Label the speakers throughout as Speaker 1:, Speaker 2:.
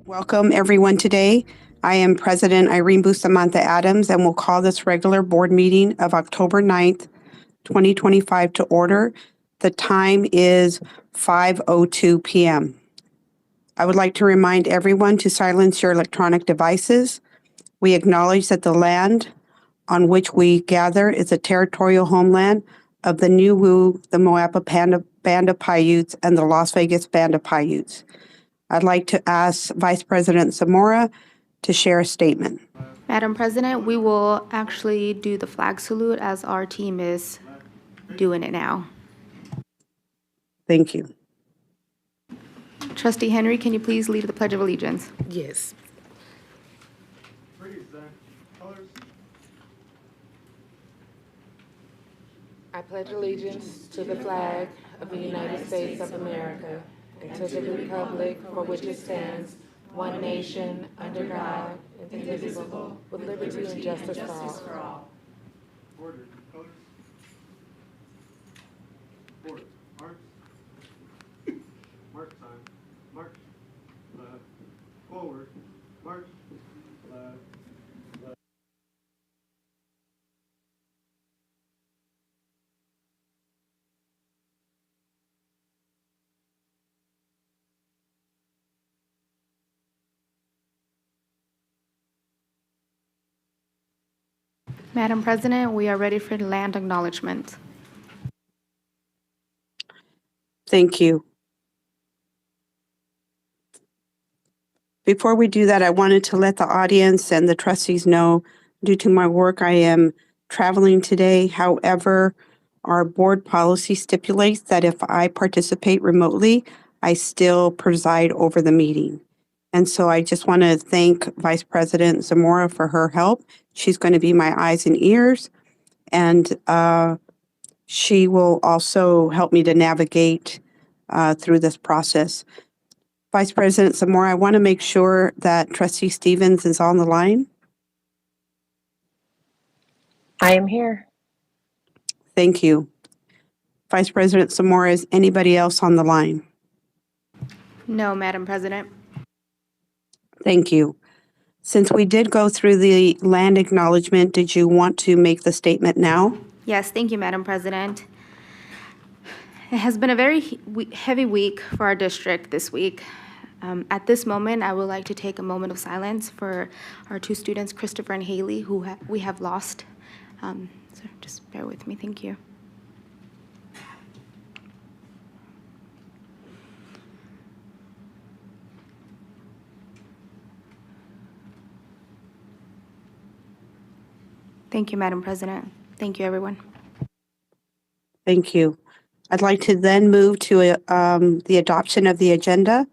Speaker 1: Welcome everyone today. I am President Irene Bustamante Adams and will call this regular board meeting of October 9th, 2025 to order. The time is 5:02 p.m. I would like to remind everyone to silence your electronic devices. We acknowledge that the land on which we gather is a territorial homeland of the Niuwu, the Moapa Band of Paiutes, and the Las Vegas Band of Paiutes. I'd like to ask Vice President Zamora to share a statement.
Speaker 2: Madam President, we will actually do the flag salute as our team is doing it now.
Speaker 1: Thank you.
Speaker 2: Trustee Henry, can you please lead the Pledge of Allegiance?
Speaker 3: Yes. I pledge allegiance to the flag of the United States of America and to the republic for which it stands, one nation, under God, indivisible, with liberty and justice for all.
Speaker 4: Order. Colors. Order. March. March time. March. Forward. March.
Speaker 2: Madam President, we are ready for land acknowledgement.
Speaker 1: Thank you. Before we do that, I wanted to let the audience and the trustees know, due to my work, I am traveling today. However, our board policy stipulates that if I participate remotely, I still preside over the meeting. And so I just want to thank Vice President Zamora for her help. She's going to be my eyes and ears, and she will also help me to navigate through this process. Vice President Zamora, I want to make sure that Trustee Stevens is on the line.
Speaker 5: I am here.
Speaker 1: Thank you. Vice President Zamora, is anybody else on the line?
Speaker 2: No, Madam President.
Speaker 1: Thank you. Since we did go through the land acknowledgement, did you want to make the statement now?
Speaker 2: Yes, thank you, Madam President. It has been a very heavy week for our district this week. At this moment, I would like to take a moment of silence for our two students, Christopher and Haley, who we have lost. So just bear with me, thank you. Thank you, Madam President. Thank you, everyone.
Speaker 1: Thank you. I'd like to then move to the adoption of the agenda,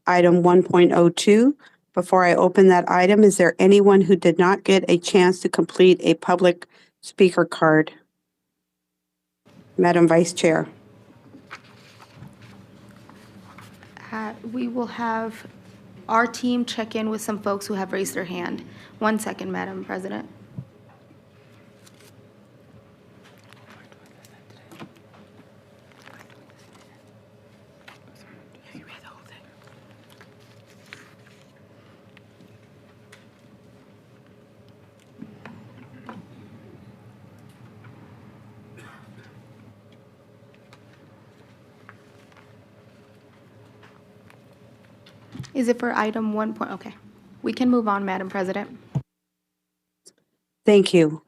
Speaker 1: item 1.02. Before I open that item, is there anyone who did not get a chance to complete a public speaker card? Madam Vice Chair.
Speaker 2: We will have our team check in with some folks who have raised their hand. 1 second, Madam President. Is it for item 1 point? Okay. We can move on, Madam President.
Speaker 1: Thank you.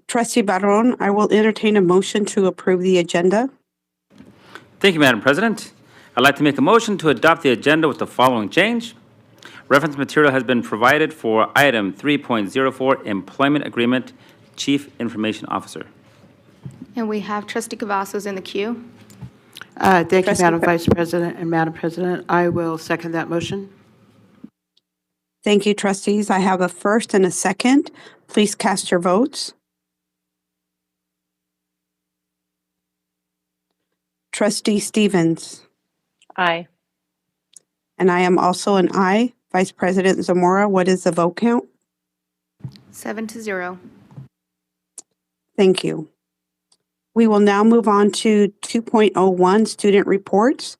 Speaker 1: Trustee Barron, I will entertain a motion to approve the agenda.
Speaker 6: Thank you, Madam President. I'd like to make a motion to adopt the agenda with the following change. Reference material has been provided for item 3.04, Employment Agreement, Chief Information Officer.
Speaker 2: And we have Trustee Cavazos in the queue.
Speaker 7: Thank you,
Speaker 1: Trustee
Speaker 7: Madam Vice President and Madam President. I will second that motion.
Speaker 1: Thank you, trustees. I have a first and a second. Please cast your votes. Trustee Stevens,
Speaker 5: Aye.
Speaker 1: and I am also an aye. Vice President Zamora, what is the vote count?
Speaker 2: 7-0.
Speaker 1: Thank you. We will now move on to 2.01, student reports.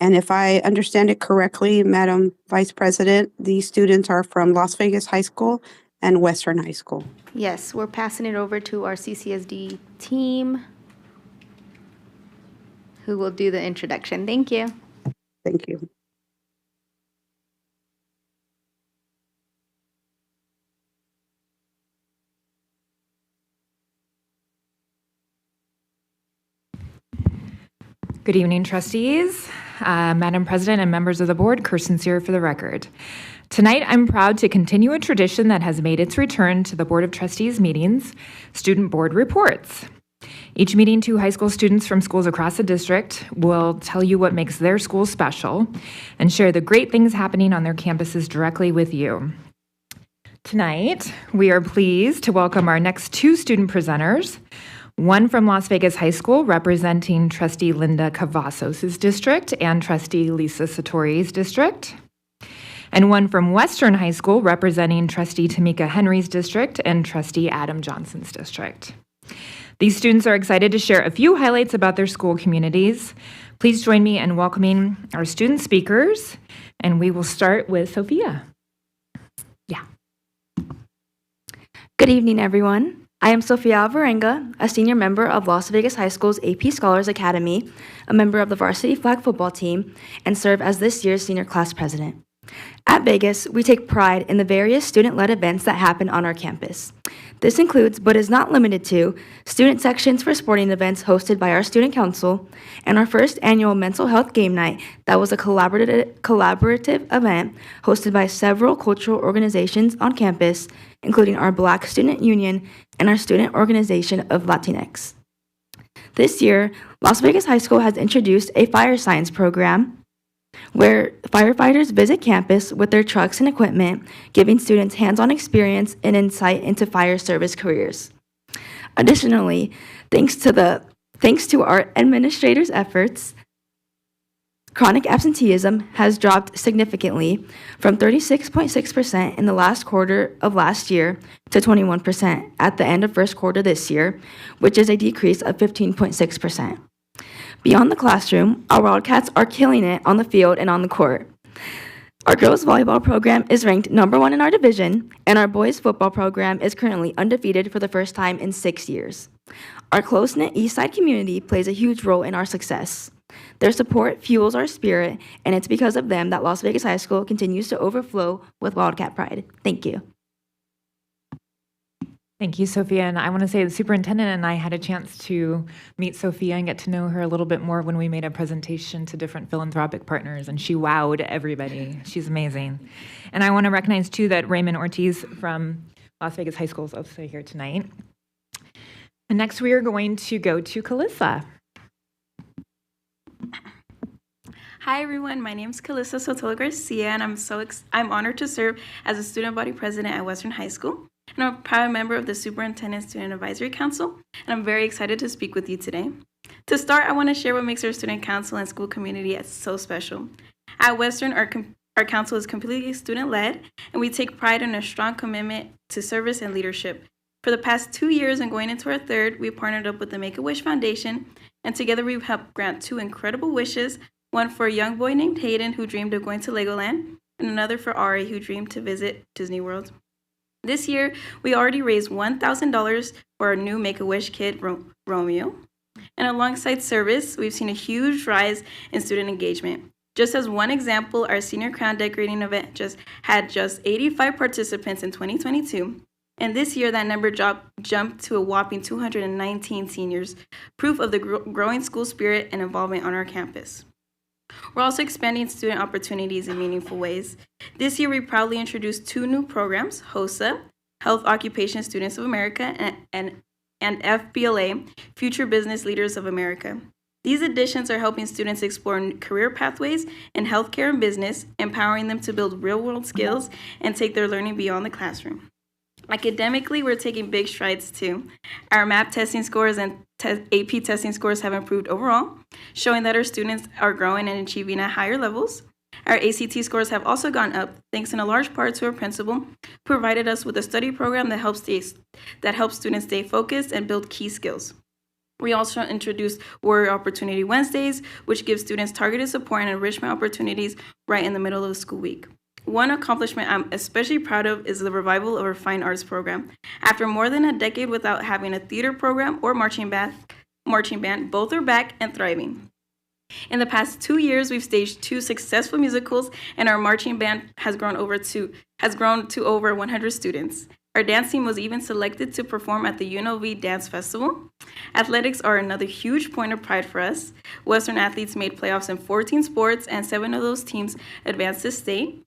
Speaker 1: And if I understand it correctly, Madam Vice President, these students are from Las Vegas High School and Western High School.
Speaker 2: Yes, we're passing it over to our CCSD team who will do the introduction. Thank you.
Speaker 1: Thank you.
Speaker 8: Good evening, trustees, Madam President, and members of the board. Kirsten Sear for the record. Tonight, I'm proud to continue a tradition that has made its return to the Board of Trustees meetings, Student Board Reports. Each meeting, 2 high school students from schools across the district will tell you what makes their school special and share the great things happening on their campuses directly with you. Tonight, we are pleased to welcome our next 2 student presenters, one from Las Vegas High School representing Trustee Linda Cavazos' district and Trustee Lisa Satori's district, and one from Western High School representing Trustee Tamika Henry's district and Trustee Adam Johnson's district. These students are excited to share a few highlights about their school communities. Please join me in welcoming our student speakers, and we will start with Sophia. Yeah.
Speaker 9: Good evening, everyone. I am Sofia Alvarenga, a senior member of Las Vegas High School's AP Scholars Academy, a member of the varsity flag football team, and serve as this year's senior class president. At Vegas, we take pride in the various student-led events that happen on our campus. This includes, but is not limited to, student sections for sporting events hosted by our student council, and our first annual mental health game night that was a collaborative event hosted by several cultural organizations on campus, including our Black Student Union and our Student Organization of Latinx. This year, Las Vegas High School has introduced a fire science program where firefighters visit campus with their trucks and equipment, giving students hands-on experience and insight into fire service careers. Additionally, thanks to our administrators' efforts, Chronic absenteeism has dropped significantly from 36.6% in the last quarter of last year to 21% at the end of first quarter this year, which is a decrease of 15.6%. Beyond the classroom, our Wildcats are killing it on the field and on the court. Our girls volleyball program is ranked #1 in our division, and our boys football program is currently undefeated for the first time in 6 years. Our close-knit East Side community plays a huge role in our success. Their support fuels our spirit, and it's because of them that Las Vegas High School continues to overflow with Wildcat pride. Thank you.
Speaker 8: Thank you, Sophia. And I want to say the superintendent and I had a chance to meet Sophia and get to know her a little bit more when we made a presentation to different philanthropic partners, and she wowed everybody. She's amazing. And I want to recognize, too, that Raymond Ortiz from Las Vegas High School is also here tonight. And next we are going to go to Calissa.
Speaker 10: Hi everyone, my name is Calissa Sotelo Garcia, and I'm honored to serve as a student body president at Western High School. And I'm a proud member of the Superintendent Student Advisory Council, and I'm very excited to speak with you today. To start, I want to share what makes our student council and school community so special. At Western, our council is completely student-led, and we take pride in a strong commitment to service and leadership. For the past 2 years and going into our third, we partnered up with the Make-A-Wish Foundation, and together we've helped grant 2 incredible wishes, one for a young boy named Hayden who dreamed of going to Legoland, and another for Ari who dreamed to visit Disney World. This year, we already raised $1,000 for our new Make-A-Wish kid, Romeo. And alongside service, we've seen a huge rise in student engagement. Just as one example, our senior crown decorating event had just 85 participants in 2022. And this year, that number jumped to a whopping 219 seniors, proof of the growing school spirit and involvement on our campus. We're also expanding student opportunities in meaningful ways. This year, we proudly introduced 2 new programs, HOSA, Health Occupation Students of America, and FBLA, Future Business Leaders of America. These additions are helping students explore career pathways in healthcare and business, empowering them to build real-world skills and take their learning beyond the classroom. Academically, we're taking big strides too. Our MAP testing scores and AP testing scores have improved overall, showing that our students are growing and achieving at higher levels. Our ACT scores have also gone up, thanks in a large part to our principal, who provided us with a study program that helps students stay focused and build key skills. We also introduced Warrior Opportunity Wednesdays, which gives students targeted support and enrichment opportunities right in the middle of the school week. One accomplishment I'm especially proud of is the revival of our fine arts program. After more than a decade without having a theater program or marching band, both are back and thriving. In the past 2 years, we've staged 2 successful musicals, and our marching band has grown to over 100 students. Our dance team was even selected to perform at the UNLV Dance Festival. Athletics are another huge point of pride for us. Western athletes made playoffs in 14 sports, and 7 of those teams advanced to state.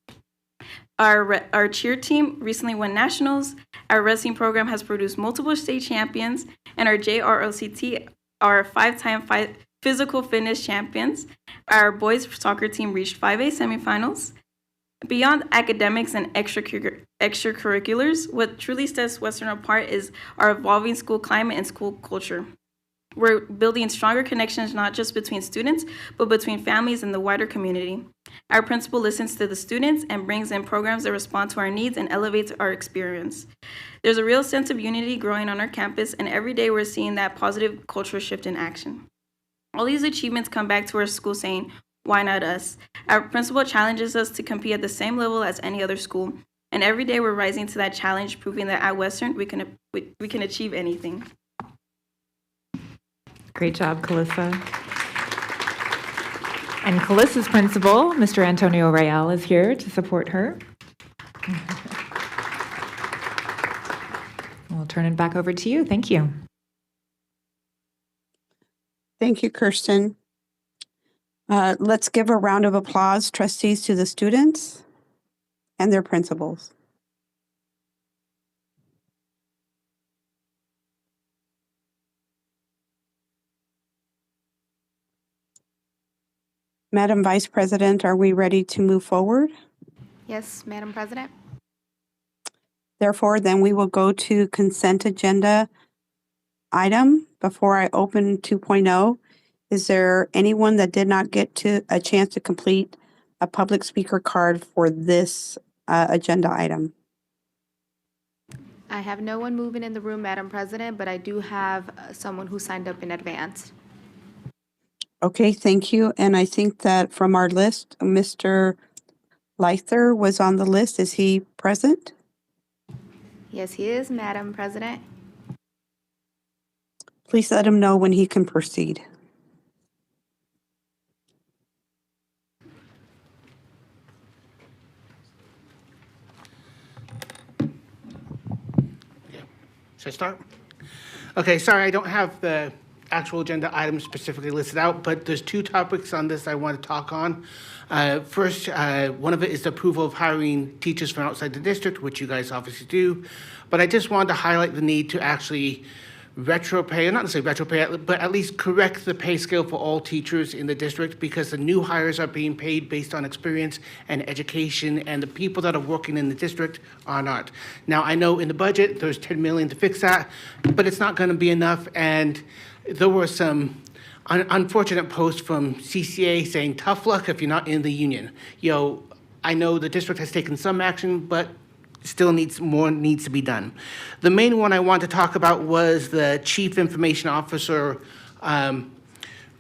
Speaker 10: Our cheer team recently won nationals. Our wrestling program has produced multiple state champions, and our JROCT are 5-time physical fitness champions. Our boys soccer team reached 5A semifinals. Beyond academics and extracurriculars, what truly sets Western apart is our evolving school climate and school culture. We're building stronger connections not just between students, but between families and the wider community. Our principal listens to the students and brings in programs that respond to our needs and elevates our experience. There's a real sense of unity growing on our campus, and every day we're seeing that positive cultural shift in action. All these achievements come back to our school saying, why not us? Our principal challenges us to compete at the same level as any other school, and every day we're rising to that challenge, proving that at Western we can achieve anything.
Speaker 8: Great job, Calissa. And Calissa's principal, Mr. Antonio Real, is here to support her. We'll turn it back over to you. Thank you.
Speaker 1: Thank you, Kirsten. Let's give a round of applause, trustees, to the students and their principals. Madam Vice President, are we ready to move forward?
Speaker 2: Yes, Madam President.
Speaker 1: Therefore, then we will go to consent agenda item. Before I open 2.0, Is there anyone that did not get to a chance to complete a public speaker card for this agenda item?
Speaker 2: I have no one moving in the room, Madam President, but I do have someone who signed up in advance.
Speaker 1: Okay, thank you. And I think that from our list, Mr. Lyther was on the list. Is he present?
Speaker 2: Yes, he is, Madam President.
Speaker 1: Please let him know when he can proceed.
Speaker 11: Should I start? Okay, sorry, I don't have the actual agenda items specifically listed out, but there's two topics on this I want to talk on. First, one of it is the approval of hiring teachers from outside the district, which you guys obviously do. But I just wanted to highlight the need to actually retro pay, or not necessarily retro pay, but at least correct the pay scale for all teachers in the district, because the new hires are being paid based on experience and education, and the people that are working in the district are not. Now, I know in the budget, there's $10 million to fix that, but it's not gonna be enough, and there were some unfortunate posts from CCA saying, tough luck if you're not in the union. I know the district has taken some action, but still needs to be done. The main one I want to talk about was the Chief Information Officer, not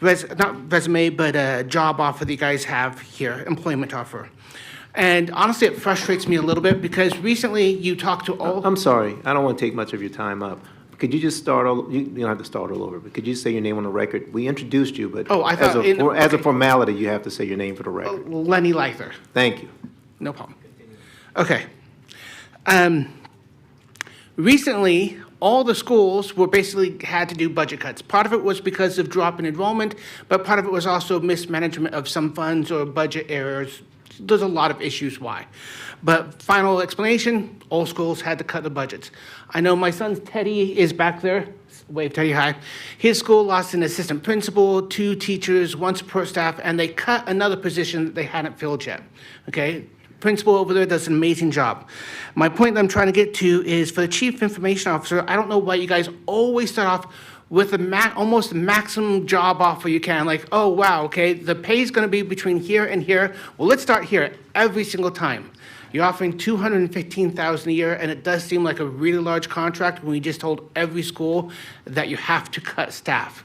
Speaker 11: resume, but a job offer that you guys have here, employment offer. And honestly, it frustrates me a little bit because recently you talked to all.
Speaker 12: I'm sorry, I don't want to take much of your time up. Could you just start all, you don't have to start all over, but could you say your name on the record? We introduced you, but
Speaker 11: I thought
Speaker 12: as a formality, you have to say your name for the record.
Speaker 11: Lenny Lyther.
Speaker 12: Thank you.
Speaker 11: No problem. Okay. Recently, all the schools were basically had to do budget cuts. Part of it was because of drop in enrollment, but part of it was also mismanagement of some funds or budget errors. There's a lot of issues why. But final explanation, all schools had to cut the budgets. I know my son's Teddy is back there. Wave Teddy hi. His school lost an assistant principal, 2 teachers, 1 support staff, and they cut another position that they hadn't filled yet. Okay? Principal over there does an amazing job. My point that I'm trying to get to is for the Chief Information Officer, I don't know why you guys always start off with almost the maximum job offer you can. Like, oh, wow, okay, the pay is going to be between here and here. Well, let's start here every single time. You're offering $215,000 a year, and it does seem like a really large contract when we just told every school that you have to cut staff.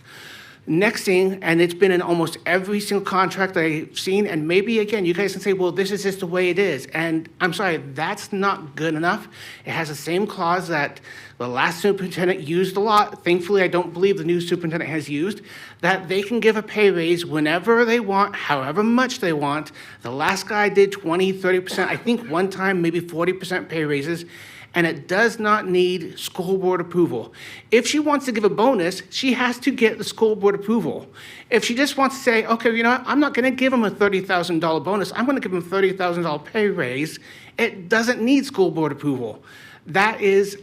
Speaker 11: Next thing, and it's been in almost every single contract I've seen, and maybe again, you guys can say, well, this is just the way it is. And I'm sorry, that's not good enough. It has the same clause that the last superintendent used a lot. Thankfully, I don't believe the new superintendent has used, that they can give a pay raise whenever they want, however much they want. The last guy did 20, 30%, I think one time, maybe 40% pay raises. And it does not need school board approval. If she wants to give a bonus, she has to get the school board approval. If she just wants to say, okay, you know what, I'm not gonna give him a $30,000 bonus, I'm gonna give him a $30,000 pay raise, it doesn't need school board approval. That is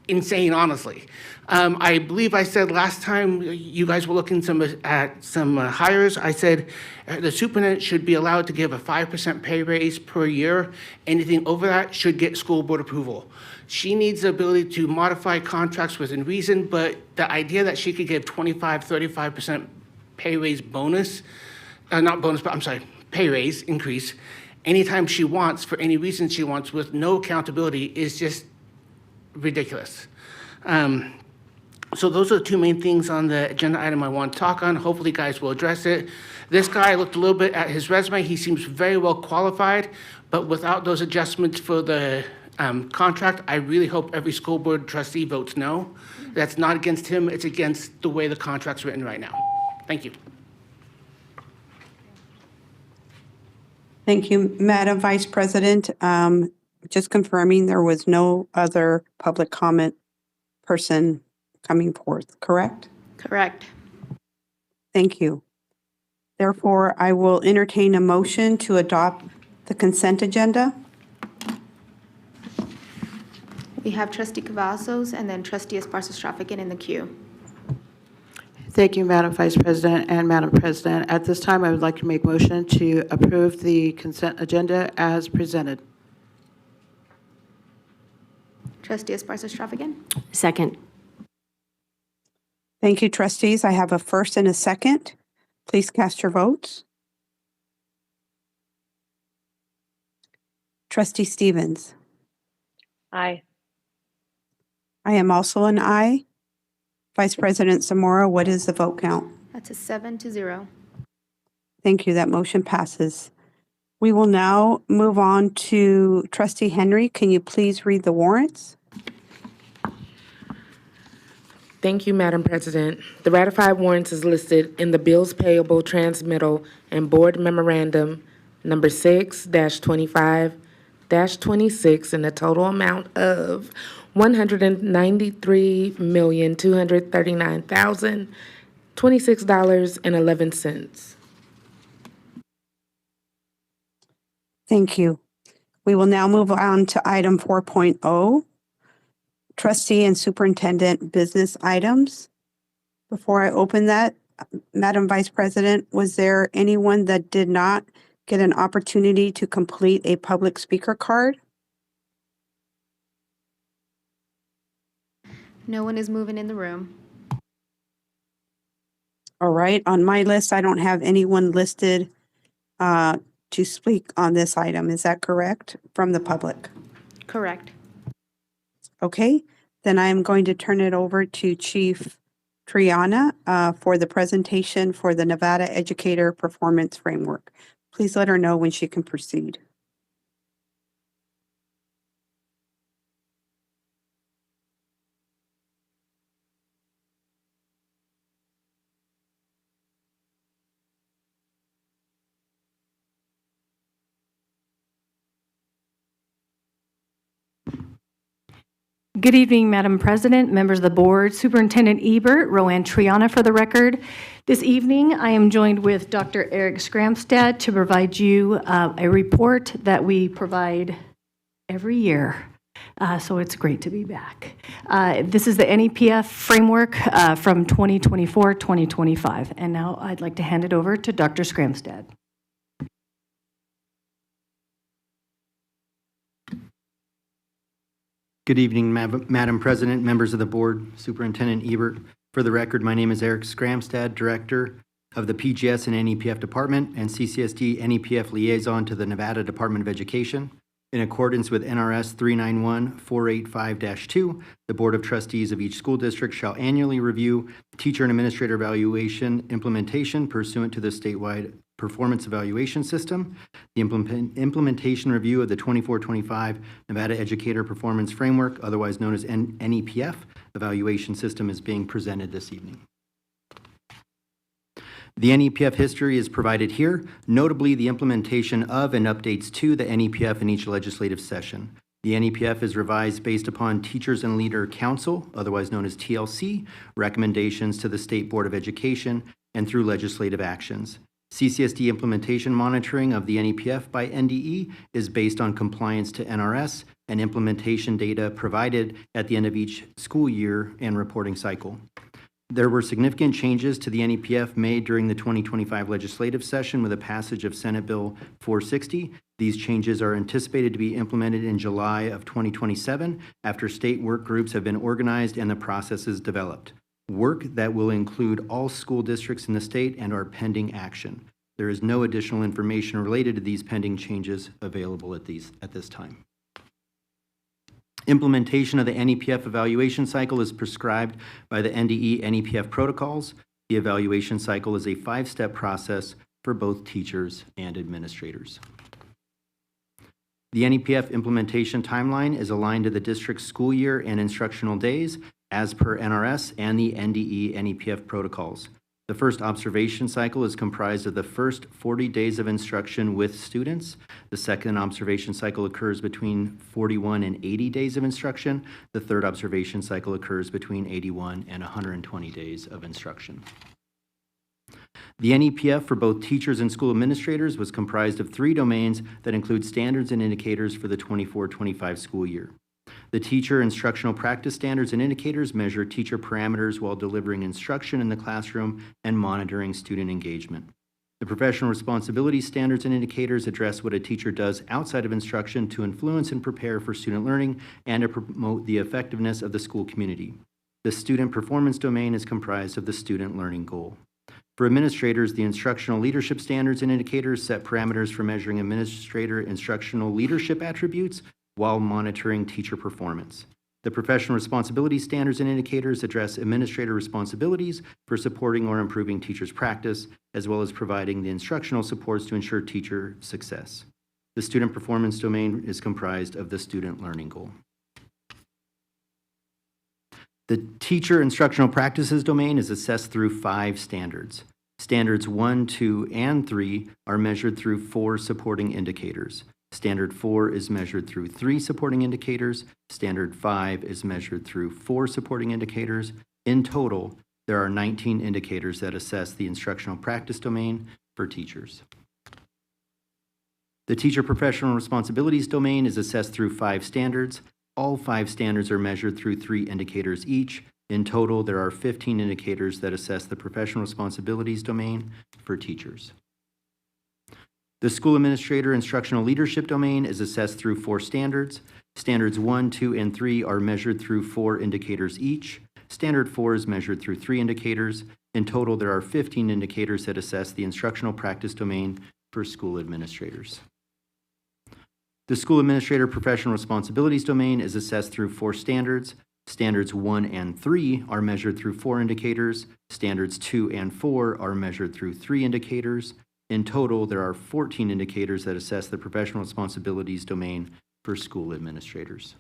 Speaker 11: insane, honestly. I believe I said last time you guys were looking at some hires, I said the superintendent should be allowed to give a 5% pay raise per year. Anything over that should get school board approval. She needs the ability to modify contracts within reason, but the idea that she could give 25, 35% pay raise bonus, not bonus, but I'm sorry, pay raise increase, anytime she wants, for any reason she wants, with no accountability is just ridiculous. So those are the 2 main things on the agenda item I want to talk on. Hopefully you guys will address it. This guy, I looked a little bit at his resume. He seems very well qualified, but without those adjustments for the contract, I really hope every school board trustee votes no. That's not against him, it's against the way the contract's written right now. Thank you.
Speaker 1: Thank you, Madam Vice President. Just confirming there was no other public comment person coming forth, correct?
Speaker 2: Correct.
Speaker 1: Thank you. Therefore, I will entertain a motion to adopt the consent agenda.
Speaker 2: We have Trustee Cavazos and then Trustee Esparza-Straffican in the queue.
Speaker 7: Thank you, Madam Vice President and Madam President. At this time, I would like to make motion to approve the consent agenda as presented.
Speaker 2: Trustee Esparza-Straffican.
Speaker 5: Second.
Speaker 1: Thank you, trustees. I have a first and a second. Please cast your votes. Trustee Stevens.
Speaker 5: Aye.
Speaker 1: I am also an aye. Vice President Zamora, what is the vote count?
Speaker 2: That's a 7-0.
Speaker 1: Thank you. That motion passes. We will now move on to Trustee Henry. Can you please read the warrants?
Speaker 3: Thank you, Madam President. The ratified warrants is listed in the bills payable transmittal and board memorandum number 6-25-26 in the total amount of $193,239,026.11.
Speaker 1: Thank you. We will now move on to item 4.0, trustee and superintendent business items. Before I open that, Madam Vice President, was there anyone that did not get an opportunity to complete a public speaker card?
Speaker 2: No one is moving in the room.
Speaker 1: All right, on my list, I don't have anyone listed to speak on this item. Is that correct from the public?
Speaker 2: Correct.
Speaker 1: Okay, then I am going to turn it over to Chief Triana for the presentation for the Nevada Educator Performance Framework. Please let her know when she can proceed.
Speaker 13: Good evening, Madam President, members of the board, Superintendent Ebert, Roanne Triana for the record. This evening, I am joined with Dr. Eric Skramstad to provide you a report that we provide every year. So it's great to be back. This is the NEPF framework from 2024-2025. And now I'd like to hand it over to Dr. Skramstad.
Speaker 14: Good evening, Madam President, members of the board, Superintendent Ebert. For the record, my name is Eric Skramstad, Director of the PGS and NEPF Department and CCSD NEPF Liaison to the Nevada Department of Education. In accordance with NRS 391-485-2, the Board of Trustees of each school district shall annually review teacher and administrator evaluation implementation pursuant to the statewide performance evaluation system. The implementation review of the 24-25 Nevada Educator Performance Framework, otherwise known as NEPF, evaluation system is being presented this evening. The NEPF history is provided here, notably the implementation of and updates to the NEPF in each legislative session. The NEPF is revised based upon Teachers and Leader Council, otherwise known as TLC, recommendations to the State Board of Education and through legislative actions. CCSD implementation monitoring of the NEPF by NDE is based on compliance to NRS and implementation data provided at the end of each school year and reporting cycle. There were significant changes to the NEPF made during the 2025 legislative session with the passage of Senate Bill 460. These changes are anticipated to be implemented in July of 2027 after state work groups have been organized and the processes developed. Work that will include all school districts in the state and are pending action. There is no additional information related to these pending changes available at this time. Implementation of the NEPF evaluation cycle is prescribed by the NDE NEPF protocols. The evaluation cycle is a 5-step process for both teachers and administrators. The NEPF implementation timeline is aligned to the district's school year and instructional days as per NRS and the NDE NEPF protocols. The first observation cycle is comprised of the first 40 days of instruction with students. The second observation cycle occurs between 41 and 80 days of instruction. The third observation cycle occurs between 81 and 120 days of instruction. The NEPF for both teachers and school administrators was comprised of 3 domains that include standards and indicators for the 24-25 school year. The teacher instructional practice standards and indicators measure teacher parameters while delivering instruction in the classroom and monitoring student engagement. The professional responsibility standards and indicators address what a teacher does outside of instruction to influence and prepare for student learning and to promote the effectiveness of the school community. The student performance domain is comprised of the student learning goal. For administrators, the instructional leadership standards and indicators set parameters for measuring administrator instructional leadership attributes while monitoring teacher performance. The professional responsibility standards and indicators address administrator responsibilities for supporting or improving teachers' practice, as well as providing the instructional supports to ensure teacher success. The student performance domain is comprised of the student learning goal. The teacher instructional practices domain is assessed through 5 standards. Standards 1, 2, and 3 are measured through 4 supporting indicators. Standard 4 is measured through 3 supporting indicators. Standard 5 is measured through 4 supporting indicators. In total, there are 19 indicators that assess the instructional practice domain for teachers. The teacher professional responsibilities domain is assessed through 5 standards. All 5 standards are measured through 3 indicators each. In total, there are 15 indicators that assess the professional responsibilities domain for teachers. The school administrator instructional leadership domain is assessed through 4 standards. Standards 1, 2, and 3 are measured through 4 indicators each. Standard 4 is measured through 3 indicators. In total, there are 15 indicators that assess the instructional practice domain for school administrators. The school administrator professional responsibilities domain is assessed through 4 standards. Standards 1 and 3 are measured through 4 indicators. Standards 2 and 4 are measured through 3 indicators. In total, there are 14 indicators that assess the professional responsibilities domain for school administrators.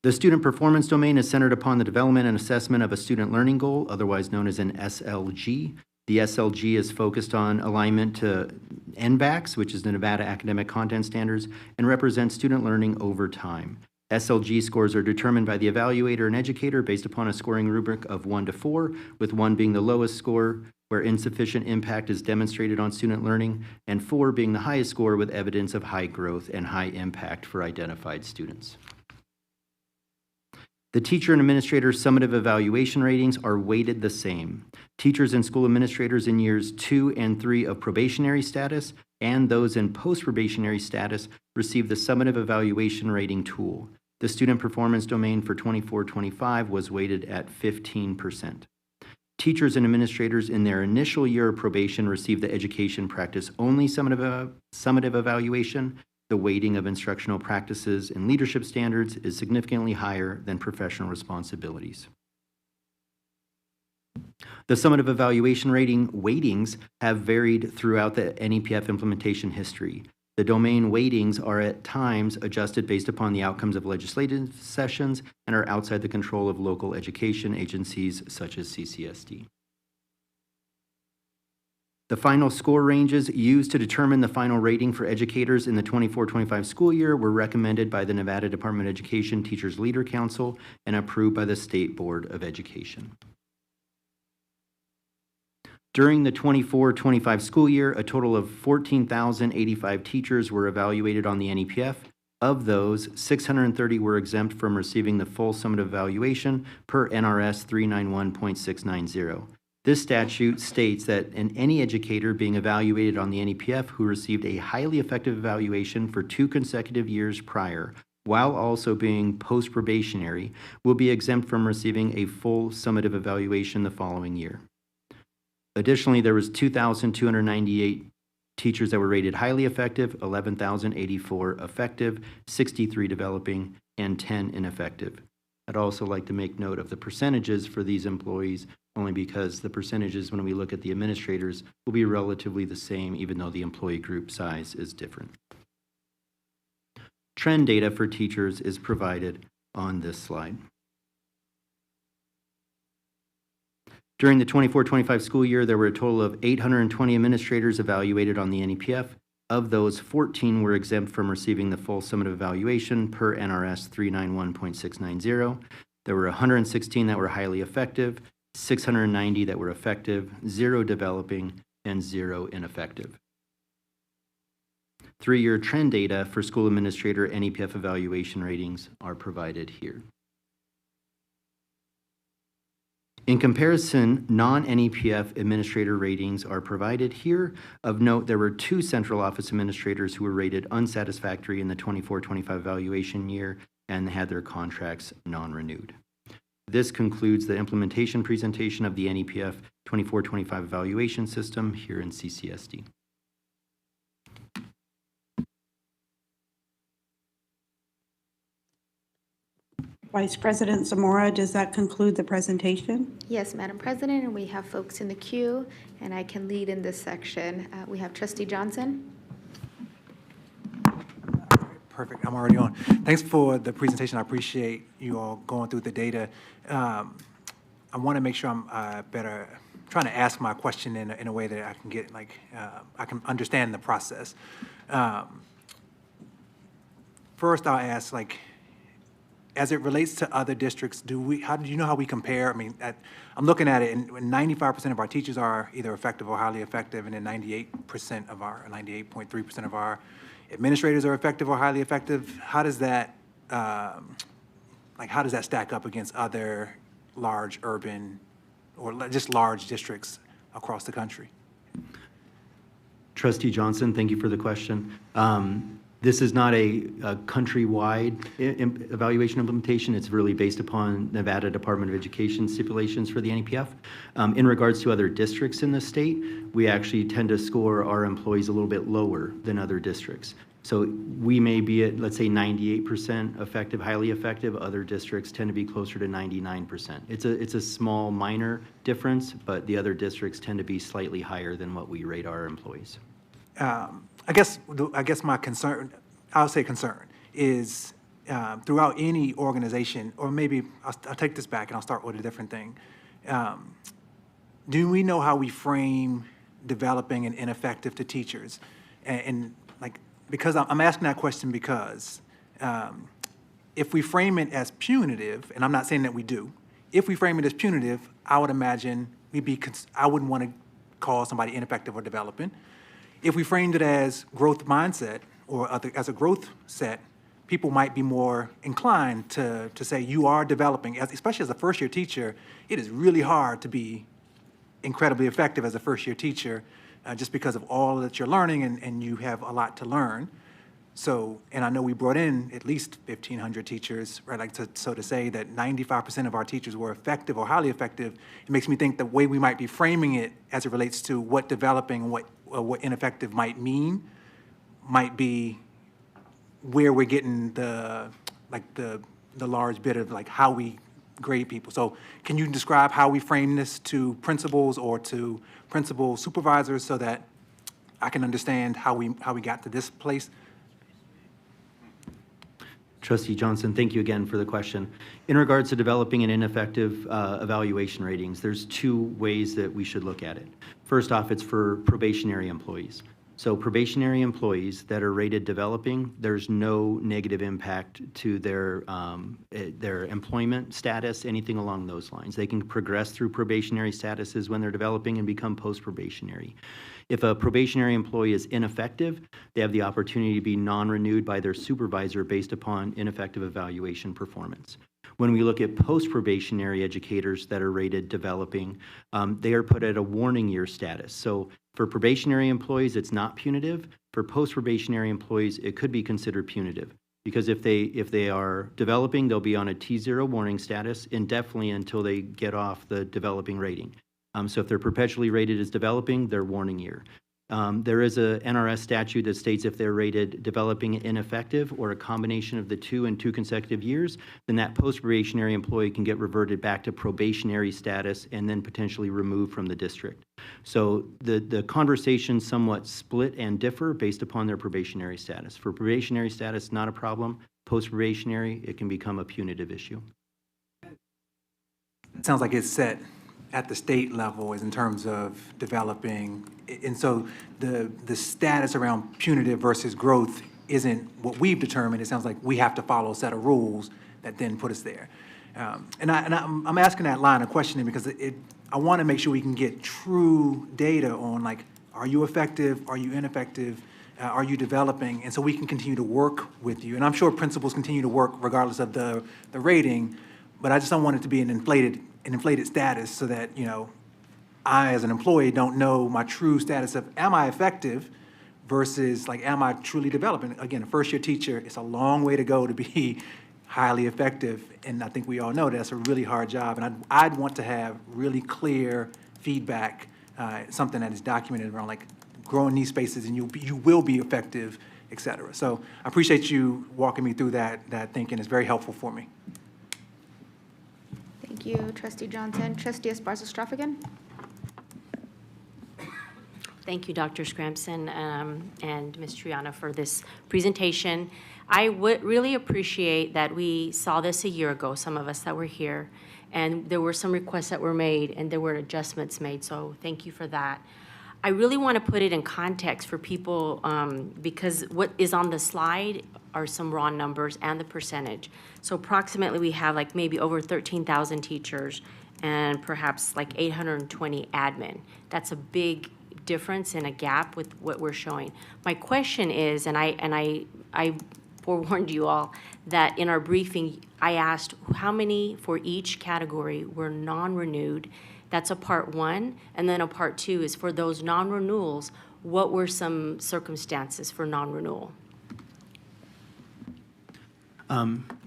Speaker 14: The student performance domain is centered upon the development and assessment of a student learning goal, otherwise known as an SLG. The SLG is focused on alignment to NBACS, which is the Nevada Academic Content Standards, and represents student learning over time. SLG scores are determined by the evaluator and educator based upon a scoring rubric of 1 to 4, with 1 being the lowest score, where insufficient impact is demonstrated on student learning, and 4 being the highest score with evidence of high growth and high impact for identified students. The teacher and administrator summative evaluation ratings are weighted the same. Teachers and school administrators in years 2 and 3 of probationary status and those in post-probationary status receive the summative evaluation rating tool. The student performance domain for 24-25 was weighted at 15%. Teachers and administrators in their initial year of probation receive the education practice only summative evaluation. The weighting of instructional practices and leadership standards is significantly higher than professional responsibilities. The summative evaluation rating weightings have varied throughout the NEPF implementation history. The domain weightings are at times adjusted based upon the outcomes of legislative sessions and are outside the control of local education agencies such as CCSD. The final score ranges used to determine the final rating for educators in the 24-25 school year were recommended by the Nevada Department of Education Teachers Leader Council and approved by the State Board of Education. During the 24-25 school year, a total of 14,085 teachers were evaluated on the NEPF. Of those, 630 were exempt from receiving the full summative evaluation per NRS 391.690. This statute states that any educator being evaluated on the NEPF who received a highly effective evaluation for 2 consecutive years prior, while also being post-probationary, will be exempt from receiving a full summative evaluation the following year. Additionally, there was 2,298 teachers that were rated highly effective, 11,084 effective, 63 developing, and 10 ineffective. I'd also like to make note of the percentages for these employees, only because the percentages when we look at the administrators will be relatively the same, even though the employee group size is different. Trend data for teachers is provided on this slide. During the 24-25 school year, there were a total of 820 administrators evaluated on the NEPF. Of those, 14 were exempt from receiving the full summative evaluation per NRS 391.690. There were 116 that were highly effective, 690 that were effective, 0 developing, and 0 ineffective. 3-year trend data for school administrator NEPF evaluation ratings are provided here. In comparison, non-NEPF administrator ratings are provided here. Of note, there were 2 central office administrators who were rated unsatisfactory in the 24-25 evaluation year. and had their contracts non-renewed. This concludes the implementation presentation of the NEPF 24-25 evaluation system here in CCSD.
Speaker 1: Vice President Zamora, does that conclude the presentation?
Speaker 2: Yes, Madam President, and we have folks in the queue, and I can lead in this section. We have Trustee Johnson.
Speaker 15: Perfect, I'm already on. Thanks for the presentation. I appreciate you all going through the data. I want to make sure I'm better trying to ask my question in a way that I can get, like, I can understand the process. First, I'll ask, like, as it relates to other districts, do you know how we compare? I mean, I'm looking at it, and 95% of our teachers are either effective or highly effective, and then 98.3% of our administrators are effective or highly effective. How does that, how does that stack up against other large urban or just large districts across the country?
Speaker 14: Trustee Johnson, thank you for the question. This is not a countrywide evaluation implementation. It's really based upon Nevada Department of Education stipulations for the NEPF. In regards to other districts in the state, we actually tend to score our employees a little bit lower than other districts. So we may be at, let's say, 98% effective, highly effective. Other districts tend to be closer to 99%. It's a small, minor difference, but the other districts tend to be slightly higher than what we rate our employees.
Speaker 15: I guess my concern, I'll say concern, is throughout any organization, or maybe I'll take this back and I'll start with a different thing. Do we know how we frame developing and ineffective to teachers? And like, because I'm asking that question because if we frame it as punitive, and I'm not saying that we do, if we frame it as punitive, I would imagine I wouldn't want to call somebody ineffective or developing. If we framed it as growth mindset or as a growth set, people might be more inclined to say you are developing, especially as a first-year teacher. It is really hard to be incredibly effective as a first-year teacher just because of all that you're learning and you have a lot to learn. So, and I know we brought in at least 1,500 teachers, right? Like so to say that 95% of our teachers were effective or highly effective, it makes me think the way we might be framing it as it relates to what developing, what ineffective might mean, might be where we're getting the large bit of like how we grade people. So can you describe how we frame this to principals or to principal supervisors so that I can understand how we got to this place?
Speaker 14: Trustee Johnson, thank you again for the question. In regards to developing an ineffective evaluation ratings, there's two ways that we should look at it. First off, it's for probationary employees. So probationary employees that are rated developing, there's no negative impact to their employment status, anything along those lines. They can progress through probationary statuses when they're developing and become post-probationary. If a probationary employee is ineffective, they have the opportunity to be non-renewed by their supervisor based upon ineffective evaluation performance. When we look at post-probationary educators that are rated developing, they are put at a warning year status. So for probationary employees, it's not punitive. For post-probationary employees, it could be considered punitive because if they are developing, they'll be on a T0 warning status indefinitely until they get off the developing rating. So if they're perpetually rated as developing, they're warning year. There is a NRS statute that states if they're rated developing ineffective or a combination of the two in 2 consecutive years, then that post-probationary employee can get reverted back to probationary status and then potentially removed from the district. So the conversations somewhat split and differ based upon their probationary status. For probationary status, not a problem. Post-probationary, it can become a punitive issue.
Speaker 15: It sounds like it's set at the state level is in terms of developing. And so the status around punitive versus growth isn't what we've determined. It sounds like we have to follow a set of rules that then put us there. And I'm asking that line of questioning because I want to make sure we can get true data on, like, are you effective? Are you ineffective? Are you developing? And so we can continue to work with you. And I'm sure principals continue to work regardless of the rating, but I just don't want it to be an inflated status so that, you know, I as an employee don't know my true status of am I effective versus like am I truly developing. Again, a first-year teacher, it's a long way to go to be highly effective. And I think we all know that's a really hard job. And I'd want to have really clear feedback, something that is documented around like growing these spaces and you will be effective, et cetera. So I appreciate you walking me through that thinking. It's very helpful for me.
Speaker 2: Thank you, Trustee Johnson. Trustee Esparza-Stroffigan?
Speaker 16: Thank you, Dr. Scrampson and Ms. Triana for this presentation. I would really appreciate that we saw this a year ago, some of us that were here, and there were some requests that were made and there were adjustments made, so thank you for that. I really want to put it in context for people because what is on the slide are some raw numbers and the percentage. So approximately we have like maybe over 13,000 teachers and perhaps like 820 admin. That's a big difference and a gap with what we're showing. My question is, and I forewarned you all that in our briefing, I asked how many for each category were non-renewed. That's a part one, and then a part two is for those non-renewals, what were some circumstances for non-renewal?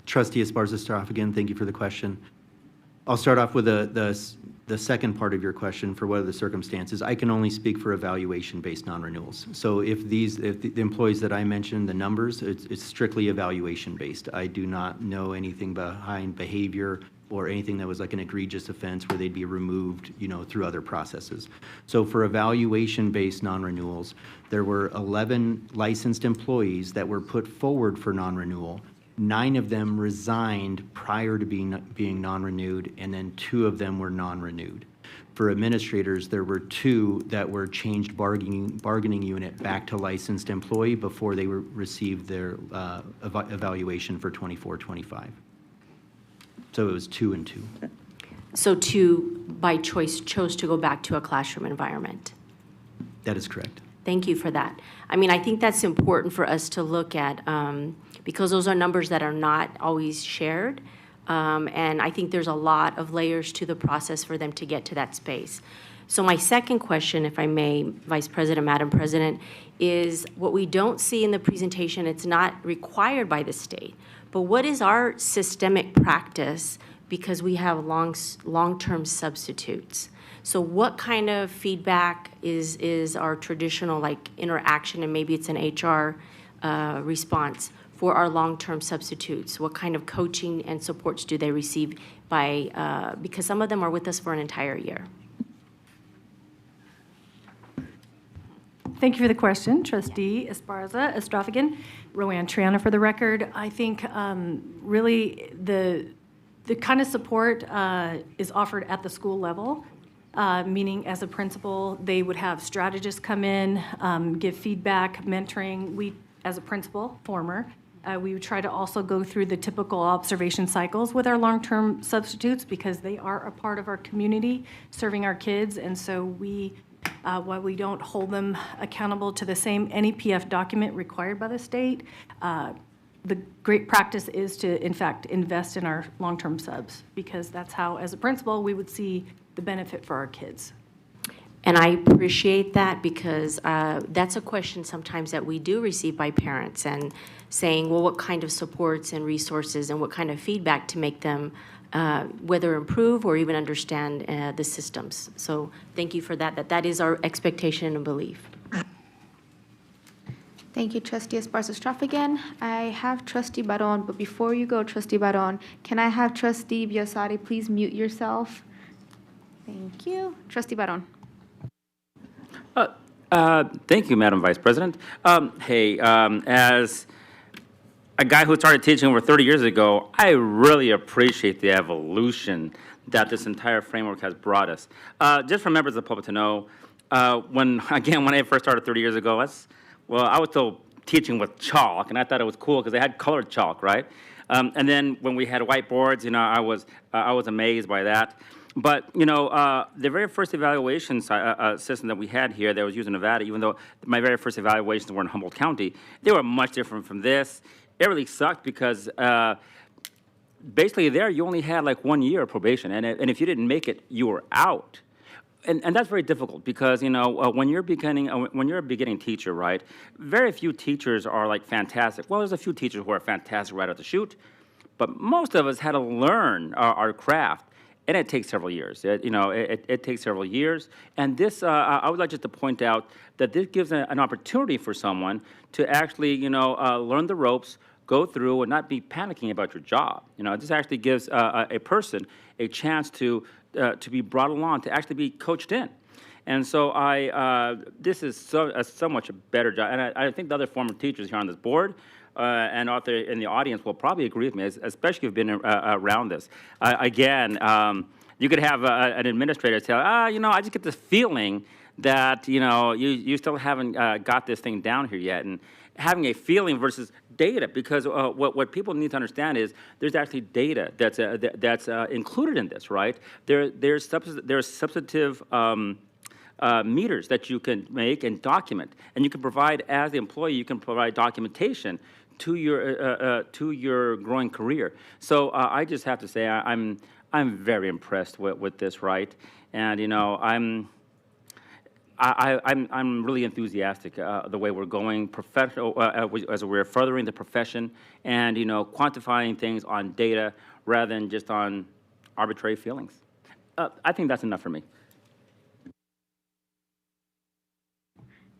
Speaker 14: Trustee Esparza-Stroffigan, thank you for the question. I'll start off with the second part of your question for what are the circumstances. I can only speak for evaluation-based non-renewals. So if the employees that I mentioned, the numbers, it's strictly evaluation-based. I do not know anything behind behavior or anything that was like an egregious offense where they'd be removed, through other processes. So for evaluation-based non-renewals, there were 11 licensed employees that were put forward for non-renewal. 9 of them resigned prior to being non-renewed, and then 2 of them were non-renewed. For administrators, there were 2 that were changed bargaining unit back to licensed employee before they received their evaluation for 24-25. So it was 2 and 2.
Speaker 16: So 2, by choice, chose to go back to a classroom environment.
Speaker 14: That is correct.
Speaker 16: Thank you for that. I mean, I think that's important for us to look at because those are numbers that are not always shared. And I think there's a lot of layers to the process for them to get to that space. So my second question, if I may, Vice President, Madam President, is what we don't see in the presentation, it's not required by the state, but what is our systemic practice because we have long-term substitutes? So what kind of feedback is our traditional like interaction, and maybe it's an HR response for our long-term substitutes? What kind of coaching and supports do they receive by, because some of them are with us for an entire year?
Speaker 13: Thank you for the question, Trustee Esparza-Stroffigan. Roanne Triana for the record. I think really the kind of support is offered at the school level. Meaning as a principal, they would have strategists come in, give feedback, mentoring. We, as a principal, we would try to also go through the typical observation cycles with our long-term substitutes because they are a part of our community, serving our kids. And so we, while we don't hold them accountable to the same NEPF document required by the state, the great practice is to, in fact, invest in our long-term subs because that's how, as a principal, we would see the benefit for our kids.
Speaker 16: And I appreciate that because that's a question sometimes that we do receive by parents and saying, well, what kind of supports and resources and what kind of feedback to make them whether improve or even understand the systems. So thank you for that. That is our expectation and belief.
Speaker 2: Thank you, Trustee Esparza-Stroffigan. I have Trustee Baron, but before you go, Trustee Baron, can I have Trustee Biassari please mute yourself? Thank you. Trustee Baron.
Speaker 6: Thank you, Madam Vice President. As a guy who started teaching over 30 years ago, I really appreciate the evolution that this entire framework has brought us. Just for members of the public to know, when I first started 30 years ago, I was still teaching with chalk, and I thought it was cool because they had colored chalk, right? And then when we had whiteboards, I was amazed by that. But, the very first evaluation system that we had here that was used in Nevada, even though my very first evaluations were in Humboldt County, they were much different from this. It really sucked because basically there you only had like 1 year of probation, and if you didn't make it, you were out. And that's very difficult because, when you're a beginning teacher, right, very few teachers are like fantastic. Well, there's a few teachers who are fantastic right out the chute. but most of us had to learn our craft. And it takes several years. It takes several years. And this, I would like just to point out that this gives an opportunity for someone to actually, learn the ropes, go through, and not be panicking about your job. This actually gives a person a chance to be brought along, to actually be coached in. And so this is so much a better job. And I think the other former teachers here on this board and out there in the audience will probably agree with me, especially if you've been around this. Again, you could have an administrator say, I just get this feeling that, you still haven't got this thing down here yet. And having a feeling versus data, because what people need to understand is there's actually data that's included in this, right? There's substantive meters that you can make and document, and you can provide, as the employee, you can provide documentation to your growing career. So I just have to say I'm very impressed with this, right? And I'm really enthusiastic the way we're going professional as we're furthering the profession and quantifying things on data rather than just on arbitrary feelings. I think that's enough for me.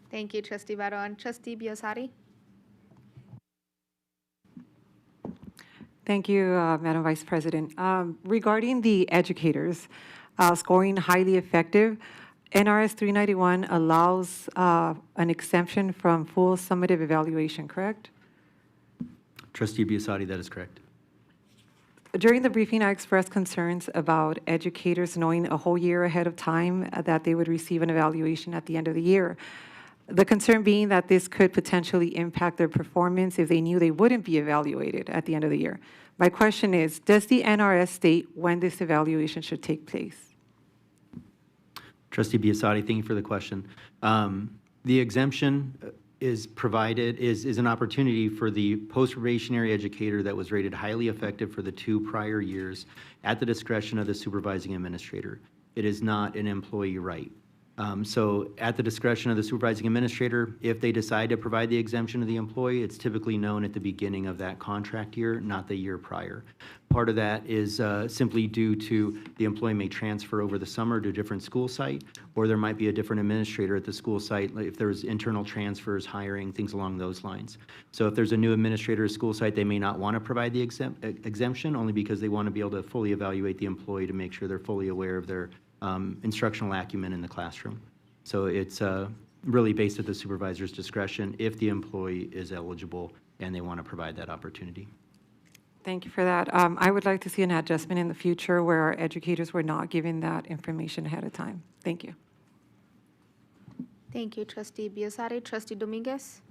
Speaker 2: Thank you, Trustee Barron. Trustee Biasotti?
Speaker 17: Thank you, Madam Vice President. Regarding the educators scoring highly effective, NRS 391 allows an exemption from full summative evaluation, correct?
Speaker 14: Trustee Biasotti, that is correct.
Speaker 17: During the briefing, I expressed concerns about educators knowing a whole year ahead of time that they would receive an evaluation at the end of the year. The concern being that this could potentially impact their performance if they knew they wouldn't be evaluated at the end of the year. My question is, does the NRS state when this evaluation should take place?
Speaker 14: Trustee Biasotti, thank you for the question. The exemption is provided, is an opportunity for the post-probationary educator that was rated highly effective for the 2 prior years at the discretion of the supervising administrator. It is not an employee right. So at the discretion of the supervising administrator, if they decide to provide the exemption to the employee, it's typically known at the beginning of that contract year, not the year prior. Part of that is simply due to the employee may transfer over the summer to a different school site, or there might be a different administrator at the school site, if there's internal transfers, hiring, things along those lines. So if there's a new administrator at a school site, they may not want to provide the exemption, only because they want to be able to fully evaluate the employee to make sure they're fully aware of their instructional acumen in the classroom. So it's really based at the supervisor's discretion if the employee is eligible and they want to provide that opportunity.
Speaker 17: Thank you for that. I would like to see an adjustment in the future where our educators were not given that information ahead of time. Thank you.
Speaker 2: Thank you, Trustee Biasotti. Trustee Dominguez?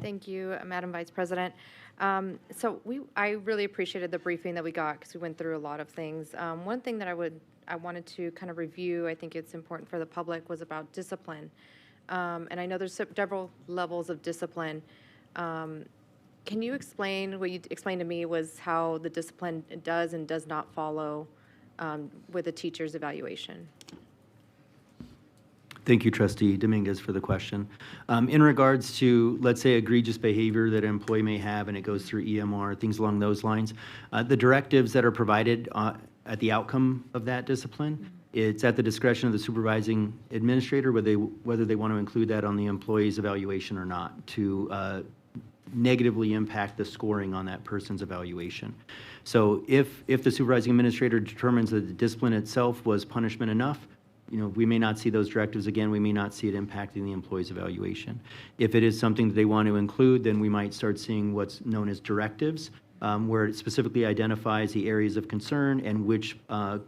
Speaker 18: Thank you, Madam Vice President. I really appreciated the briefing that we got because we went through a lot of things. One thing that I wanted to kind of review, I think it's important for the public, was about discipline. And I know there's several levels of discipline. Can you explain, what you explained to me was how the discipline does and does not follow with a teacher's evaluation?
Speaker 14: Thank you, Trustee Dominguez, for the question. In regards to, let's say, egregious behavior that an employee may have and it goes through EMR, things along those lines, the directives that are provided at the outcome of that discipline, it's at the discretion of the supervising administrator whether they want to include that on the employee's evaluation or not to negatively impact the scoring on that person's evaluation. So if the supervising administrator determines that the discipline itself was punishment enough, we may not see those directives again. We may not see it impacting the employee's evaluation. If it is something that they want to include, then we might start seeing what's known as directives, where it specifically identifies the areas of concern and which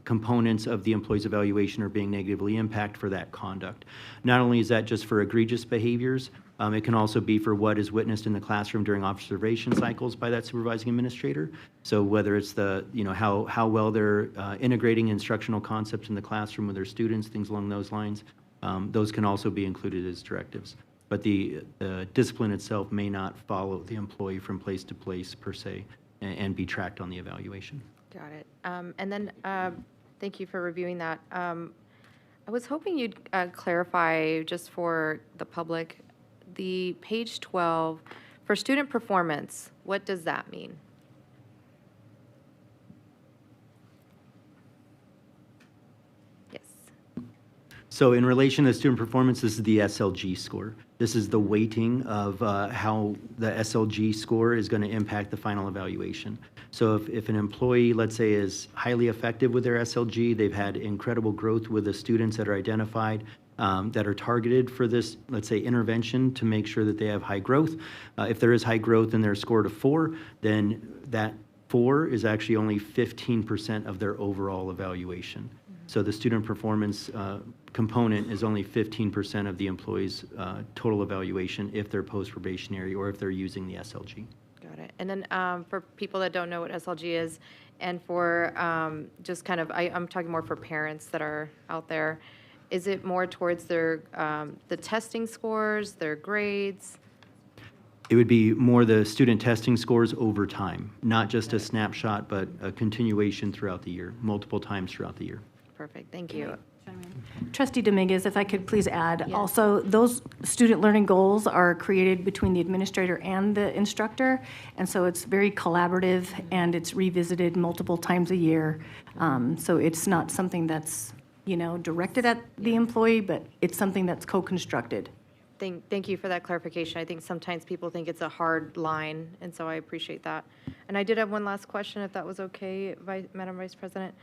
Speaker 14: components of the employee's evaluation are being negatively impacted for that conduct. Not only is that just for egregious behaviors, it can also be for what is witnessed in the classroom during observation cycles by that supervising administrator. So whether it's the, how well they're integrating instructional concepts in the classroom with their students, things along those lines, those can also be included as directives. But the discipline itself may not follow the employee from place to place per se and be tracked on the evaluation.
Speaker 18: Got it. And then thank you for reviewing that. I was hoping you'd clarify just for the public, the page 12, for student performance, what does that mean?
Speaker 14: So in relation to student performance, this is the SLG score. This is the weighting of how the SLG score is going to impact the final evaluation. So if an employee, let's say, is highly effective with their SLG, they've had incredible growth with the students that are identified, that are targeted for this, let's say, intervention to make sure that they have high growth. If there is high growth and they're scored a 4, then that 4 is actually only 15% of their overall evaluation. So the student performance component is only 15% of the employee's total evaluation if they're post-probationary or if they're using the SLG.
Speaker 18: Got it. And then for people that don't know what SLG is, and for just kind of, I'm talking more for parents that are out there, is it more towards their, the testing scores, their grades?
Speaker 14: It would be more the student testing scores over time, not just a snapshot, but a continuation throughout the year, multiple times throughout the year.
Speaker 18: Perfect, thank you.
Speaker 13: Trustee Dominguez, if I could please add, also, those student learning goals are created between the administrator and the instructor, and so it's very collaborative, and it's revisited multiple times a year. So it's not something that's, directed at the employee, but it's something that's co-constructed.
Speaker 18: Thank you for that clarification. I think sometimes people think it's a hard line, and so I appreciate that. And I did have one last question, if that was okay, Madam Vice President.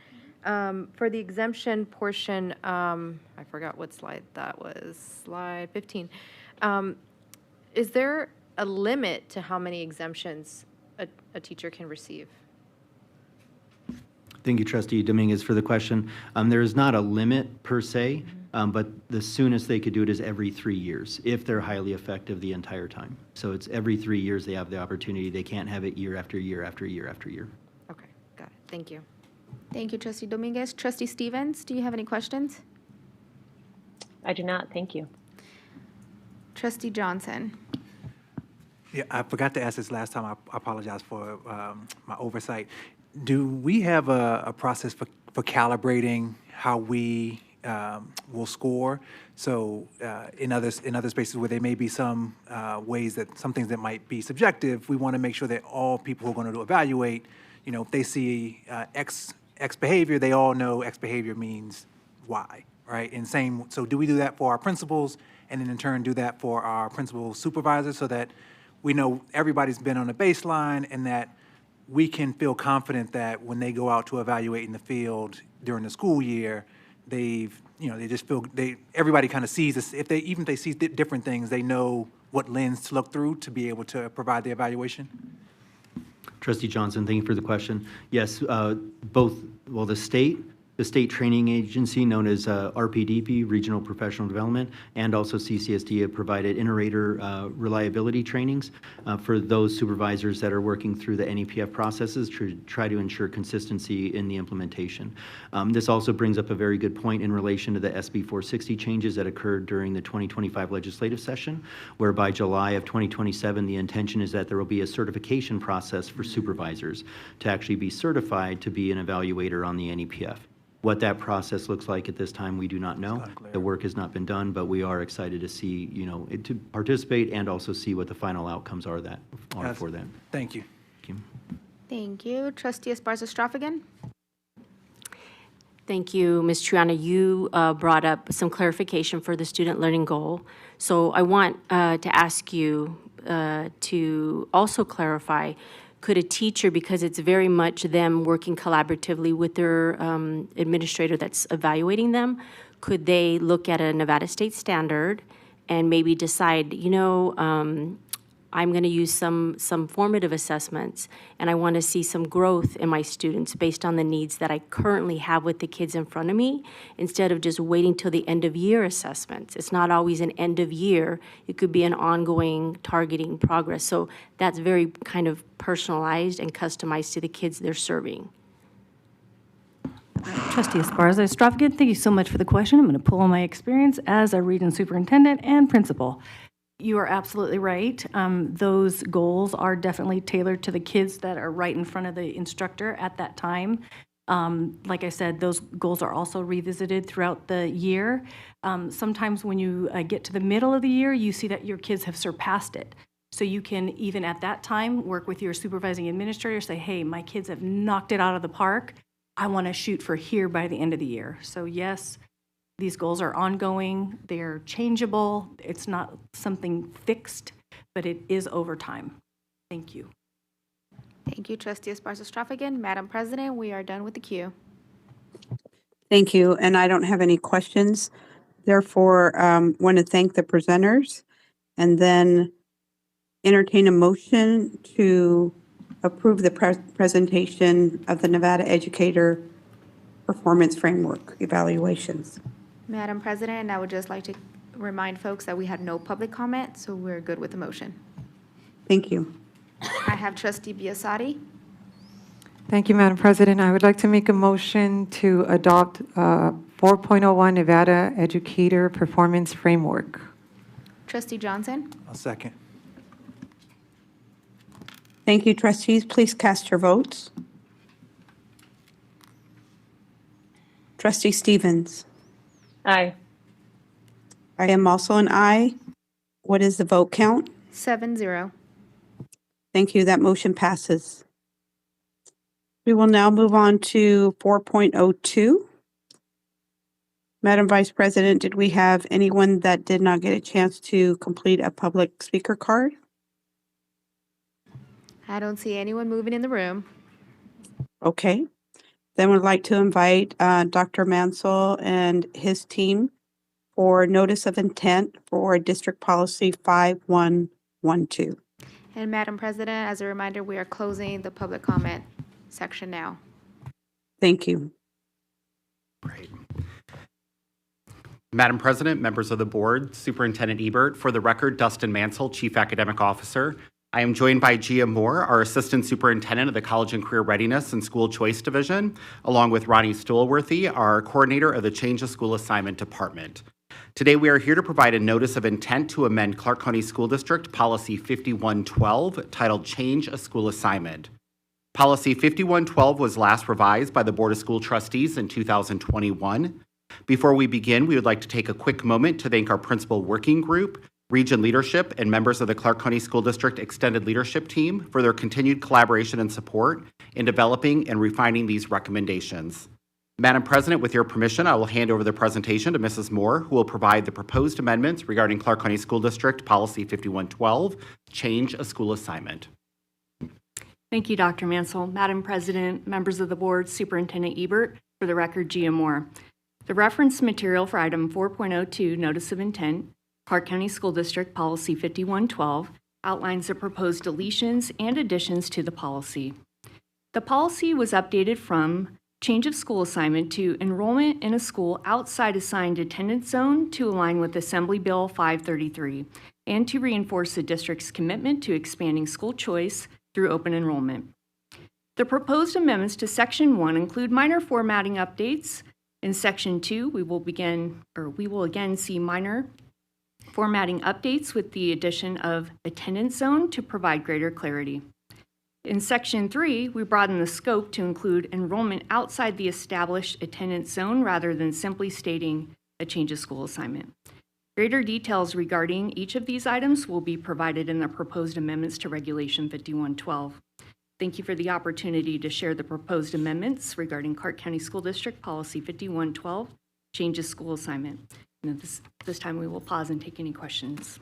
Speaker 18: For the exemption portion, I forgot what slide that was, slide 15. Is there a limit to how many exemptions a teacher can receive?
Speaker 14: Thank you, Trustee Dominguez, for the question. There is not a limit per se, but the soonest they could do it is every 3 years if they're highly effective the entire time. So it's every 3 years they have the opportunity. They can't have it year after year after year after year.
Speaker 18: Okay, got it. Thank you.
Speaker 2: Thank you, Trustee Dominguez. Trustee Stevens, do you have any questions?
Speaker 5: I do not. Thank you.
Speaker 2: Trustee Johnson.
Speaker 15: Yeah, I forgot to ask this last time. I apologize for my oversight. Do we have a process for calibrating how we will score? So in other spaces where there may be some ways that some things that might be subjective, we want to make sure that all people who are going to evaluate, if they see X behavior, they all know X behavior means Y, right? And same. So do we do that for our principals, and then in turn do that for our principal supervisors, so that we know everybody's been on a baseline, and that we can feel confident that when they go out to evaluate in the field during the school year, they just feel everybody kind of sees this. Even if they see different things, they know what lens to look through to be able to provide the evaluation.
Speaker 14: Trustee Johnson, thank you for the question. Yes, the state training agency known as RPDP, Regional Professional Development, and also CCSD have provided inter-rater reliability trainings for those supervisors that are working through the NEPF processes to try to ensure consistency in the implementation. This also brings up a very good point in relation to the SB 460 changes that occurred during the 2025 legislative session, where by July of 2027, the intention is that there will be a certification process for supervisors to actually be certified to be an evaluator on the NEPF. What that process looks like at this time, we do not know. The work has not been done, but we are excited to see, to participate and also see what the final outcomes are for that.
Speaker 15: Thank you.
Speaker 14: Thank you.
Speaker 2: Thank you. Trustee Esparza-Stroffigan.
Speaker 16: Thank you, Ms. Triana. You brought up some clarification for the student learning goal. So I want to ask you to also clarify, could a teacher, because it's very much them working collaboratively with their administrator that's evaluating them, could they look at a Nevada state standard and maybe decide, I'm going to use some formative assessments, and I want to see some growth in my students based on the needs that I currently have with the kids in front of me, instead of just waiting till the end of year assessments. It's not always an end of year. It could be an ongoing targeting progress. So that's very kind of personalized and customized to the kids they're serving.
Speaker 13: Trustee Esparza-Stroffigan, thank you so much for the question. I'm going to pull on my experience as a region superintendent and principal. You are absolutely right. Those goals are definitely tailored to the kids that are right in front of the instructor at that time. Like I said, those goals are also revisited throughout the year. Sometimes when you get to the middle of the year, you see that your kids have surpassed it. So you can, even at that time, work with your supervising administrator, say, hey, my kids have knocked it out of the park. I want to shoot for here by the end of the year. So yes, These goals are ongoing, they're changeable, it's not something fixed, but it is over time. Thank you.
Speaker 2: Thank you, Trustee Esparza-Straffigan. Madam President, we are done with the queue.
Speaker 1: Thank you, and I don't have any questions. Therefore, want to thank the presenters and then entertain a motion to approve the presentation of the Nevada Educator Performance Framework evaluations.
Speaker 2: Madam President, I would just like to remind folks that we had no public comment, so we're good with the motion.
Speaker 1: Thank you.
Speaker 2: I have Trustee Biasotti.
Speaker 17: Thank you, Madam President. I would like to make a motion to adopt 4.01 Nevada Educator Performance Framework.
Speaker 2: Trustee Johnson.
Speaker 15: I'll second.
Speaker 1: Thank you, trustees. Please cast your votes. Trustee Stevens.
Speaker 5: Aye.
Speaker 1: I am also an aye. What is the vote count?
Speaker 2: 7-0.
Speaker 1: Thank you. That motion passes. We will now move on to 4.02. Madam Vice President, did we have anyone that did not get a chance to complete a public speaker card?
Speaker 2: I don't see anyone moving in the room.
Speaker 1: Okay. Then we'd like to invite Dr. Mansell and his team for notice of intent for District Policy 5112.
Speaker 2: And Madam President, as a reminder, we are closing the public comment section now.
Speaker 1: Thank you.
Speaker 19: Great. Madam President, members of the board, Superintendent Ebert, for the record, Dustin Mansell, Chief Academic Officer. I am joined by Gia Moore, our Assistant Superintendent of the College and Career Readiness and School Choice Division, along with Ronnie Stolworthy, our Coordinator of the Change of School Assignment Department. Today, we are here to provide a notice of intent to amend Clark County School District Policy 5112, titled Change a School Assignment. Policy 5112 was last revised by the Board of School Trustees in 2021. Before we begin, we would like to take a quick moment to thank our Principal Working Group, Region Leadership, and members of the Clark County School District Extended Leadership Team for their continued collaboration and support in developing and refining these recommendations. Madam President, with your permission, I will hand over the presentation to Mrs. Moore, who will provide the proposed amendments regarding Clark County School District Policy 5112, Change a School Assignment.
Speaker 20: Thank you, Dr. Mansell. Madam President, members of the board, Superintendent Ebert, for the record, Gia Moore. The reference material for item 4.02, Notice of Intent, Clark County School District Policy 5112, outlines the proposed deletions and additions to the policy. The policy was updated from change of school assignment to enrollment in a school outside assigned attendance zone to align with Assembly Bill 533, and to reinforce the district's commitment to expanding school choice through open enrollment. The proposed amendments to Section 1 include minor formatting updates. In Section 2, we will again see minor formatting updates with the addition of attendance zone to provide greater clarity. In Section 3, we broaden the scope to include enrollment outside the established attendance zone rather than simply stating a change of school assignment. Greater details regarding each of these items will be provided in the proposed amendments to Regulation 5112. Thank you for the opportunity to share the proposed amendments regarding Clark County School District Policy 5112, Change of School Assignment. And this time we will pause and take any questions.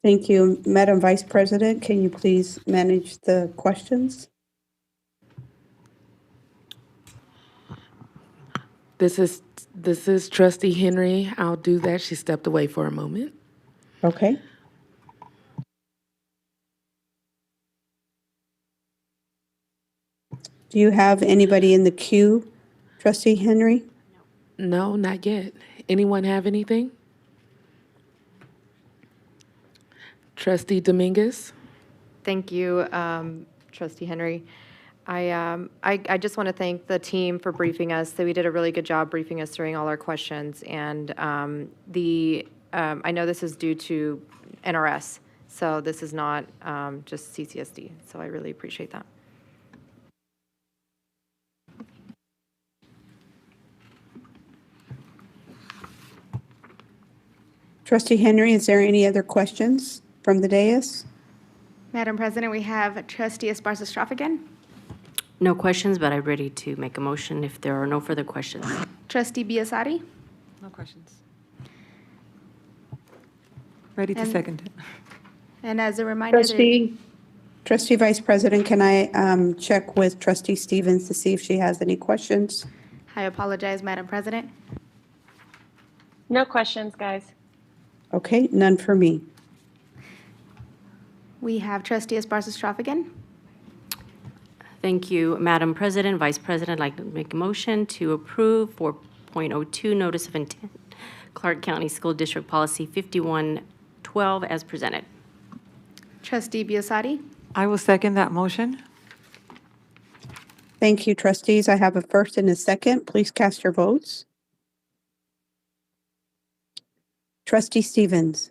Speaker 1: Thank you. Madam Vice President, can you please manage the questions?
Speaker 3: This is Trustee Henry. I'll do that. She stepped away for a moment.
Speaker 1: Okay. Do you have anybody in the queue, Trustee Henry?
Speaker 3: No, not yet. Anyone have anything? Trustee Dominguez?
Speaker 18: Thank you, Trustee Henry. I just want to thank the team for briefing us. So we did a really good job briefing us during all our questions. And I know this is due to NRS, so this is not just CCSD. So I really appreciate that.
Speaker 1: Trustee Henry, is there any other questions from the dais?
Speaker 2: Madam President, we have Trustee Esparza-Straffigan.
Speaker 16: No questions, but I'm ready to make a motion if there are no further questions.
Speaker 2: Trustee Biassatti?
Speaker 17: No questions. Ready to
Speaker 2: And-
Speaker 17: second it.
Speaker 2: And as a reminder,
Speaker 1: Trustee Vice President, can I check with Trustee Stevens to see if she has any questions?
Speaker 2: I apologize, Madam President.
Speaker 5: No questions, guys.
Speaker 1: Okay, none for me.
Speaker 2: We have Trustee Esparza again.
Speaker 16: Thank you, Madam President, Vice President. I'd like to make a motion to approve 4.02 Notice of Intent, Clark County School District Policy 5112 as presented.
Speaker 2: Trustee Biassatti?
Speaker 17: I will second that motion.
Speaker 1: Thank you, trustees. I have a first and a second. Please cast your votes. Trustee Stevens?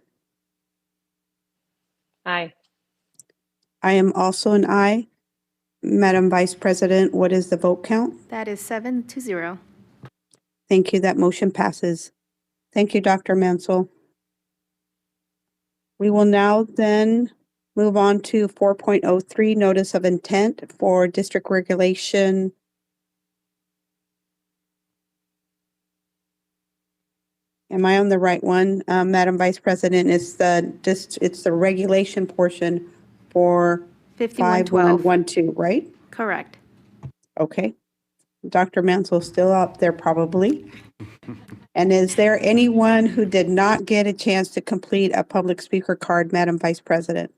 Speaker 5: Aye.
Speaker 1: I am also an aye. Madam Vice President, what is the vote count?
Speaker 2: That is 7-0.
Speaker 1: Thank you. That motion passes. Thank you, Dr. Mansell. We will now then move on to 4.03, Notice of Intent for District Regulation. Am I on the right one, Madam Vice President? It's the regulation portion for
Speaker 2: 5112.
Speaker 1: 5112, right?
Speaker 2: Correct.
Speaker 1: Okay. Dr. Mansell's still up there probably. And is there anyone who did not get a chance to complete a public speaker card, Madam Vice President?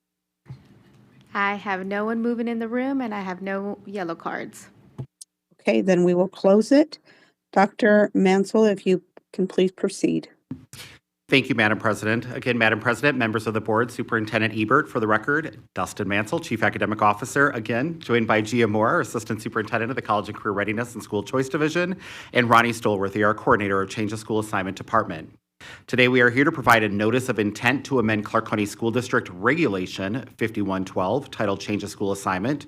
Speaker 2: I have no one moving in the room, and I have no yellow cards.
Speaker 1: Okay, then we will close it. Dr. Mansell, if you can please proceed.
Speaker 19: Thank you, Madam President. Again, Madam President, members of the board, Superintendent Ebert, for the record, Dustin Mansell, Chief Academic Officer, again, joined by Gia Moore, Assistant Superintendent of the College and Career Readiness and School Choice Division, and Ronnie Stolworthy, our Coordinator of Change of School Assignment Department. Today, we are here to provide a notice of intent to amend Clark County School District Regulation 5112, titled Change of School Assignment.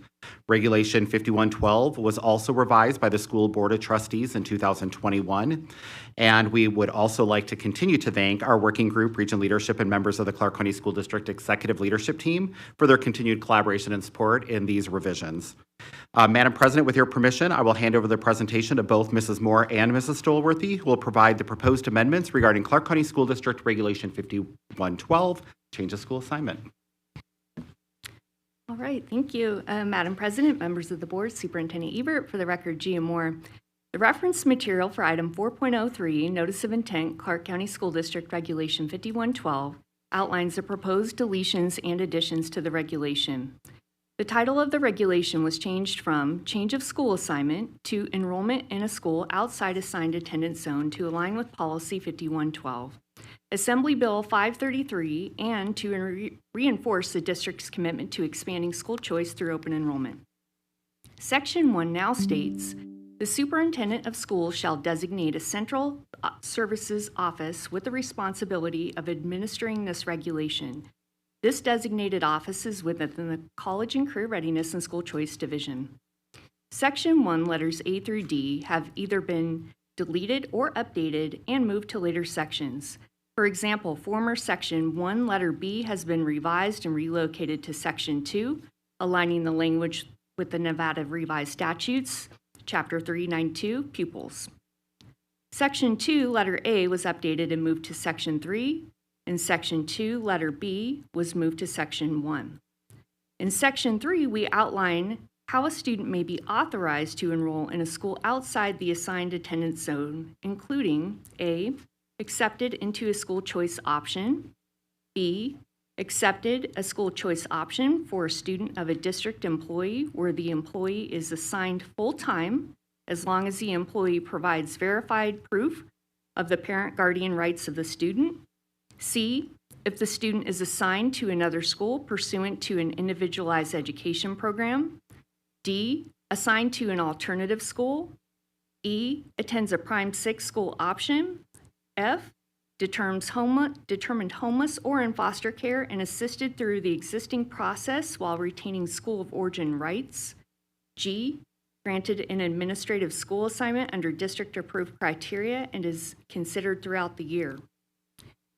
Speaker 19: Regulation 5112 was also revised by the School Board of Trustees in 2021. And we would also like to continue to thank our working group, region leadership, and members of the Clark County School District Executive Leadership Team for their continued collaboration and support in these revisions. Madam President, with your permission, I will hand over the presentation to both Mrs. Moore and Mrs. Stolworthy, who will provide the proposed amendments regarding Clark County School District Regulation 5112, change of school assignment.
Speaker 20: All right, thank you, Madam President, members of the board, Superintendent Ebert. For the record, Gia Moore. The reference material for item 4.03, Notice of Intent, Clark County School District Regulation 5112, outlines the proposed deletions and additions to the regulation. The title of the regulation was changed from Change of School Assignment to Enrollment in a School Outside Assigned Attendance Zone to align with Policy 5112. Assembly Bill 533, and to reinforce the district's commitment to expanding school choice through open enrollment. Section 1 now states, the superintendent of schools shall designate a central services office with the responsibility of administering this regulation. This designated office is within the College and Career Readiness and School Choice Division. Section 1, letters A through D, have either been deleted or updated and moved to later sections. For example, former Section 1, letter B, has been revised and relocated to Section 2, aligning the language with the Nevada Revised Statutes, Chapter 392, Pupils. Section 2, letter A, was updated and moved to Section 3, and Section 2, letter B, was moved to Section 1. In Section 3, we outline how a student may be authorized to enroll in a school outside the assigned attendance zone, including A, accepted into a school choice option, B, accepted a school choice option for a student of a district employee where the employee is assigned full-time as long as the employee provides verified proof of the parent-guardian rights of the student, C, if the student is assigned to another school pursuant to an individualized education program, D, assigned to an alternative school, E, attends a Prime 6 school option, F, determined homeless or in foster care and assisted through the existing process while retaining school of origin rights, G, granted an administrative school assignment under district-approved criteria and is considered throughout the year.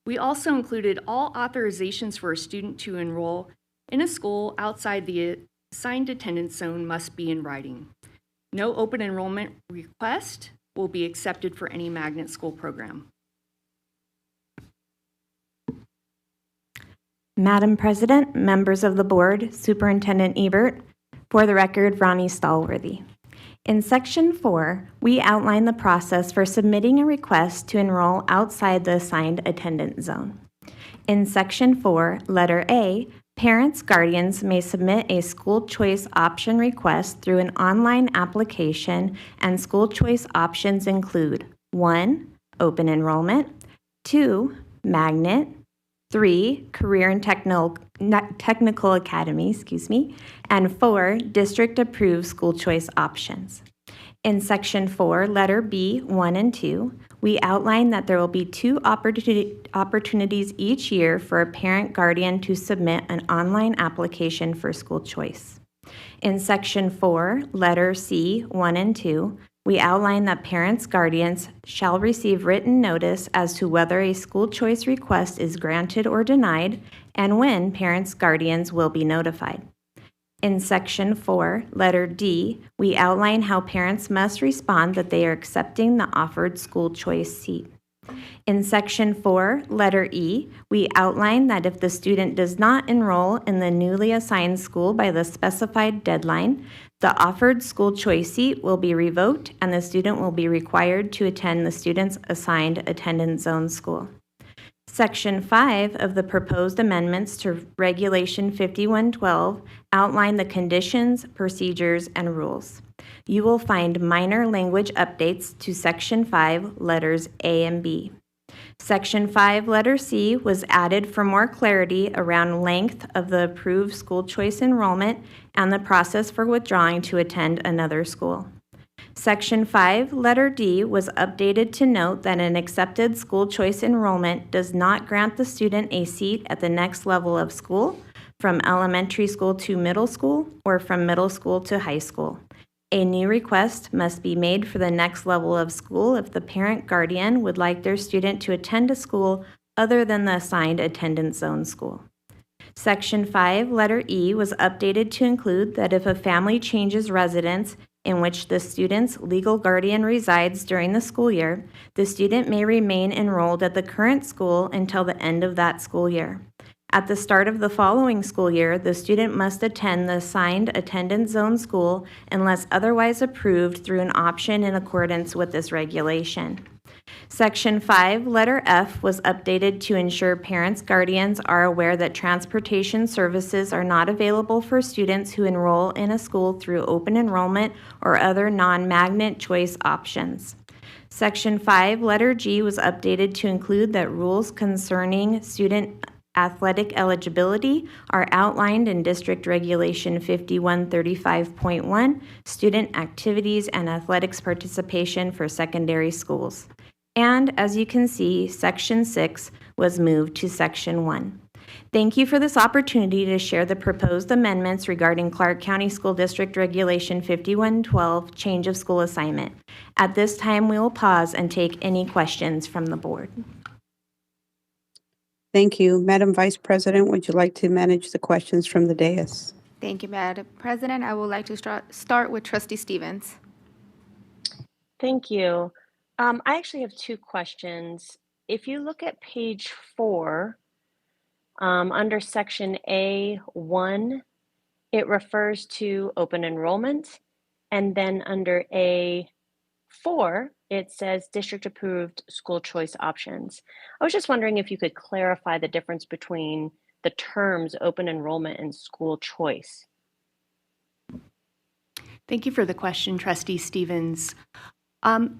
Speaker 20: We also included all authorizations for a student to enroll in a school outside the assigned attendance zone must be in writing. No open enrollment request will be accepted for any magnet school program.
Speaker 21: Madam President, members of the board, Superintendent Ebert, for the record, Ronnie Stallworthy. In Section 4, we outline the process for submitting a request to enroll outside the assigned attendance zone. In Section 4, Letter A, parents, guardians may submit a school choice option request through an online application, and school choice options include 1, open enrollment, 2, magnet, 3, career and technical academy, and 4, district-approved school choice options. In Section 4, Letter B, 1 and 2, we outline that there will be 2 opportunities each year for a parent guardian to submit an online application for school choice. In Section 4, Letter C, 1 and 2, we outline that parents, guardians shall receive written notice as to whether a school choice request is granted or denied, and when parents, guardians will be notified. In Section 4, Letter D, we outline how parents must respond that they are accepting the offered school choice seat. In Section 4, Letter E, we outline that if the student does not enroll in the newly assigned school by the specified deadline, the offered school choice seat will be revoked and the student will be required to attend the student's assigned attendance zone school. Section 5 of the proposed amendments to Regulation 5112 outline the conditions, procedures, and rules. You will find minor language updates to Section 5, letters A and B. Section 5, letter C was added for more clarity around length of the approved school choice enrollment and the process for withdrawing to attend another school. Section 5, letter D was updated to note that an accepted school choice enrollment does not grant the student a seat at the next level of school, from elementary school to middle school, or from middle school to high school. A new request must be made for the next level of school if the parent guardian would like their student to attend a school other than the assigned attendance zone school. Section 5, letter E was updated to include that if a family changes residence in which the student's legal guardian resides during the school year, the student may remain enrolled at the current school until the end of that school year. At the start of the following school year, the student must attend the assigned attendance zone school unless otherwise approved through an option in accordance with this regulation. Section 5, letter F was updated to ensure parents, guardians are aware that transportation services are not available for students who enroll in a school through open enrollment or other non-magnet choice options. Section 5, letter G was updated to include that rules concerning student athletic eligibility are outlined in District Regulation 5135.1, Student Activities and Athletics Participation for Secondary Schools. And as you can see, Section 6 was moved to Section 1. Thank you for this opportunity to share the proposed amendments regarding Clark County School District Regulation 5112, change of school assignment. At this time, we will pause and take any questions from the board.
Speaker 1: Thank you. Madam Vice President, would you like to manage the questions from the dais?
Speaker 2: Thank you, Madam President. I would like to start with Trustee Stevens.
Speaker 22: Thank you. I actually have 2 questions. If you look at page 4, under section A1, it refers to open enrollment, and then under A4, it says district approved school choice options. I was just wondering if you could clarify the difference between the terms open enrollment and school choice.
Speaker 20: Thank you for the question, Trustee Stevens.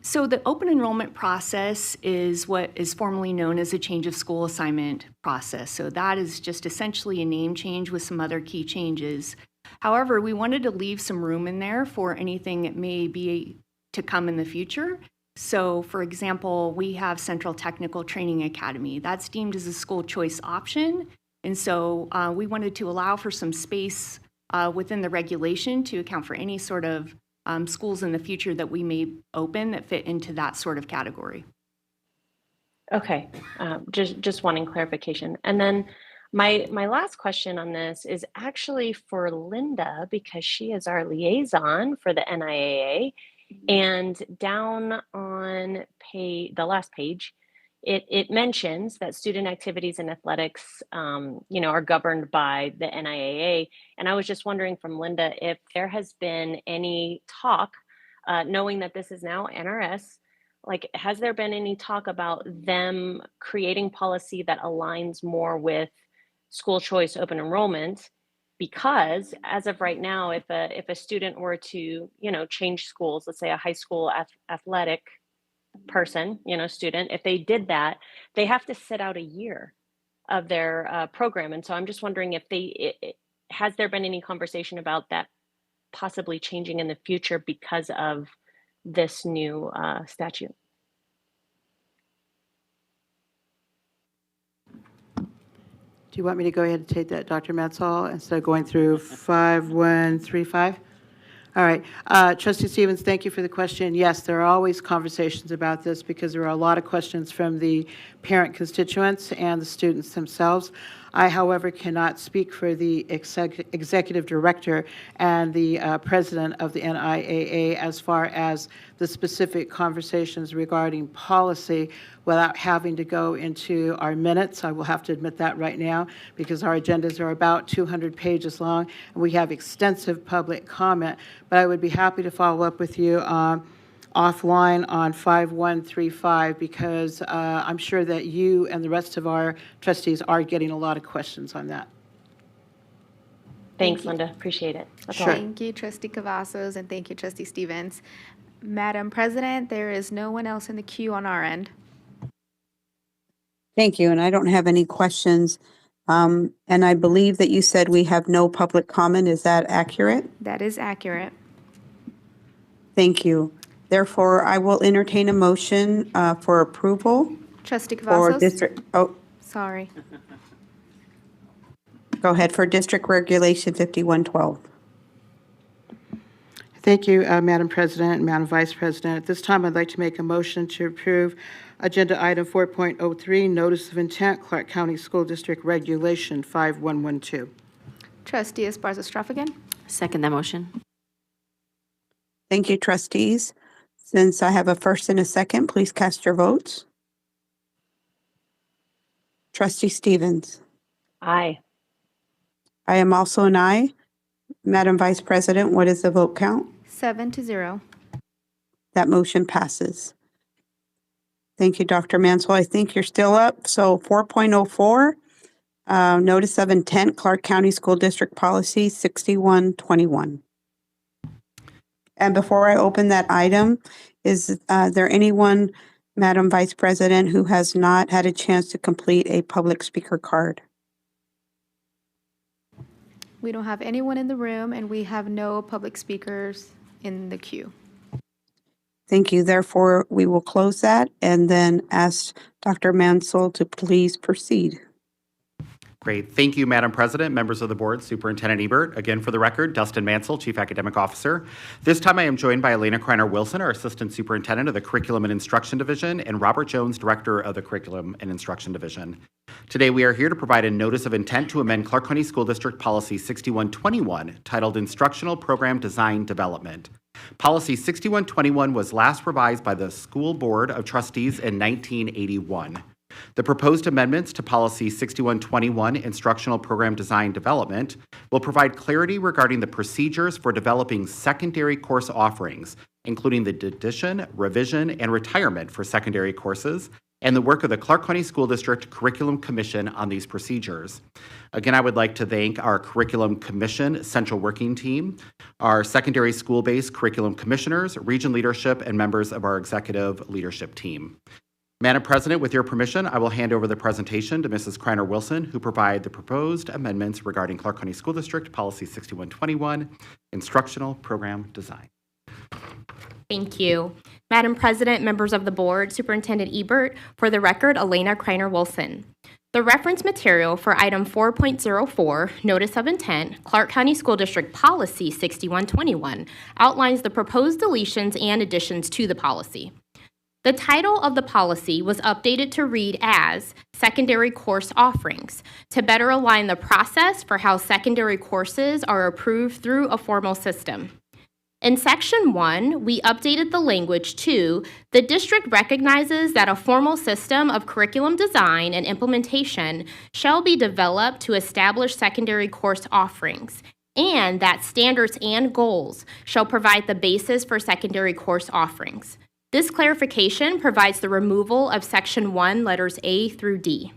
Speaker 20: So the open enrollment process is what is formally known as a change of school assignment process. So that is just essentially a name change with some other key changes. However, we wanted to leave some room in there for anything that may be to come in the future. So for example, we have Central Technical Training Academy. That's deemed as a school choice option. And so we wanted to allow for some space within the regulation to account for any sort of schools in the future that we may open that fit into that sort of category.
Speaker 22: Okay, just wanting clarification. And then My last question on this is actually for Linda because she is our liaison for the NIAA. And down on the last page, it mentions that student activities and athletics, are governed by the NIAA. And I was just wondering from Linda if there has been any talk, knowing that this is now NRS, like, has there been any talk about them creating policy that aligns more with school choice open enrollment? Because as of right now, if a student were to, change schools, let's say a high school athletic person, student, if they did that, they have to sit out a year of their program. And so I'm just wondering if has there been any conversation about that possibly changing in the future because of this new statute?
Speaker 7: Do you want me to go ahead and take that, Dr. Mansell, instead of going through 5135? All right. Trustee Stevens, thank you for the question. Yes, there are always conversations about this because there are a lot of questions from the parent constituents and the students themselves. I, however, cannot speak for the executive director and the president of the NIAA as far as the specific conversations regarding policy without having to go into our minutes. I will have to admit that right now because our agendas are about 200 pages long and we have extensive public comment. But I would be happy to follow up with you offline on 5135 because I'm sure that you and the rest of our trustees are getting a lot of questions on that.
Speaker 22: Thanks, Linda. Appreciate it. That's
Speaker 7: Sure.
Speaker 22: all.
Speaker 2: Thank you, Trustee Cavazos, and thank you, Trustee Stevens. Madam President, there is no one else in the queue on our end.
Speaker 1: Thank you, and I don't have any questions. And I believe that you said we have no public comment. Is that accurate?
Speaker 2: That is accurate.
Speaker 1: Thank you. Therefore, I will entertain a motion for approval
Speaker 2: Trustee
Speaker 1: for
Speaker 2: Cavazos?
Speaker 1: district,
Speaker 2: Sorry.
Speaker 1: go ahead, for District Regulation 5112.
Speaker 7: Thank you, Madam President and Madam Vice President. At this time, I'd like to make a motion to approve Agenda Item 4.03, Notice of Intent, Clark County School District Regulation 5112.
Speaker 2: Trustee Esparza-Struffagan?
Speaker 16: Second that motion.
Speaker 1: Thank you, trustees. Since I have a first and a second, please cast your votes. Trustee Stevens.
Speaker 22: Aye.
Speaker 1: I am also an aye. Madam Vice President, what is the vote count?
Speaker 2: 7-0.
Speaker 1: That motion passes. Thank you, Dr. Mansell. I think you're still up. So 4.04, Notice of Intent, Clark County School District Policy 6121. And before I open that item, is there anyone, Madam Vice President, who has not had a chance to complete a public speaker card?
Speaker 2: We don't have anyone in the room, and we have no public speakers in the queue.
Speaker 1: Thank you. Therefore, we will close that and then ask Dr. Mansell to please proceed.
Speaker 19: Great. Thank you, Madam President, members of the board, Superintendent Ebert. Again, for the record, Dustin Mansell, Chief Academic Officer. This time I am joined by Elena Kreiner-Wilson, our Assistant Superintendent of the Curriculum and Instruction Division, and Robert Jones, Director of the Curriculum and Instruction Division. Today, we are here to provide a notice of intent to amend Clark County School District Policy 6121, titled Instructional Program Design Development. Policy 6121 was last revised by the School Board of Trustees in 1981. The proposed amendments to Policy 6121, Instructional Program Design Development, will provide clarity regarding the procedures for developing secondary course offerings, including the addition, revision, and retirement for secondary courses, and the work of the Clark County School District Curriculum Commission on these procedures. Again, I would like to thank our Curriculum Commission Central Working Team, our secondary school-based curriculum commissioners, region leadership, and members of our executive leadership team. Madam President, with your permission, I will hand over the presentation to Mrs. Kreiner-Wilson, who provide the proposed amendments regarding Clark County School District Policy 6121, Instructional Program Design.
Speaker 4: Thank you. Madam President, members of the board, Superintendent Ebert, for the record, Elena Kreiner-Wilson. The reference material for item 4.04, Notice of Intent, Clark County School District Policy 6121, outlines the proposed deletions and additions to the policy. The title of the policy was updated to read as Secondary Course Offerings to better align the process for how secondary courses are approved through a formal system. In Section 1, we updated the language to, the district recognizes that a formal system of curriculum design and implementation shall be developed to establish secondary course offerings, and that standards and goals shall provide the basis for secondary course offerings. This clarification provides the removal of Section 1, letters A through D.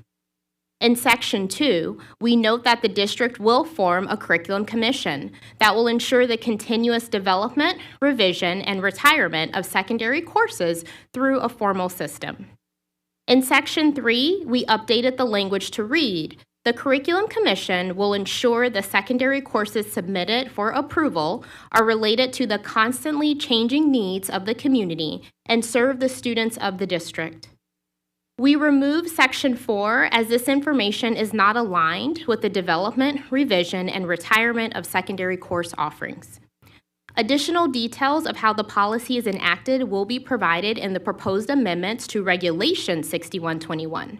Speaker 4: In Section 2, we note that the district will form a curriculum commission that will ensure the continuous development, revision, and retirement of secondary courses through a formal system. In Section 3, we updated the language to read, the Curriculum Commission will ensure the secondary courses submitted for approval are related to the constantly changing needs of the community and serve the students of the district. We remove Section 4 as this information is not aligned with the development, revision, and retirement of secondary course offerings. Additional details of how the policy is enacted will be provided in the proposed amendments to Regulation 6121.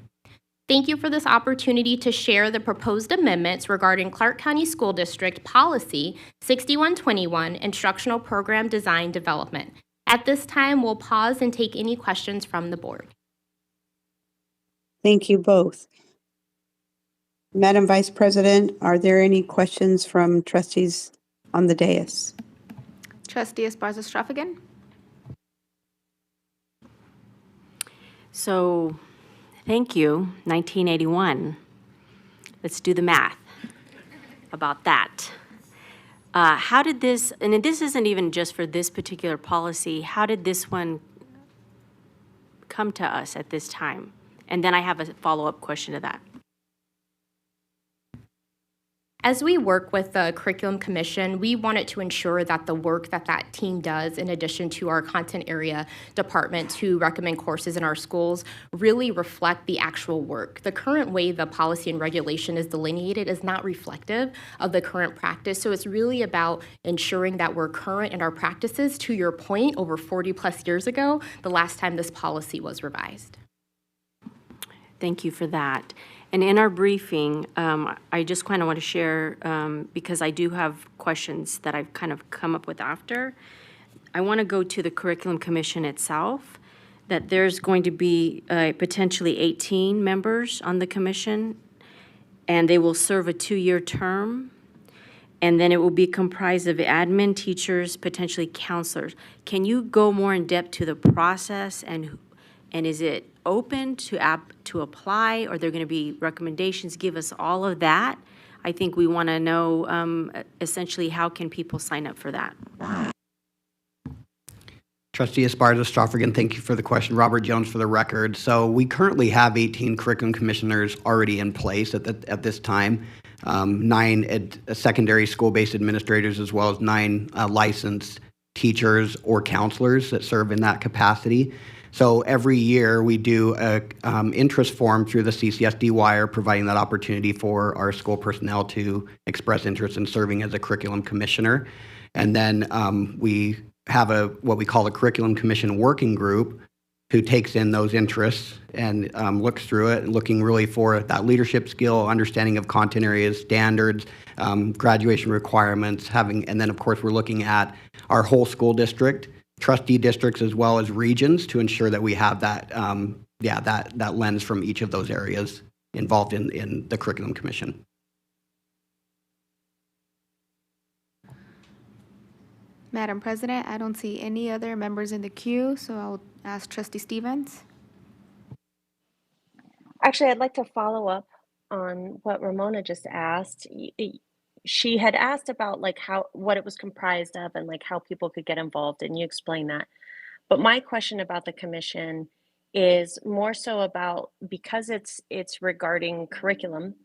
Speaker 4: Thank you for this opportunity to share the proposed amendments regarding Clark County School District Policy 6121, Instructional Program Design Development. At this time, we'll pause and take any questions from the board.
Speaker 1: Thank you both. Madam Vice President, are there any questions from trustees on the dais?
Speaker 2: Trustee Esparza-Straffigan.
Speaker 16: So, thank you, 1981. Let's do the math about that. How did this, and this isn't even just for this particular policy, how did this one come to us at this time? And then I have a follow-up question to that.
Speaker 4: As we work with the Curriculum Commission, we wanted to ensure that the work that that team does, in addition to our content area department to recommend courses in our schools, really reflect the actual work. The current way the policy and regulation is delineated is not reflective of the current practice, so it's really about ensuring that we're current in our practices. To your point, over 40 plus years ago, the last time this policy was revised.
Speaker 16: Thank you for that. And in our briefing, I just kind of want to share, because I do have questions that I've kind of come up with after. I want to go to the Curriculum Commission itself, that there's going to be potentially 18 members on the commission, and they will serve a 2-year term. And then it will be comprised of admin, teachers, potentially counselors. Can you go more in depth to the process, and is it open to apply? Are there going to be recommendations? Give us all of that. I think we want to know essentially how can people sign up for that.
Speaker 9: Trustee Esparza-Straffigan, thank you for the question. Robert Jones for the record. So we currently have 18 curriculum commissioners already in place at this time. 9 secondary school-based administrators, as well as 9 licensed teachers or counselors that serve in that capacity. So every year we do a interest form through the CCSD wire, providing that opportunity for our school personnel to express interest in serving as a curriculum commissioner. And then we have what we call a curriculum commission working group who takes in those interests and looks through it, looking really for that leadership skill, understanding of content areas, standards, graduation requirements, and then of course we're looking at our whole school district, trustee districts, as well as regions, to ensure that we have that that lens from each of those areas involved in the Curriculum Commission.
Speaker 2: Madam President, I don't see any other members in the queue, so I'll ask Trustee Stevens.
Speaker 22: Actually, I'd like to follow up on what Ramona just asked. She had asked about what it was comprised of and how people could get involved, and you explained that. But my question about the commission is more so about, because it's regarding curriculum,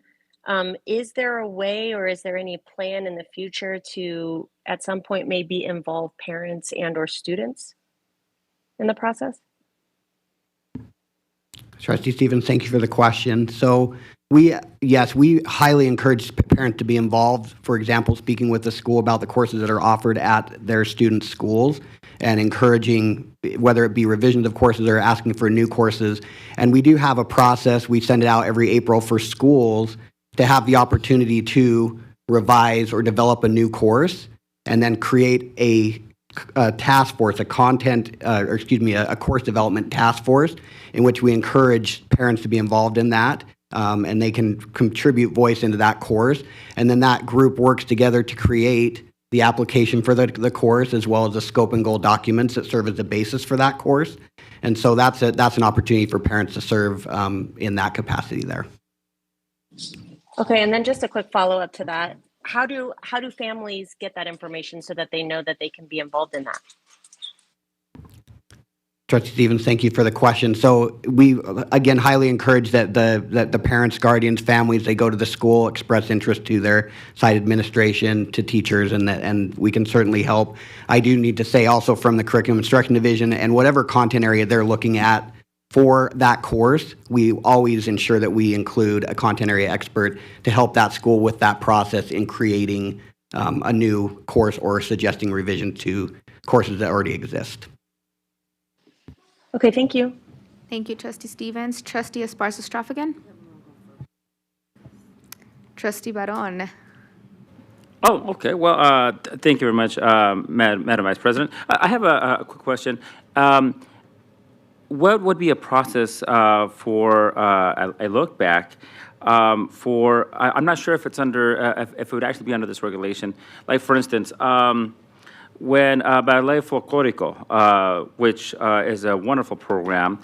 Speaker 22: is there a way, or is there any plan in the future to at some point maybe involve parents and or students in the process?
Speaker 9: Trustee Stevens, thank you for the question. So Yes, we highly encourage parents to be involved. For example, speaking with the school about the courses that are offered at their students' schools and encouraging, whether it be revisions of courses or asking for new courses. And we do have a process. We send it out every April for schools to have the opportunity to revise or develop a new course and then create a task force, a course development task force in which we encourage parents to be involved in that. And they can contribute voice into that course. And then that group works together to create the application for the course, as well as the scope and goal documents that serve as the basis for that course. And so that's an opportunity for parents to serve in that capacity there.
Speaker 22: Okay, and then just a quick follow-up to that. How do families get that information so that they know that they can be involved in that?
Speaker 9: Trustee Stevens, thank you for the question. So we, again, highly encourage that the parents, guardians, families, they go to the school, express interest to their site administration, to teachers, and we can certainly help. I do need to say also from the Curriculum Instruction Division and whatever content area they're looking at for that course, we always ensure that we include a content area expert to help that school with that process in creating a new course or suggesting revision to courses that already exist.
Speaker 22: Okay, thank you.
Speaker 2: Thank you, Trustee Stevens. Trustee Esparza-Straffigan? Trustee Barron?
Speaker 6: Oh, okay. Well, thank you very much, Madam Vice President. I have a quick question. What would be a process for a look back for? I'm not sure if it's under if it would actually be under this regulation. Like, for instance, when Ballet Folklorico, which is a wonderful program,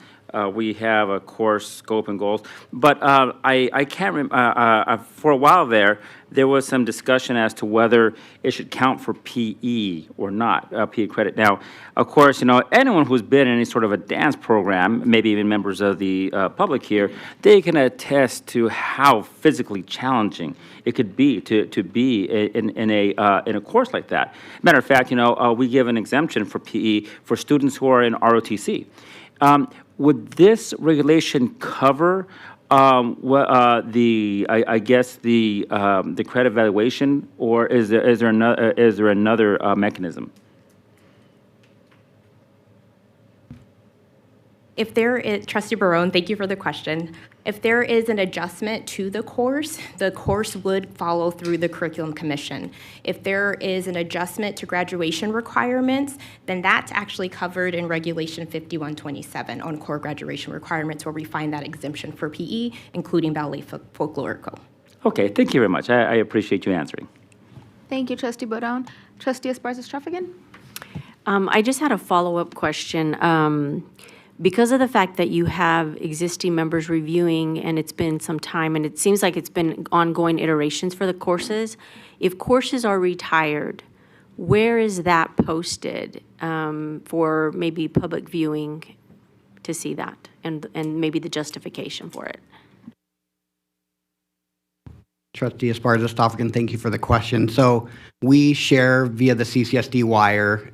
Speaker 6: we have a course scope and goals. But I can't remember, for a while there was some discussion as to whether it should count for PE or not, PE credit. Now, of course, anyone who's been in any sort of a dance program, maybe even members of the public here, they can attest to how physically challenging it could be to be in a course like that. Matter of fact, we give an exemption for PE for students who are in ROTC. Would this regulation cover the credit evaluation, or is there another mechanism?
Speaker 4: If there is, Trustee Barone, thank you for the question. If there is an adjustment to the course would follow through the Curriculum Commission. If there is an adjustment to graduation requirements, then that's actually covered in Regulation 5127 on core graduation requirements, where we find that exemption for PE, including Ballet Folklorico.
Speaker 6: Okay, thank you very much. I appreciate you answering.
Speaker 2: Thank you, Trustee Barron. Trustee Esparza-Straffigan?
Speaker 16: I just had a follow-up question. Because of the fact that you have existing members reviewing, and it's been some time, and it seems like it's been ongoing iterations for the courses, if courses are retired, where is that posted for maybe public viewing to see that, and maybe the justification for it?
Speaker 9: Trustee Esparza-Straffigan, thank you for the question. So we share via the CCSD wire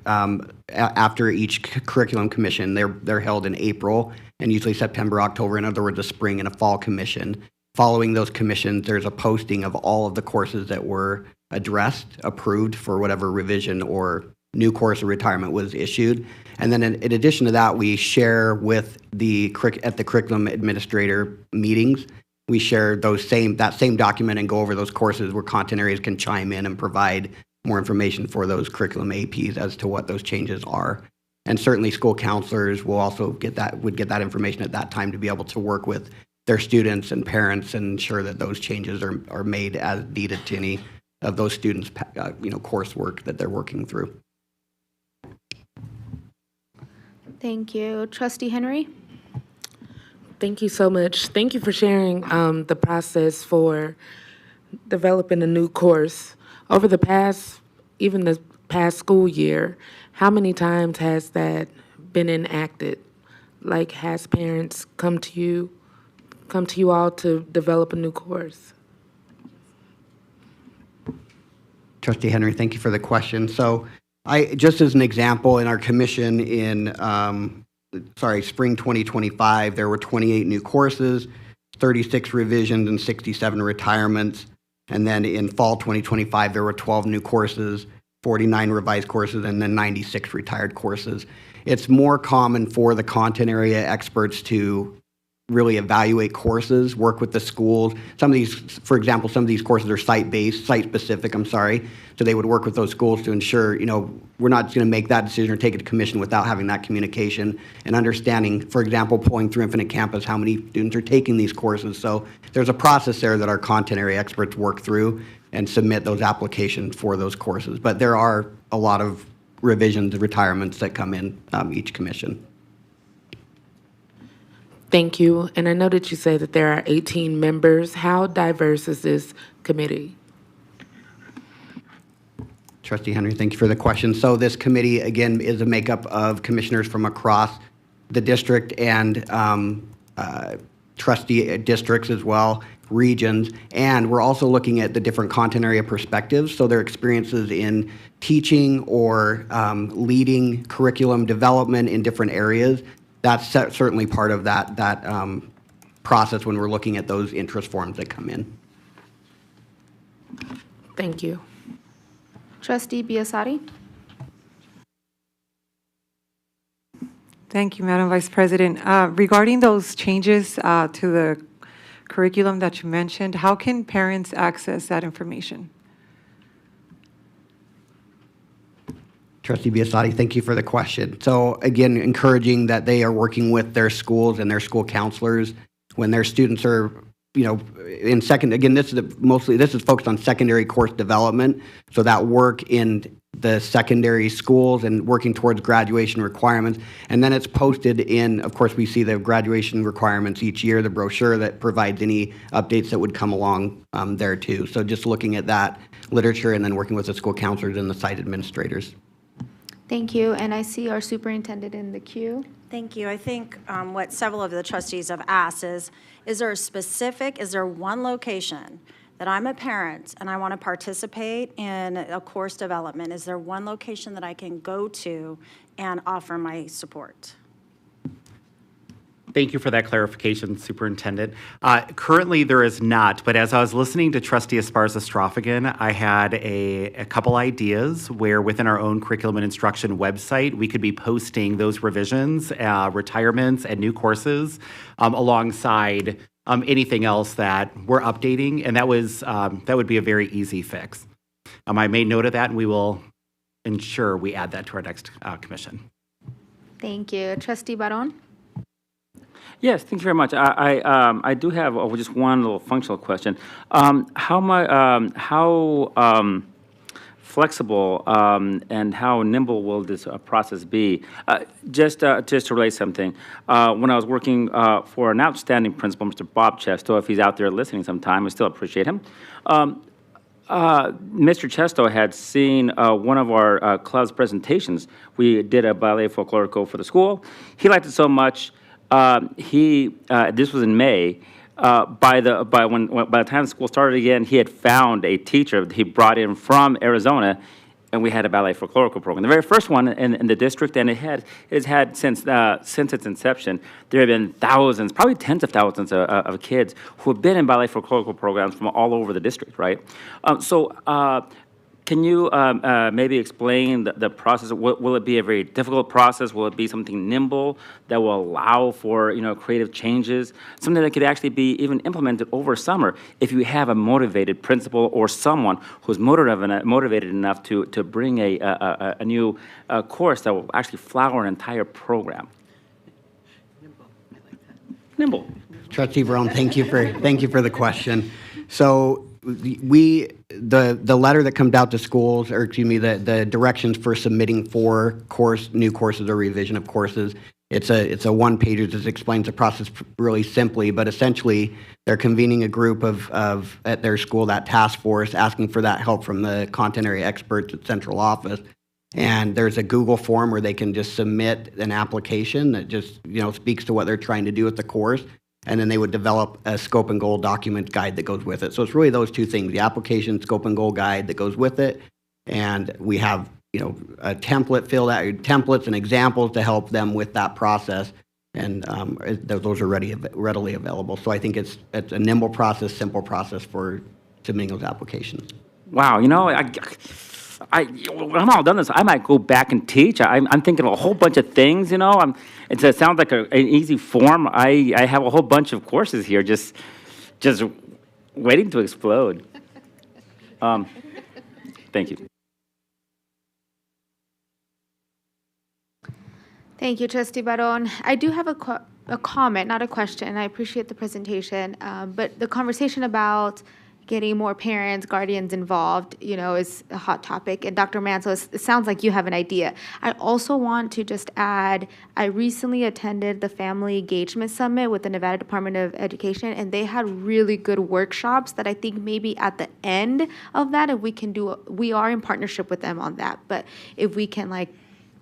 Speaker 9: after each curriculum commission. They're held in April and usually September, October, in other words, a spring and a fall commission. Following those commissions, there's a posting of all of the courses that were addressed, approved for whatever revision or new course or retirement was issued. And then in addition to that, we share with at the curriculum administrator meetings. We share that same document and go over those courses where content areas can chime in and provide more information for those curriculum APs as to what those changes are. And certainly school counselors will also get that information at that time to be able to work with their students and parents and ensure that those changes are made as needed to any of those students' coursework that they're working through.
Speaker 2: Thank you. Trustee Henry?
Speaker 3: Thank you so much. Thank you for sharing the process for developing a new course. Over the past school year, how many times has that been enacted? Like, has parents come to you all to develop a new course?
Speaker 9: Trustee Henry, thank you for the question. So just as an example, in our commission in spring 2025, there were 28 new courses, 36 revisions, and 67 retirements. And then in fall 2025, there were 12 new courses, 49 revised courses, and then 96 retired courses. It's more common for the content area experts to really evaluate courses, work with the schools. Some of these, for example, some of these courses are site-specific, so they would work with those schools to ensure, we're not going to make that decision or take it to commission without having that communication and understanding, for example, pulling through Infinite Campus, how many students are taking these courses. So there's a process there that our content area experts work through and submit those applications for those courses. But there are a lot of revisions and retirements that come in each commission.
Speaker 3: Thank you. And I know that you say that there are 18 members. How diverse is this committee?
Speaker 9: Trustee Henry, thank you for the question. So this committee, again, is a makeup of commissioners from across the district and trustee districts as well, regions. And we're also looking at the different content area perspectives, so their experiences in teaching or leading curriculum development in different areas. That's certainly part of that process when we're looking at those interest forms that come in.
Speaker 3: Thank you.
Speaker 2: Trustee Biasotti?
Speaker 17: Thank you, Madam Vice President. Regarding those changes to the curriculum that you mentioned, how can parents access that information?
Speaker 9: Trustee Biasotti, thank you for the question. So again, encouraging that they are working with their schools and their school counselors when their students are, in second. Again, this is focused on secondary course development. So that work in the secondary schools and working towards graduation requirements. And then it's posted in, of course, we see the graduation requirements each year, the brochure that provides any updates that would come along there too. So just looking at that literature and then working with the school counselors and the site administrators.
Speaker 2: Thank you. And I see our superintendent in the queue.
Speaker 8: Thank you. I think what several of the trustees have asked is there one location that I'm a parent and I want to participate in a course development? Is there one location that I can go to and offer my support?
Speaker 19: Thank you for that clarification, Superintendent. Currently, there is not, but as I was listening to Trustee Esparza-Strofagan, I had a couple ideas where within our own curriculum and instruction website, we could be posting those revisions, retirements, and new courses alongside anything else that we're updating, and that would be a very easy fix. I made note of that, and we will ensure we add that to our next commission.
Speaker 2: Thank you. Trustee Baron?
Speaker 6: Yes, thank you very much. I do have just one little functional question. How flexible and how nimble will this process be? Just to relate something, when I was working for an outstanding principal, Mr. Bob Chesto, if he's out there listening sometime, I still appreciate him. Mr. Chesto had seen one of our club's presentations. We did a ballet folklorico for the school. He liked it so much. This was in May. By the time the school started again, he had found a teacher he brought in from Arizona, and we had a ballet folklorico program. The very first one in the district, and it has had since its inception. There have been thousands, probably tens of thousands of kids who have been in ballet folklorico programs from all over the district, right? Can you maybe explain the process? Will it be a very difficult process? Will it be something nimble that will allow for creative changes? Something that could actually be even implemented over summer if you have a motivated principal or someone who's motivated enough to bring a new course that will actually flower an entire program. Nimble.
Speaker 9: Trustee Brown, thank you for the question. So the letter that comes out to schools, or excuse me, the directions for submitting for new courses or revision of courses, it's a one-pager that explains the process really simply, but essentially they're convening a group of at their school, that task force, asking for that help from the content area experts at central office. And there's a Google form where they can just submit an application that just speaks to what they're trying to do with the course. And then they would develop a scope and goal document guide that goes with it. So it's really those two things, the application, scope and goal guide that goes with it. And we have, a template filled out, templates and examples to help them with that process. and those are readily available. So I think it's a nimble process, simple process for submitting those applications.
Speaker 6: Wow, you know, when I'm all done this, I might go back and teach. I'm thinking of a whole bunch of things, you know. It sounds like an easy form. I have a whole bunch of courses here just waiting to explode. Thank you.
Speaker 2: Thank you, Trustee Barron. I do have a comment, not a question. I appreciate the presentation, but the conversation about getting more parents, guardians involved, you know, is a hot topic. And Dr. Mansell, it sounds like you have an idea. I also want to just add, I recently attended the Family Engagement Summit with the Nevada Department of Education, and they had really good workshops that I think maybe at the end of that, if we can do, we are in partnership with them on that, but if we can like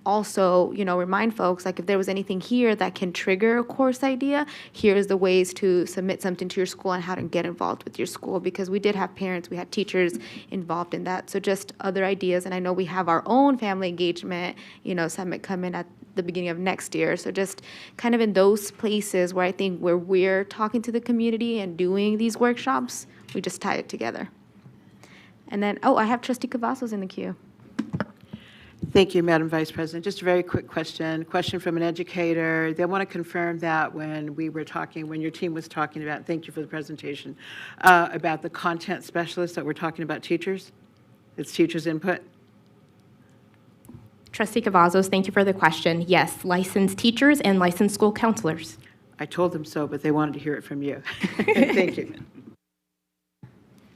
Speaker 2: also, you know, remind folks, like if there was anything here that can trigger a course idea, here's the ways to submit something to your school and how to get involved with your school, because we did have parents, we had teachers involved in that. So just other ideas, and I know we have our own family engagement, you know, summit coming at the beginning of next year. So just kind of in those places where I think where we're talking to the community and doing these workshops, we just tie it together. And then, oh, I have Trustee Cavazos in the queue.
Speaker 7: Thank you, Madam Vice President. Just a very quick question from an educator. They want to confirm that when your team was talking about, thank you for the presentation, about the content specialists that we're talking about teachers, it's teachers' input?
Speaker 4: Trustee Cavazos, thank you for the question. Yes, licensed teachers and licensed school counselors.
Speaker 7: I told them so, but they wanted to hear it from you. Thank you.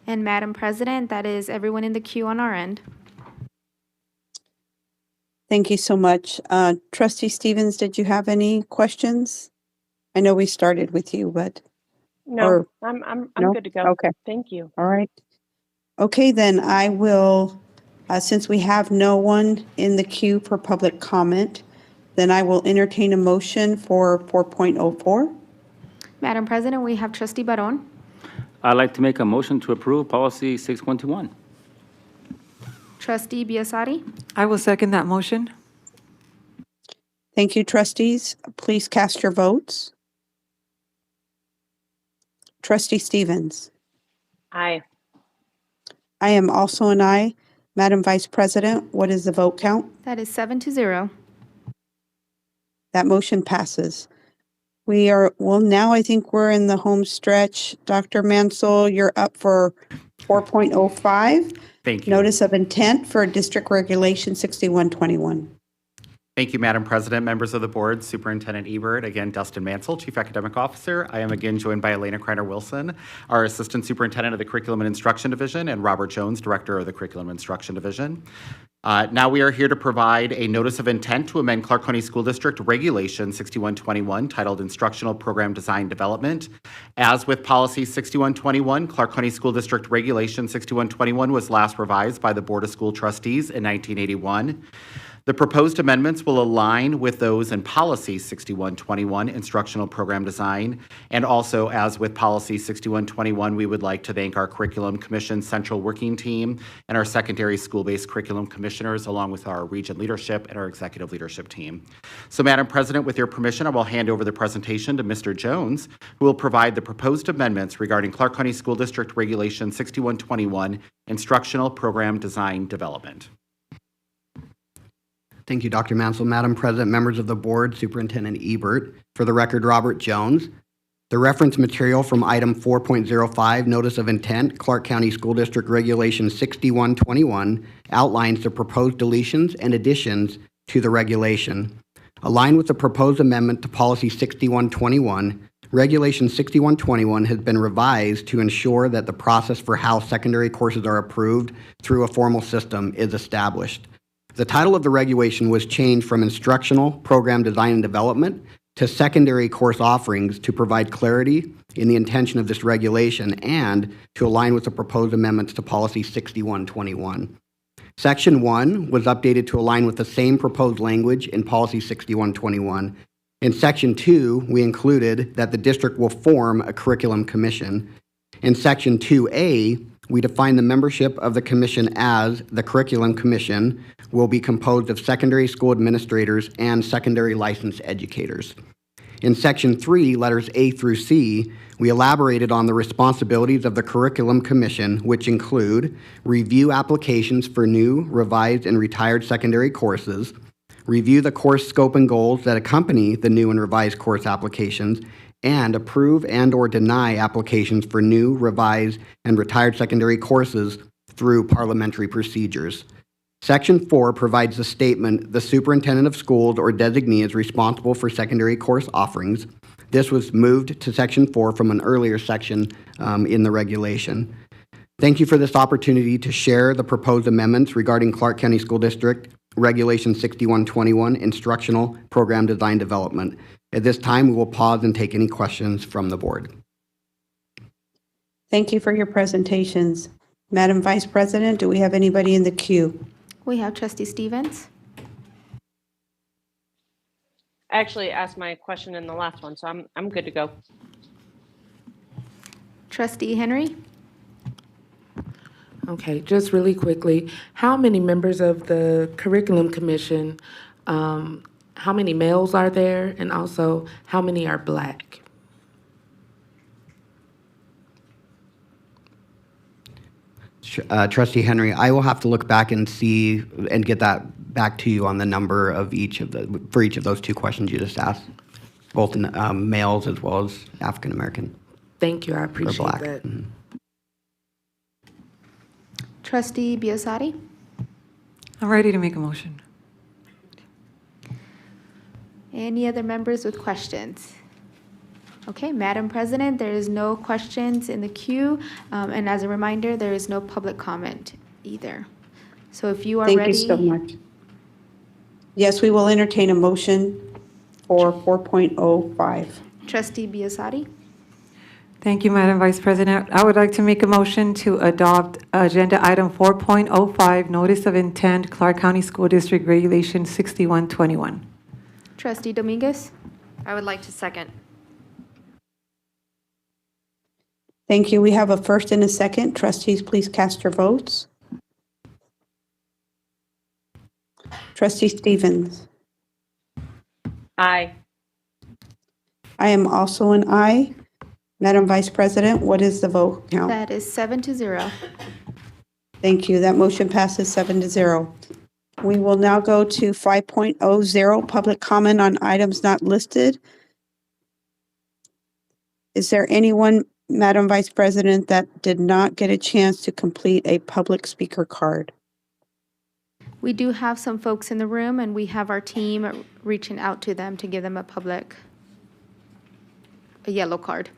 Speaker 2: And Madam President, that is everyone in the queue on our end.
Speaker 1: Thank you so much. Trustee Stevens, did you have any questions? I know we started with you, but.
Speaker 22: No, I'm
Speaker 1: no?
Speaker 22: good to go.
Speaker 1: Okay.
Speaker 22: Thank you.
Speaker 1: All right. Okay, then I will, since we have no one in the queue for public comment, then I will entertain a motion for 4.04.
Speaker 2: Madam President, we have Trustee Barron.
Speaker 6: I'd like to make a motion to approve policy 6121.
Speaker 2: Trustee Biassari.
Speaker 17: I will second that motion.
Speaker 1: Thank you, trustees. Please cast your votes. Trustee Stevens.
Speaker 22: Aye.
Speaker 1: I am also an aye. Madam Vice President, what is the vote count?
Speaker 2: That is 7-0.
Speaker 1: That motion passes. Now I think we're in the home stretch. Dr. Mansell, you're up for 4.05.
Speaker 19: Thank you.
Speaker 1: Notice of intent for District Regulation 6121.
Speaker 19: Thank you, Madam President, members of the board, Superintendent Ebert, again, Dustin Mansell, Chief Academic Officer. I am again joined by Elena Kreiner-Wilson, our Assistant Superintendent of the Curriculum and Instruction Division, and Robert Jones, Director of the Curriculum and Instruction Division. Now we are here to provide a notice of intent to amend Clark County School District Regulation 6121 titled Instructional Program Design Development. As with Policy 6121, Clark County School District Regulation 6121 was last revised by the Board of School Trustees in 1981. The proposed amendments will align with those in Policy 6121, Instructional Program Design, and also, as with Policy 6121, we would like to thank our Curriculum Commission Central Working Team and our secondary school-based curriculum commissioners, along with our Region Leadership and our Executive Leadership Team. So, Madam President, with your permission, I will hand over the presentation to Mr. Jones, who will provide the proposed amendments regarding Clark County School District Regulation 6121, Instructional Program Design Development.
Speaker 9: Thank you, Dr. Mansell. Madam President, members of the board, Superintendent Ebert. For the record, Robert Jones. The reference material from item 4.05, Notice of Intent, Clark County School District Regulation 6121, outlines the proposed deletions and additions to the regulation. Aligned with the proposed amendment to Policy 6121, Regulation 6121 has been revised to ensure that the process for how secondary courses are approved through a formal system is established. The title of the regulation was changed from Instructional Program Design and Development to Secondary Course Offerings to provide clarity in the intention of this regulation and to align with the proposed amendments to Policy 6121. Section 1 was updated to align with the same proposed language in Policy 6121. In Section 2, we included that the district will form a curriculum commission. In Section 2A, we define the membership of the commission as the Curriculum Commission will be composed of secondary school administrators and secondary licensed educators. In Section 3, letters A through C, we elaborated on the responsibilities of the Curriculum Commission, which include review applications for new, revised, and retired secondary courses, review the course scope and goals that accompany the new and revised course applications, and approve and/or deny applications for new, revised, and retired secondary courses through parliamentary procedures. Section 4 provides the statement, the superintendent of schools or designee is responsible for secondary course offerings. This was moved to Section 4 from an earlier section in the regulation. Thank you for this opportunity to share the proposed amendments regarding Clark County School District Regulation 6121, Instructional Program Design Development. At this time, we will pause and take any questions from the board.
Speaker 1: Thank you for your presentations. Madam Vice President, do we have anybody in the queue?
Speaker 2: We have Trustee Stevens.
Speaker 22: I actually asked my question in the last one, so I'm good to go.
Speaker 2: Trustee Henry.
Speaker 3: Okay, just really quickly, how many members of the Curriculum Commission, how many males are there, and also how many are Black?
Speaker 9: Trustee Henry, I will have to look back and see and get that back to you on the number of each of those two questions you just asked, both in males as well as African American.
Speaker 3: Thank you, I
Speaker 9: Or
Speaker 3: appreciate
Speaker 9: Black.
Speaker 3: that.
Speaker 9: Mhm.
Speaker 2: Trustee Biasotti.
Speaker 17: I'm ready to make a motion.
Speaker 2: Any other members with questions? Okay, Madam President, there is no questions in the queue. And as a reminder, there is no public comment either. So if you are
Speaker 1: Thank
Speaker 2: ready.
Speaker 1: you so much. Yes, we will entertain a motion for 4.05.
Speaker 2: Trustee Biasotti.
Speaker 17: Thank you, Madam Vice President. I would like to make a motion to adopt Agenda Item 4.05, Notice of Intent, Clark County School District Regulation 6121.
Speaker 2: Trustee Dominguez.
Speaker 18: I would like to second.
Speaker 1: Thank you. We have a first and a second. Trustees, please cast your votes. Trustee Stevens.
Speaker 22: Aye.
Speaker 1: I am also an aye. Madam Vice President, what is the vote count?
Speaker 2: That is 7-0.
Speaker 1: Thank you. That motion passes 7-0. We will now go to 5.00, public comment on items not listed. Is there anyone, Madam Vice President, that did not get a chance to complete a public speaker card?
Speaker 2: We do have some folks in the room, and we have our team reaching out to them to give them a yellow card.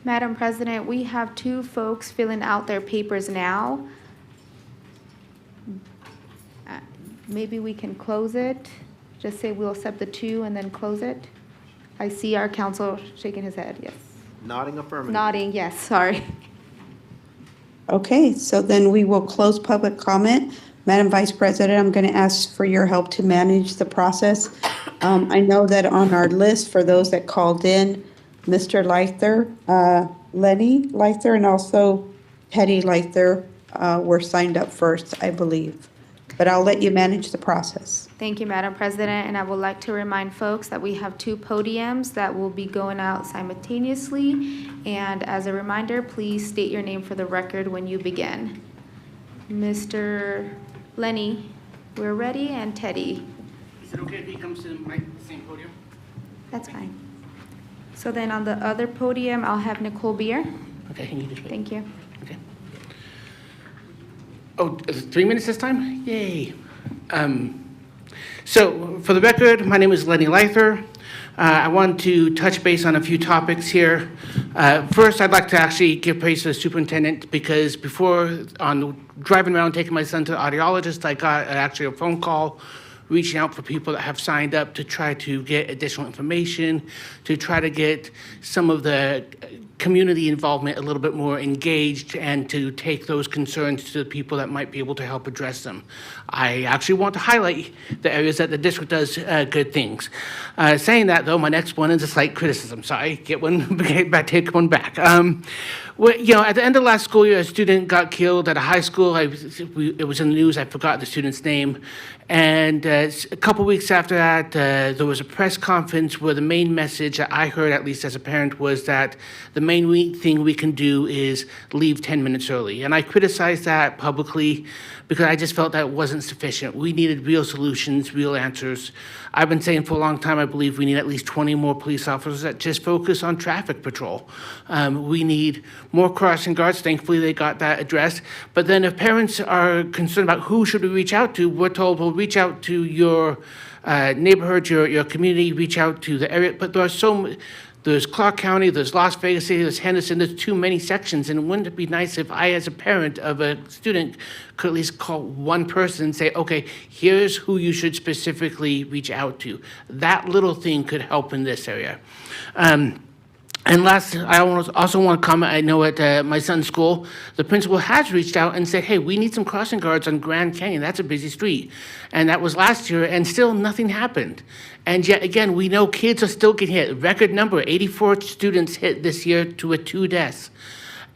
Speaker 2: Madam President, we have two folks filling out their papers now. Maybe we can close it. Just say we'll accept the two and then close it. I see our counsel shaking his head, yes.
Speaker 14: Nodding affirmative.
Speaker 2: Nodding, yes, sorry.
Speaker 1: Okay, so then we will close public comment. Madam Vice President, I'm going to ask for your help to manage the process. I know that on our list for those that called in, Mr. Leither, Lenny Leither, and also Hetty Leither were signed up first, I believe. But I'll let you manage the process.
Speaker 2: Thank you, Madam President, and I would like to remind folks that we have two podiums that will be going out simultaneously. And as a reminder, please state your name for the record when you begin. Mr. Lenny, we're ready, and Teddy.
Speaker 11: Is it okay if he comes to the same podium?
Speaker 2: That's fine. So then on the other podium, I'll have Nicole Beer.
Speaker 11: Okay, you just wait.
Speaker 2: Thank you.
Speaker 11: Okay. Oh, 3 minutes this time? Yay. So for the record, my name is Lenny Leither. I want to touch base on a few topics here. First, I'd like to actually give praise to the superintendent because before, on driving around taking my son to the audiologist, I got actually a phone call reaching out for people that have signed up to try to get additional information, to try to get some of the community involvement a little bit more engaged, and to take those concerns to the people that might be able to help address them. I actually want to highlight the areas that the district does good things. Saying that, though, my next one is a slight criticism. Sorry, take one back. At the end of last school year, a student got killed at a high school. It was in the news. I forgot the student's name. And a couple weeks after that, there was a press conference where the main message that I heard, at least as a parent, was that the main thing we can do is leave 10 minutes early. And I criticized that publicly because I just felt that wasn't sufficient. We needed real solutions, real answers. I've been saying for a long time, I believe we need at least 20 more police officers that just focus on traffic patrol. We need more crossing guards. Thankfully, they got that addressed. But then if parents are concerned about who should we reach out to, we're told, well, reach out to your neighborhood, your community, reach out to the area. But there's Clark County, there's Las Vegas City, there's Henderson, there's too many sections. And wouldn't it be nice if I, as a parent of a student, could at least call one person and say, okay, here's who you should specifically reach out to. That little thing could help in this area. And last, I also want to comment, I know at my son's school, the principal has reached out and said, hey, we need some crossing guards on Grand Canyon. That's a busy street. And that was last year, and still nothing happened. And yet again, we know kids are still getting hit. Record number, 84 students hit this year to 2 deaths.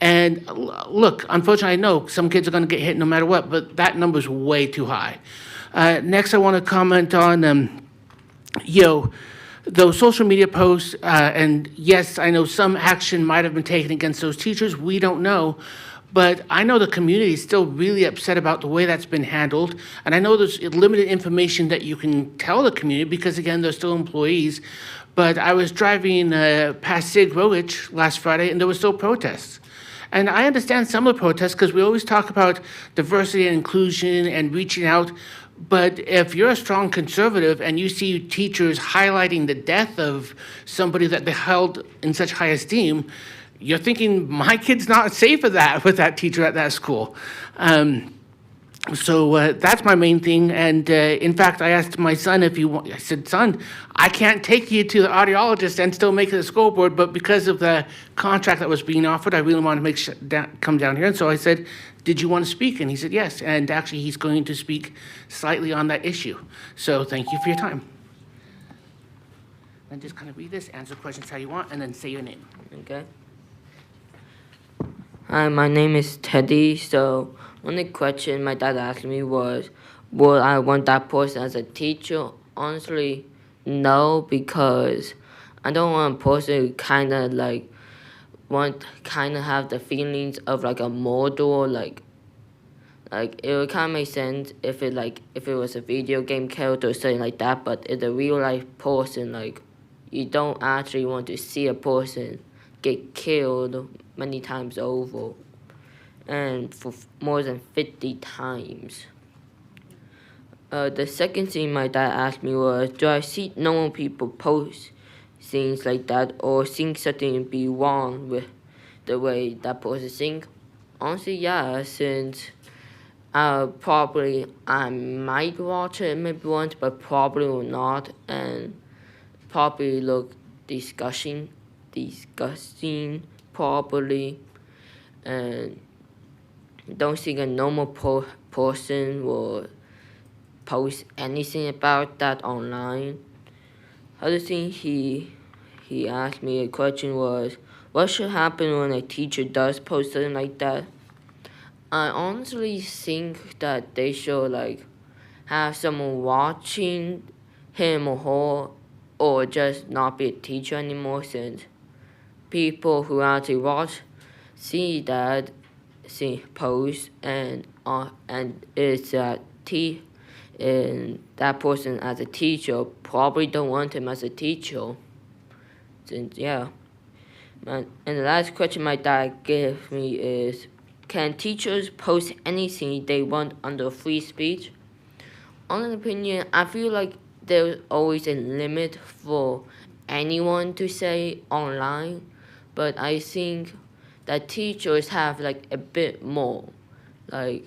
Speaker 11: And look, unfortunately, I know some kids are going to get hit no matter what, but that number's way too high. Next, I want to comment on, those social media posts, and yes, I know some action might have been taken against those teachers. We don't know. But I know the community is still really upset about the way that's been handled. And I know there's limited information that you can tell the community because, again, they're still employees. But I was driving past Sig Rolich last Friday, and there were still protests. And I understand some of the protests because we always talk about diversity and inclusion and reaching out. But if you're a strong conservative and you see teachers highlighting the death of somebody that they held in such high esteem, you're thinking, my kid's not safe with that teacher at that school. So that's my main thing. And in fact, I asked my son if I said, son, I can't take you to the audiologist and still make it a school board, but because of the contract that was being offered, I really want to come down here. And so I said, did you want to speak? And he said, yes. And actually, he's going to speak slightly on that issue. So thank you for your time. And just kind of read this, answer questions how you want, and then say your name.
Speaker 10: Okay. Hi, my name is Teddy. So one of the questions my dad asked me was, would I want that person as a teacher? Honestly, no, because I don't want a person who kind of have the feelings of like a model, like it would kind of make sense if it was a video game character or something like that. But it's a real life person, like you don't actually want to see a person get killed many times over, and for more than 50 times. The second thing my dad asked me was, do I see normal people post things like that or think something be wrong with the way that person think? Honestly, yeah, since I might watch it maybe once, but probably will not, and probably look disgusting probably, and don't think a normal person will post anything about that online. Other thing he asked me a question was, what should happen when a teacher does post something like that? I honestly think that they should have someone watching him or her, or just not be a teacher anymore, since people who actually watch see post and it's and that person as a teacher probably don't want him as a teacher. Since and the last question my dad gave me is, can teachers post anything they want under free speech? On an opinion, I feel like there's always a limit for anyone to say online, but I think that teachers have a bit more, like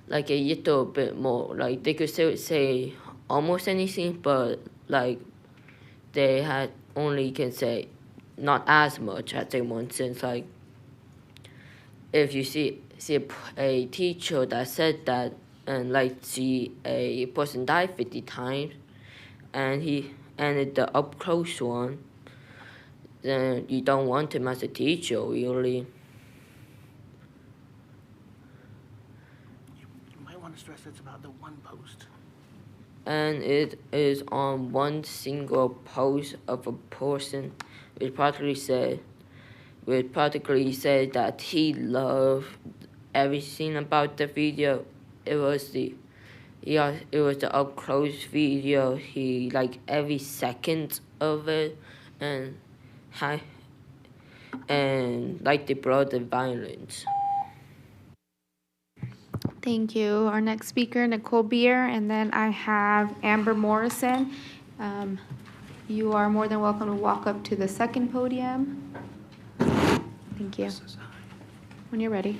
Speaker 10: a little bit more. Like they could still say almost anything, but like they had only can say not as much as they want, since like if you see a teacher that said that and like see a person die 50 times and it's the up close one, then you don't want him as a teacher really.
Speaker 11: You might want to stress it's about the one post.
Speaker 10: And it is on one single post of a person. It practically said that he loved everything about the video. It was the up close video. He liked every second of it, and like the blood and violence.
Speaker 2: Thank you. Our next speaker, Nicole Beer, and then I have Amber Morrison. You are more than welcome to walk up to the second podium. Thank you. When you're ready.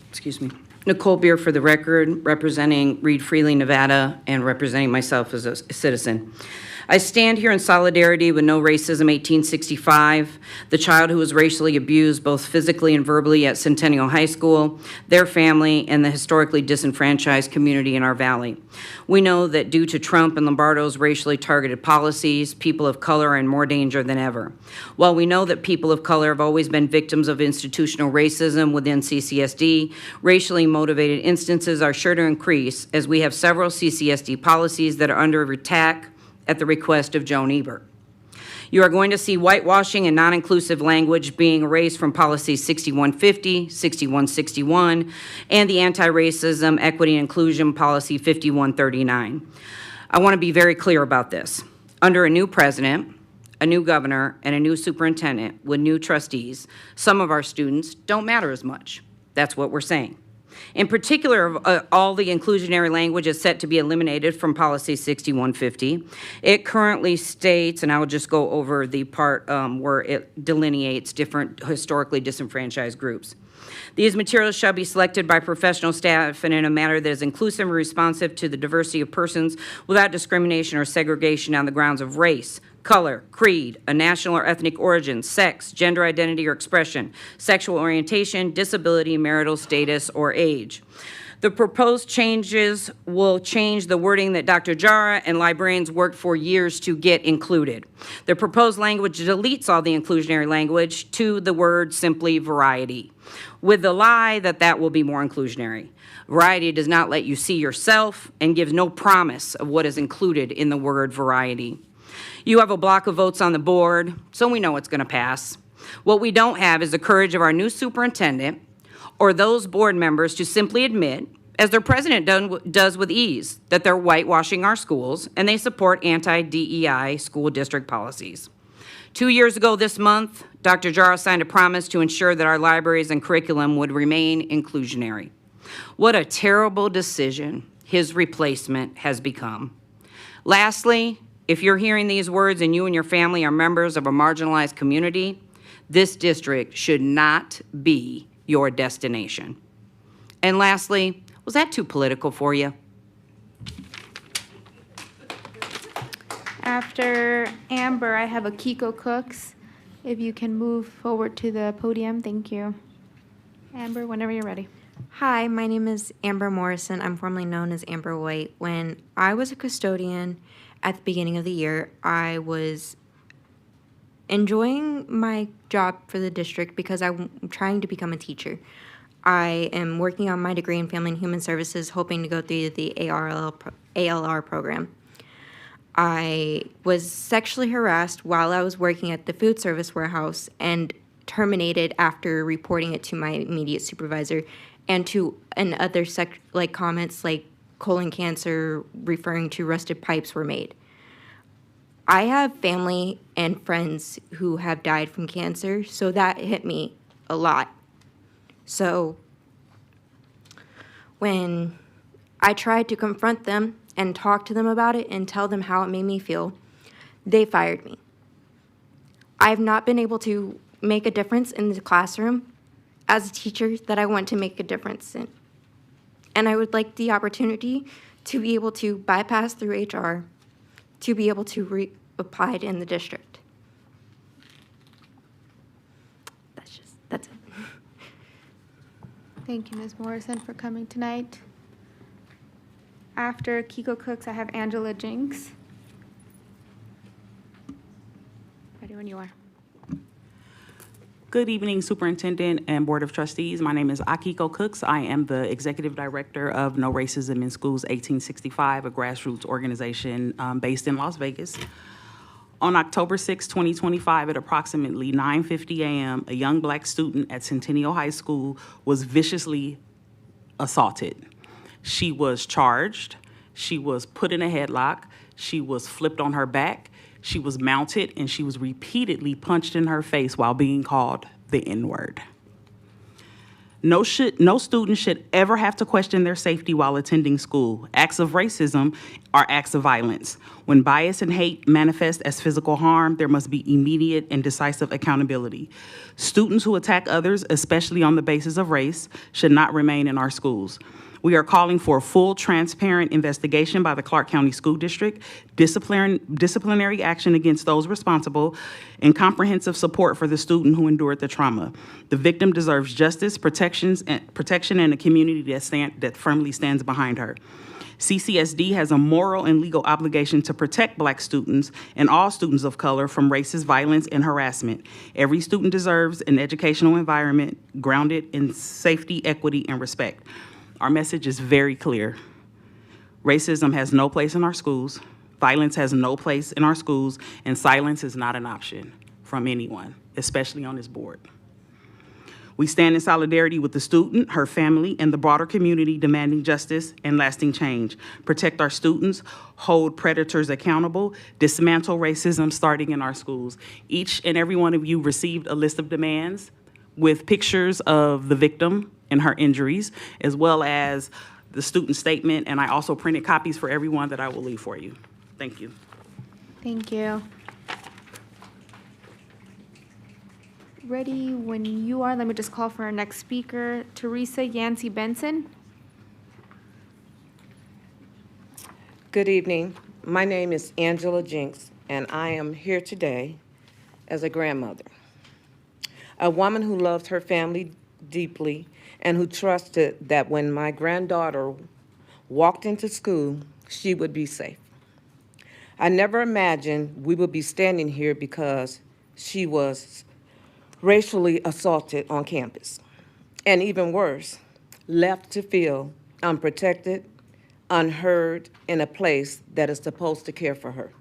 Speaker 12: Excuse me. Nicole Beer for the record, representing Reed Freely, Nevada, and representing myself as a citizen. I stand here in solidarity with No Racism 1865, the child who was racially abused both physically and verbally at Centennial High School, their family, and the historically disenfranchised community in our valley. We know that due to Trump and Lombardo's racially targeted policies, people of color are in more danger than ever. While we know that people of color have always been victims of institutional racism within CCSD, racially motivated instances are sure to increase as we have several CCSD policies that are under attack at the request of Joan Ebert. You are going to see whitewashing and non-inclusive language being erased from policies 6150, 6161, and the anti-racism, equity, and inclusion policy 5139. I want to be very clear about this. Under a new president, a new governor, and a new superintendent with new trustees, some of our students don't matter as much. That's what we're saying. In particular, all the inclusionary language is set to be eliminated from policy 6150. It currently states, and I will just go over the part where it delineates different historically disenfranchised groups. These materials shall be selected by professional staff and in a manner that is inclusive and responsive to the diversity of persons without discrimination or segregation on the grounds of race, color, creed, a national or ethnic origin, sex, gender identity or expression, sexual orientation, disability, marital status, or age. The proposed changes will change the wording that Dr. Jara and librarians worked for years to get included. The proposed language deletes all the inclusionary language to the word simply variety, with the lie that that will be more inclusionary. Variety does not let you see yourself and gives no promise of what is included in the word variety. You have a block of votes on the board, so we know it's going to pass. What we don't have is the courage of our new superintendent or those board members to simply admit, as their president does with ease, that they're whitewashing our schools and they support anti-DEI school district policies. 2 years ago this month, Dr. Jara signed a promise to ensure that our libraries and curriculum would remain inclusionary. What a terrible decision his replacement has become. Lastly, if you're hearing these words and you and your family are members of a marginalized community, this district should not be your destination. And lastly, was that too political for you?
Speaker 2: After Amber, I have Akiko Cooks. If you can move forward to the podium, thank you. Amber, whenever you're ready.
Speaker 13: Hi, my name is Amber Morrison. I'm formerly known as Amber White. When I was a custodian at the beginning of the year, I was enjoying my job for the district because I'm trying to become a teacher. I am working on my degree in Family and Human Services, hoping to go through the ALR program. I was sexually harassed while I was working at the food service warehouse and terminated after reporting it to my immediate supervisor and other comments like colon cancer referring to rusted pipes were made. I have family and friends who have died from cancer, so that hit me a lot. So when I tried to confront them and talk to them about it and tell them how it made me feel, they fired me. I have not been able to make a difference in the classroom as a teacher that I want to make a difference in. And I would like the opportunity to be able to bypass through HR to be able to apply it in the district. That's it.
Speaker 2: Thank you, Ms. Morrison, for coming tonight. After Kiko Cooks, I have Angela Jinks. Ready when you are.
Speaker 5: Good evening, Superintendent and Board of Trustees. My name is Akiko Cooks. I am the Executive Director of No Racism in Schools 1865, a grassroots organization based in Las Vegas. On October 6, 2025, at approximately 9:50 a.m., a young Black student at Centennial High School was viciously assaulted. She was charged, she was put in a headlock, she was flipped on her back, she was mounted, and she was repeatedly punched in her face while being called the N-word. No student should ever have to question their safety while attending school. Acts of racism are acts of violence. When bias and hate manifest as physical harm, there must be immediate and decisive accountability. Students who attack others, especially on the basis of race, should not remain in our schools. We are calling for a full, transparent investigation by the Clark County School District, disciplinary action against those responsible, and comprehensive support for the student who endured the trauma. The victim deserves justice, protection, and a community that firmly stands behind her. CCSD has a moral and legal obligation to protect Black students and all students of color from racist violence and harassment. Every student deserves an educational environment grounded in safety, equity, and respect. Our message is very clear. Racism has no place in our schools, violence has no place in our schools, and silence is not an option from anyone, especially on this board. We stand in solidarity with the student, her family, and the broader community demanding justice and lasting change. Protect our students, hold predators accountable, dismantle racism starting in our schools. Each and every one of you received a list of demands with pictures of the victim and her injuries, as well as the student statement, and I also printed copies for everyone that I will leave for you. Thank you.
Speaker 2: Thank you. Ready when you are. Let me just call for our next speaker, Teresa Yancey Benson.
Speaker 15: Good evening. My name is Angela Jinks, and I am here today as a grandmother, a woman who loved her family deeply and who trusted that when my granddaughter walked into school, she would be safe. I never imagined we would be standing here because she was racially assaulted on campus, and even worse, left to feel unprotected, unheard in a place that is supposed to care for her.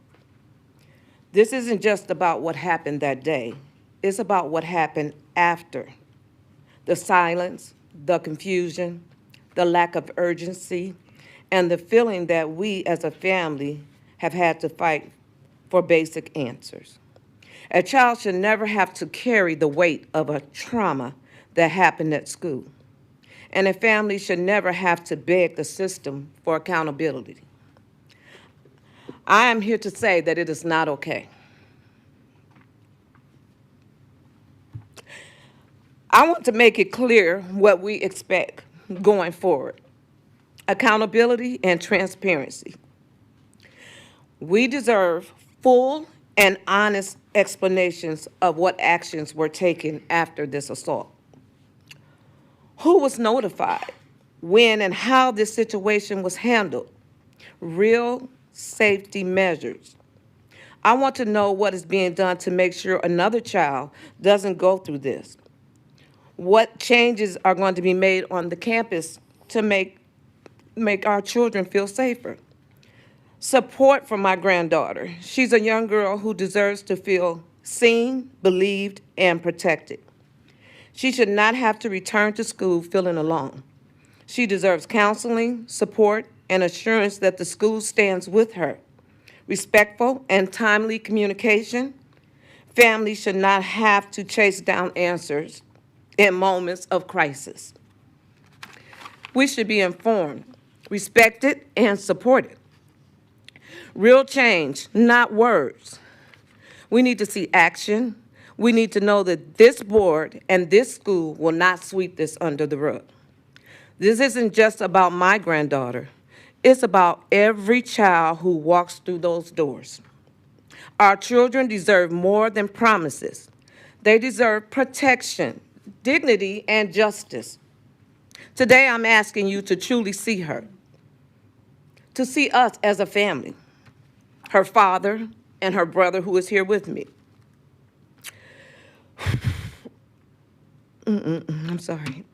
Speaker 15: This isn't just about what happened that day, it's about what happened after. The silence, the confusion, the lack of urgency, and the feeling that we as a family have had to fight for basic answers. A child should never have to carry the weight of a trauma that happened at school. And a family should never have to beg the system for accountability. I am here to say that it is not okay. I want to make it clear what we expect going forward. Accountability and transparency. We deserve full and honest explanations of what actions were taken after this assault. Who was notified, when and how this situation was handled? Real safety measures. I want to know what is being done to make sure another child doesn't go through this. What changes are going to be made on the campus to make our children feel safer? Support for my granddaughter. She's a young girl who deserves to feel seen, believed, and protected. She should not have to return to school feeling alone. She deserves counseling, support, and assurance that the school stands with her. Respectful and timely communication. Families should not have to chase down answers in moments of crisis. We should be informed, respected, and supported. Real change, not words. We need to see action. We need to know that this board and this school will not sweep this under the rug. This isn't just about my granddaughter. It's about every child who walks through those doors. Our children deserve more than promises. They deserve protection, dignity, and justice. Today, I'm asking you to truly see her, to see us as a family, her father and her brother who is here with me. I'm sorry.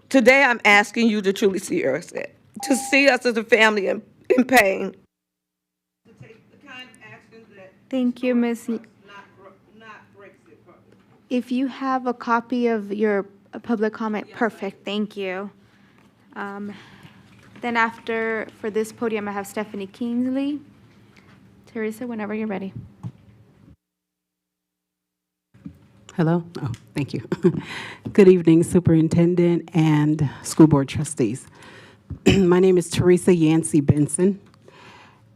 Speaker 15: Today, I'm asking you to truly see us, to see us as a family in pain.
Speaker 2: Thank you, Ms. If you have a copy of your public comment, perfect, thank you. Then after, for this podium, I have Stephanie Kingsley. Teresa, whenever you're ready.
Speaker 20: Hello? Oh, thank you. Good evening, Superintendent and School Board Trustees. My name is Teresa Yancey Benson,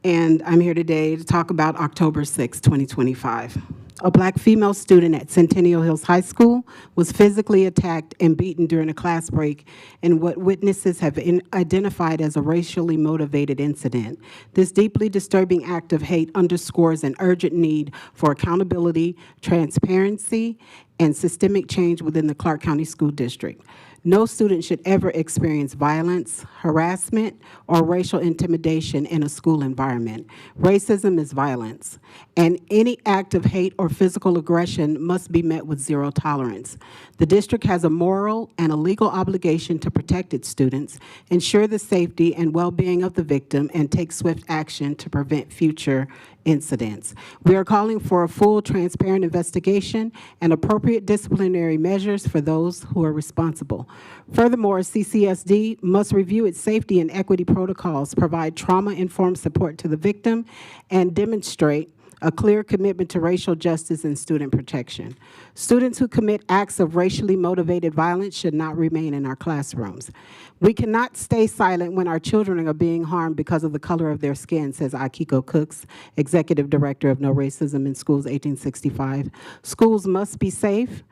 Speaker 20: and I'm here today to talk about October 6, 2025. A Black female student at Centennial Hills High School was physically attacked and beaten during a class break in what witnesses have identified as a racially motivated incident. This deeply disturbing act of hate underscores an urgent need for accountability, transparency, and systemic change within the Clark County School District. No student should ever experience violence, harassment, or racial intimidation in a school environment. Racism is violence, and any act of hate or physical aggression must be met with zero tolerance. The district has a moral and a legal obligation to protect its students, ensure the safety and well-being of the victim, and take swift action to prevent future incidents. We are calling for a full, transparent investigation and appropriate disciplinary measures for those who are responsible. Furthermore, CCSD must review its safety and equity protocols, provide trauma-informed support to the victim, and demonstrate a clear commitment to racial justice and student protection. Students who commit acts of racially motivated violence should not remain in our classrooms. We cannot stay silent when our children are being harmed because of the color of their skin, says Akiko Cooks, Executive Director of No Racism in Schools 1865. Schools must be safe.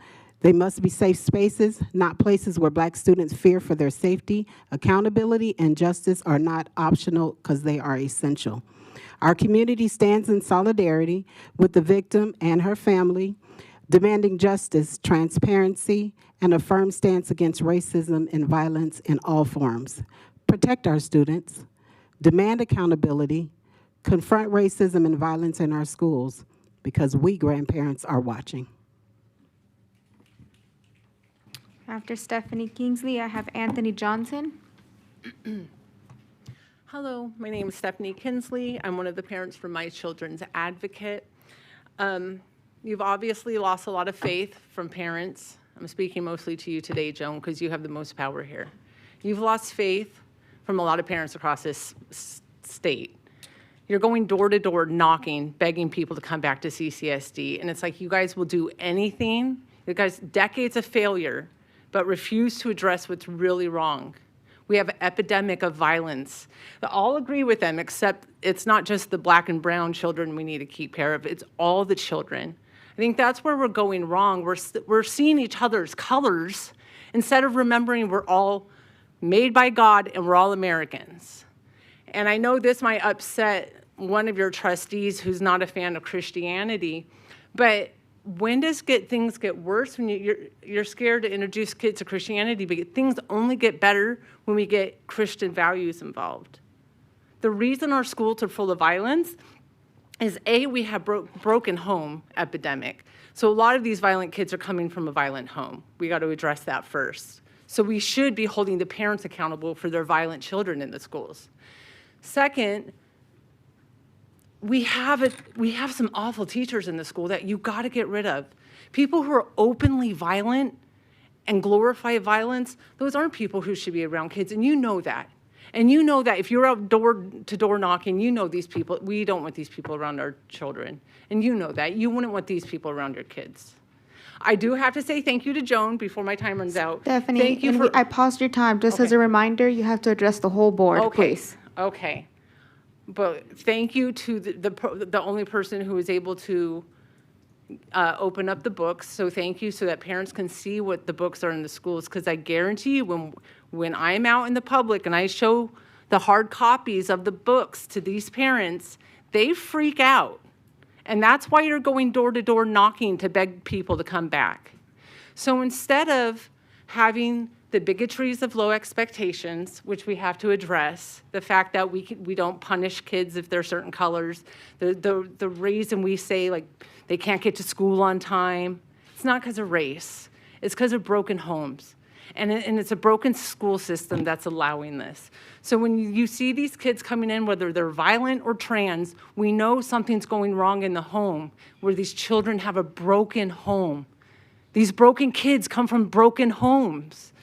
Speaker 20: They must be safe spaces, not places where Black students fear for their safety. Accountability and justice are not optional because they are essential. Our community stands in solidarity with the victim and her family, demanding justice, transparency, and a firm stance against racism and violence in all forms. Protect our students, demand accountability, confront racism and violence in our schools, because we grandparents are watching.
Speaker 2: After Stephanie Kingsley, I have Anthony Johnson.
Speaker 21: Hello, my name is Stephanie Kinsley. I'm one of the parents for My Children's Advocate. You've obviously lost a lot of faith from parents. I'm speaking mostly to you today, Joan, because you have the most power here. You've lost faith from a lot of parents across this state. You're going door to door, knocking, begging people to come back to CCSD, and it's like you guys will do anything. You guys, decades of failure, but refuse to address what's really wrong. We have an epidemic of violence. I'll agree with them, except it's not just the Black and brown children we need to keep care of. It's all the children. I think that's where we're going wrong. We're seeing each other's colors instead of remembering we're all made by God and we're all Americans. And I know this might upset one of your trustees who's not a fan of Christianity, but when does things get worse? When you're scared to introduce kids to Christianity, but things only get better when we get Christian values involved. The reason our schools are full of violence is we have broken home epidemic. So a lot of these violent kids are coming from a violent home. We got to address that first. So we should be holding the parents accountable for their violent children in the schools. Second, we have some awful teachers in the school that you got to get rid of. People who are openly violent and glorify violence, those aren't people who should be around kids, and you know that. And you know that if you're out door-to-door knocking, you know these people, we don't want these people around our children. And you know that. You wouldn't want these people around your kids. I do have to say thank you to Joan before my time runs out.
Speaker 2: Stephanie,
Speaker 21: thank you
Speaker 2: I paused your time. Just as a reminder, you have to address the whole board, please.
Speaker 21: Okay. But thank you to the only person who was able to open up the books. So thank you, so that parents can see what the books are in the schools. Because I guarantee you, when I'm out in the public and I show the hard copies of the books to these parents, they freak out. And that's why you're going door to door knocking to beg people to come back. So instead of having the bigotries of low expectations, which we have to address, the fact that we don't punish kids if they're certain colors, the reason we say like they can't get to school on time, it's not because of race, it's because of broken homes. And it's a broken school system that's allowing this. So when you see these kids coming in, whether they're violent or trans, we know something's going wrong in the home, where these children have a broken home. These broken kids come from broken homes.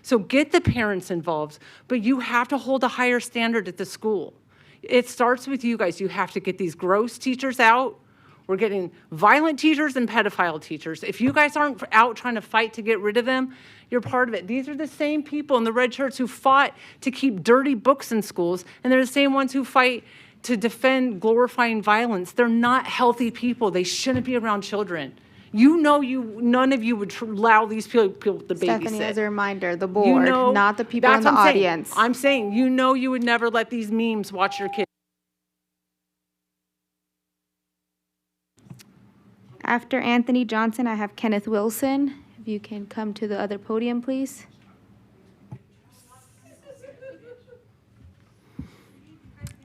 Speaker 21: So get the parents involved, but you have to hold a higher standard at the school. It starts with you guys. You have to get these gross teachers out. We're getting violent teachers and pedophile teachers. If you guys aren't out trying to fight to get rid of them, you're part of it. These are the same people in the red shirts who fought to keep dirty books in schools, and they're the same ones who fight to defend glorifying violence. They're not healthy people. They shouldn't be around children. None of you would allow these people to babysit.
Speaker 2: Stephanie, as a reminder, the board, not the people in the audience.
Speaker 21: I'm saying, you would never let these memes watch your kids.
Speaker 2: After Anthony Johnson, I have Kenneth Wilson. If you can come to the other podium, please.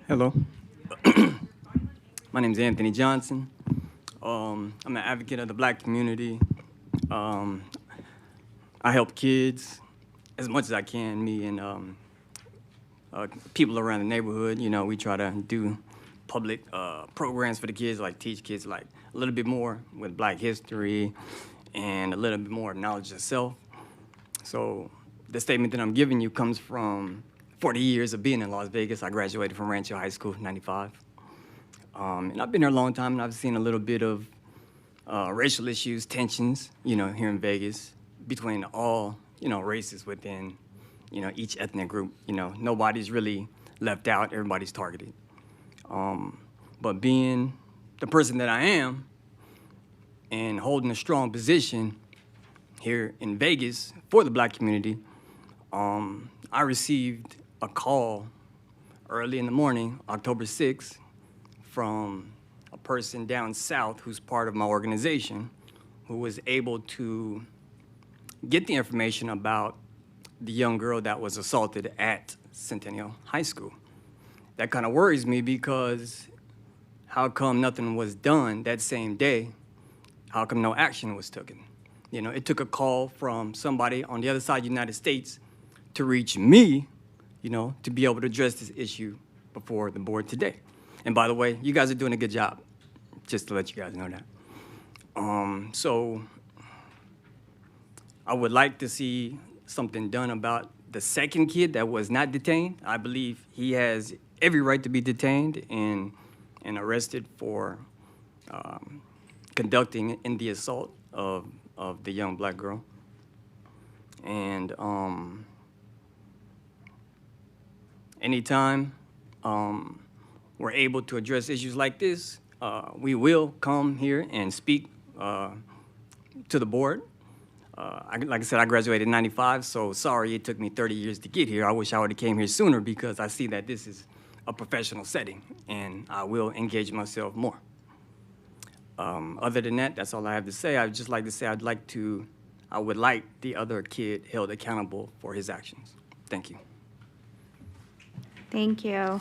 Speaker 8: Hello. My name is Anthony Johnson. I'm an advocate of the Black community. I help kids as much as I can. Me and people around the neighborhood, we try to do public programs for the kids, like teach kids like a little bit more with Black history and a little bit more knowledge of self. So the statement that I'm giving you comes from 40 years of being in Las Vegas. I graduated from Rancho High School in '95. And I've been here a long time, and I've seen a little bit of racial issues, tensions, here in Vegas between all, races within, each ethnic group. Nobody's really left out, everybody's targeted. But being the person that I am and holding a strong position here in Vegas for the Black community, I received a call early in the morning, October 6th, from a person down south who's part of my organization, who was able to get the information about the young girl that was assaulted at Centennial High School. That kind of worries me, because how come nothing was done that same day? How come no action was taken? It took a call from somebody on the other side of the United States to reach me, to be able to address this issue before the board today. And by the way, you guys are doing a good job, just to let you guys know that. So I would like to see something done about the second kid that was not detained. I believe he has every right to be detained and arrested for conducting in the assault of the young Black girl. And anytime we're able to address issues like this, we will come here and speak to the board. Like I said, I graduated in '95, so sorry it took me 30 years to get here. I wish I would have came here sooner, because I see that this is a professional setting, and I will engage myself more. Other than that, that's all I have to say. I'd just like to say I would like the other kid held accountable for his actions. Thank you.
Speaker 2: Thank you.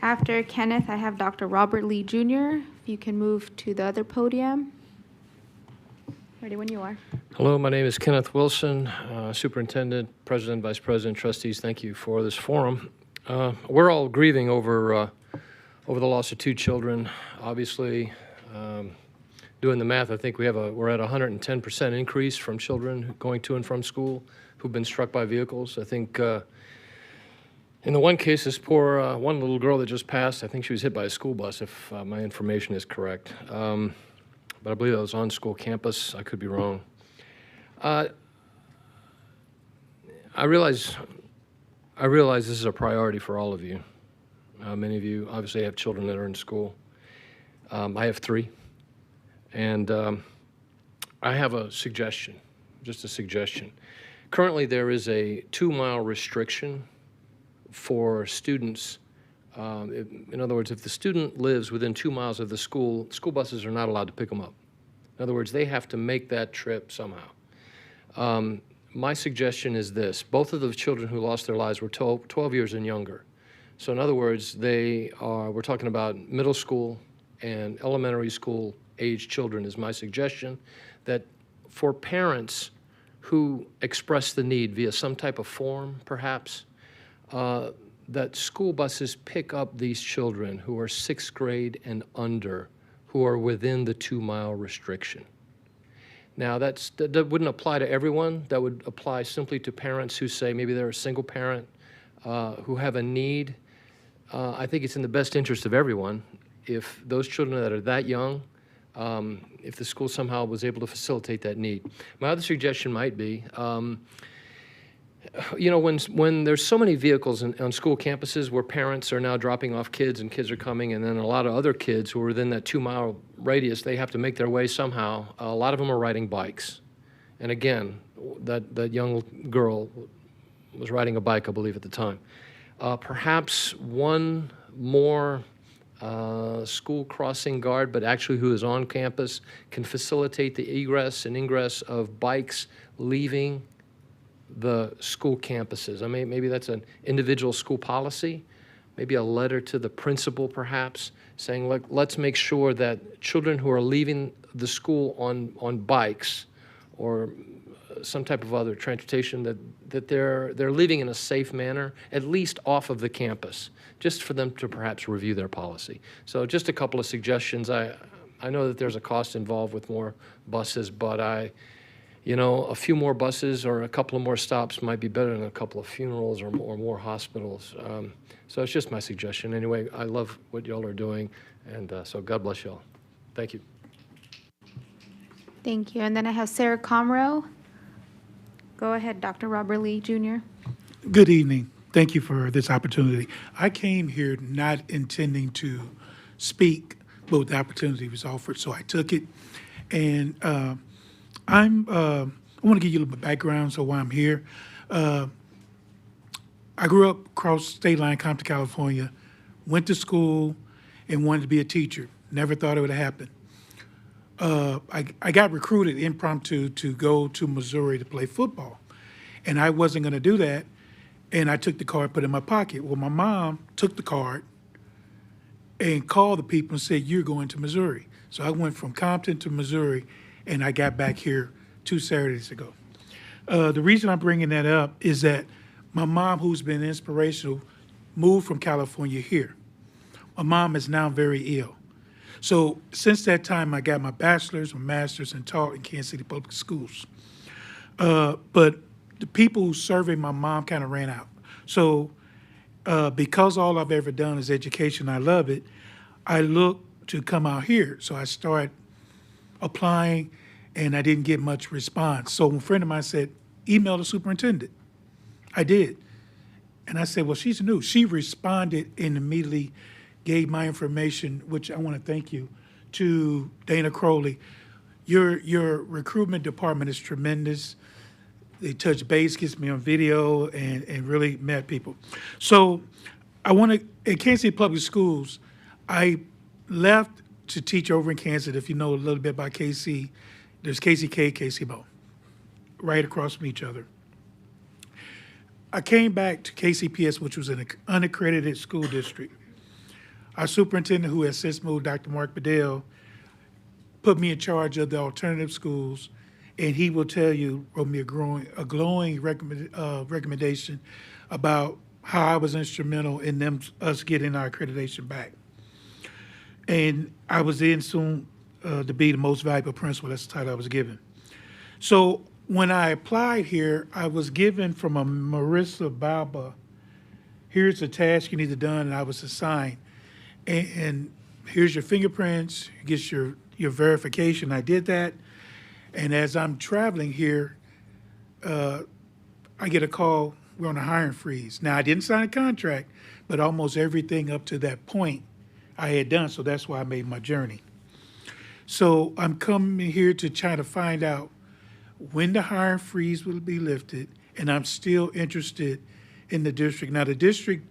Speaker 2: After Kenneth, I have Dr. Robert Lee Jr. If you can move to the other podium. Ready when you are.
Speaker 16: Hello, my name is Kenneth Wilson, Superintendent, President, Vice President, Trustees. Thank you for this forum. We're all grieving over the loss of 2 children. Obviously, doing the math, I think we're at 110% increase from children going to and from school who've been struck by vehicles. I think in the one case, this poor one little girl that just passed, I think she was hit by a school bus, if my information is correct. But I believe that was on school campus. I could be wrong. I realize this is a priority for all of you. Many of you obviously have children that are in school. I have 3, And I have a suggestion, just a suggestion. Currently, there is a 2-mile restriction for students. In other words, if the student lives within 2 miles of the school, school buses are not allowed to pick them up. In other words, they have to make that trip somehow. My suggestion is this. Both of the children who lost their lives were 12 years and younger. So in other words, we're talking about middle school and elementary school age children is my suggestion, that for parents who express the need via some type of form, perhaps, that school buses pick up these children who are 6th grade and under, who are within the 2-mile restriction. Now, that wouldn't apply to everyone. That would apply simply to parents who say maybe they're a single parent who have a need. I think it's in the best interest of everyone if those children that are that young, if the school somehow was able to facilitate that need. My other suggestion might be, you know, when there's so many vehicles on school campuses where parents are now dropping off kids and kids are coming, and then a lot of other kids who are within that 2-mile radius, they have to make their way somehow. A lot of them are riding bikes. And again, that young girl was riding a bike, I believe, at the time. Perhaps one more school crossing guard, but actually who is on campus, can facilitate the egress and ingress of bikes leaving the school campuses. I mean, maybe that's an individual school policy, maybe a letter to the principal perhaps, saying, look, let's make sure that children who are leaving the school on bikes or some type of other transportation, that they're leaving in a safe manner, at least off of the campus, just for them to perhaps review their policy. So just a couple of suggestions. I know that there's a cost involved with more buses, but you know, a few more buses or a couple of more stops might be better than a couple of funerals or more hospitals. So it's just my suggestion. Anyway, I love what y'all are doing, and so God bless y'all. Thank you.
Speaker 2: Thank you. And then I have Sarah Comroe. Go ahead, Dr. Robert Lee, Jr.
Speaker 4: Good evening. Thank you for this opportunity. I came here not intending to speak, but the opportunity was offered, so I took it. And I want to give you a little bit of background, so why I'm here. I grew up across state line, Compton, California, went to school, and wanted to be a teacher. Never thought it would happen. I got recruited impromptu to go to Missouri to play football, and I wasn't going to do that, and I took the card, put it in my pocket. Well, my mom took the card and called the people and said, you're going to Missouri. So I went from Compton to Missouri, and I got back here 2 Saturdays ago. The reason I'm bringing that up is that my mom, who's been inspirational, moved from California here. My mom is now very ill. So since that time, I got my bachelor's, my master's, and taught in Kansas City Public Schools. But the people who surveyed my mom kind of ran out. So because all I've ever done is education, I love it, I look to come out here. So I started applying, and I didn't get much response. So a friend of mine said, email the superintendent. I did. And I said, well, she's new. She responded and immediately gave my information, which I want to thank you, to Dana Crowley. Your recruitment department is tremendous. They touch base, gets me on video, and really met people. So I want to, at Kansas City Public Schools, I left to teach over in Kansas. If you know a little bit about KC, there's KCK, KCBO, right across from each other. I came back to KCPS, which was an unaccredited school district. Our superintendent, who has since moved, Dr. Mark Bedell, put me in charge of the alternative schools, and he will tell you, wrote me a glowing recommendation about how I was instrumental in us getting our accreditation back. And I was then soon to be the most valuable principal. That's the title I was given. So when I applied here, I was given from a Marissa Balba, here's a task you need to done, and I was assigned. And here's your fingerprints, gets your verification. I did that. And as I'm traveling here, I get a call, we're on a hiring freeze. Now, I didn't sign a contract, but almost everything up to that point I had done, so that's why I made my journey. So I'm coming here to try to find out when the hiring freeze will be lifted, and I'm still interested in the district. Now, the district,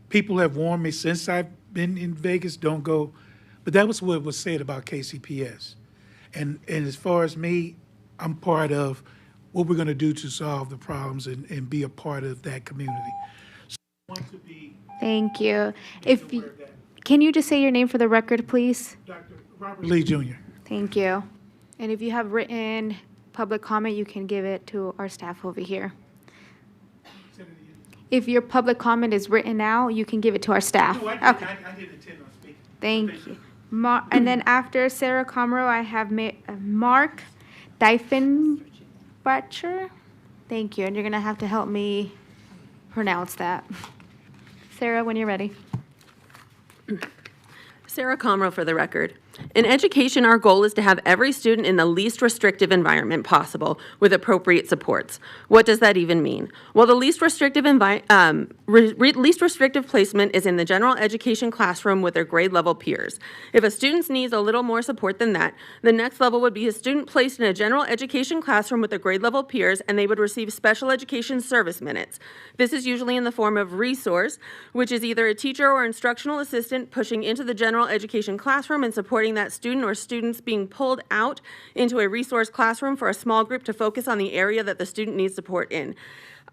Speaker 4: people have warned me since I've been in Vegas, don't go, but that was what was said about KCPS. And as far as me, I'm part of what we're going to do to solve the problems and be a part of that community. So I want to be
Speaker 2: Thank you. Can you just say your name for the record, please?
Speaker 4: Dr. Robert Lee Jr.
Speaker 2: Thank you. And if you have written public comment, you can give it to our staff over here. If your public comment is written now, you can give it to our staff.
Speaker 4: No,
Speaker 2: Okay.
Speaker 4: I did intend on speaking.
Speaker 2: Thank you. And then after Sarah Comro, I have Mark Diefenbacher. Thank you. And you're going to have to help me pronounce that. Sarah, when you're ready.
Speaker 6: Sarah Comro for the record. In education, our goal is to have every student in the least restrictive environment possible with appropriate supports. What does that even mean? Well, the least restrictive placement is in the general education classroom with their grade level peers. If a student needs a little more support than that, the next level would be a student placed in a general education classroom with their grade level peers, and they would receive special education service minutes. This is usually in the form of resource, which is either a teacher or instructional assistant pushing into the general education classroom and supporting that student or students being pulled out into a resource classroom for a small group to focus on the area that the student needs support in,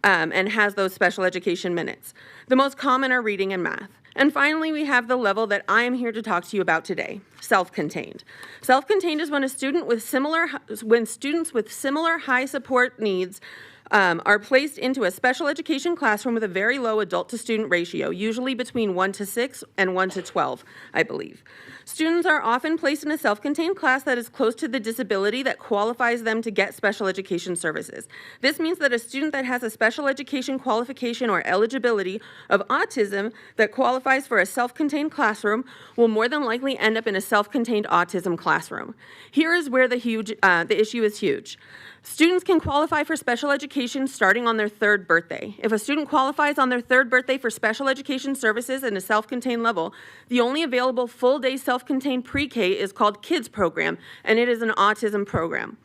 Speaker 6: and has those special education minutes. The most common are reading and math. And finally, we have the level that I am here to talk to you about today, self-contained. Self-contained is when students with similar high support needs are placed into a special education classroom with a very low adult to student ratio, usually between 1 to 6 and 1 to 12, I believe. Students are often placed in a self-contained class that is close to the disability that qualifies them to get special education services. This means that a student that has a special education qualification or eligibility of autism that qualifies for a self-contained classroom will more than likely end up in a self-contained autism classroom. Here is where the issue is huge. Students can qualify for special education starting on their 3rd birthday. If a student qualifies on their 3rd birthday for special education services in a self-contained level, the only available full-day self-contained pre-K is called Kids Program, and it is an autism program.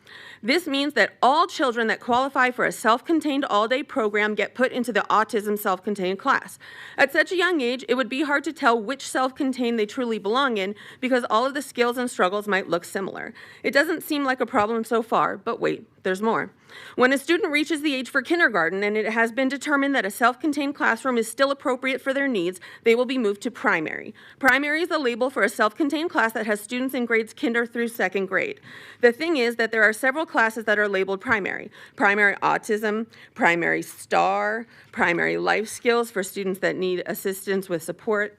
Speaker 6: This means that all children that qualify for a self-contained all-day program get put into the autism self-contained class. At such a young age, it would be hard to tell which self-contained they truly belong in because all of the skills and struggles might look similar. It doesn't seem like a problem so far, but wait, there's more. When a student reaches the age for kindergarten and it has been determined that a self-contained classroom is still appropriate for their needs, they will be moved to primary. Primary is the label for a self-contained class that has students in grades kinder through 2nd grade. The thing is that there are several classes that are labeled primary. Primary autism, primary STAR, primary life skills for students that need assistance with support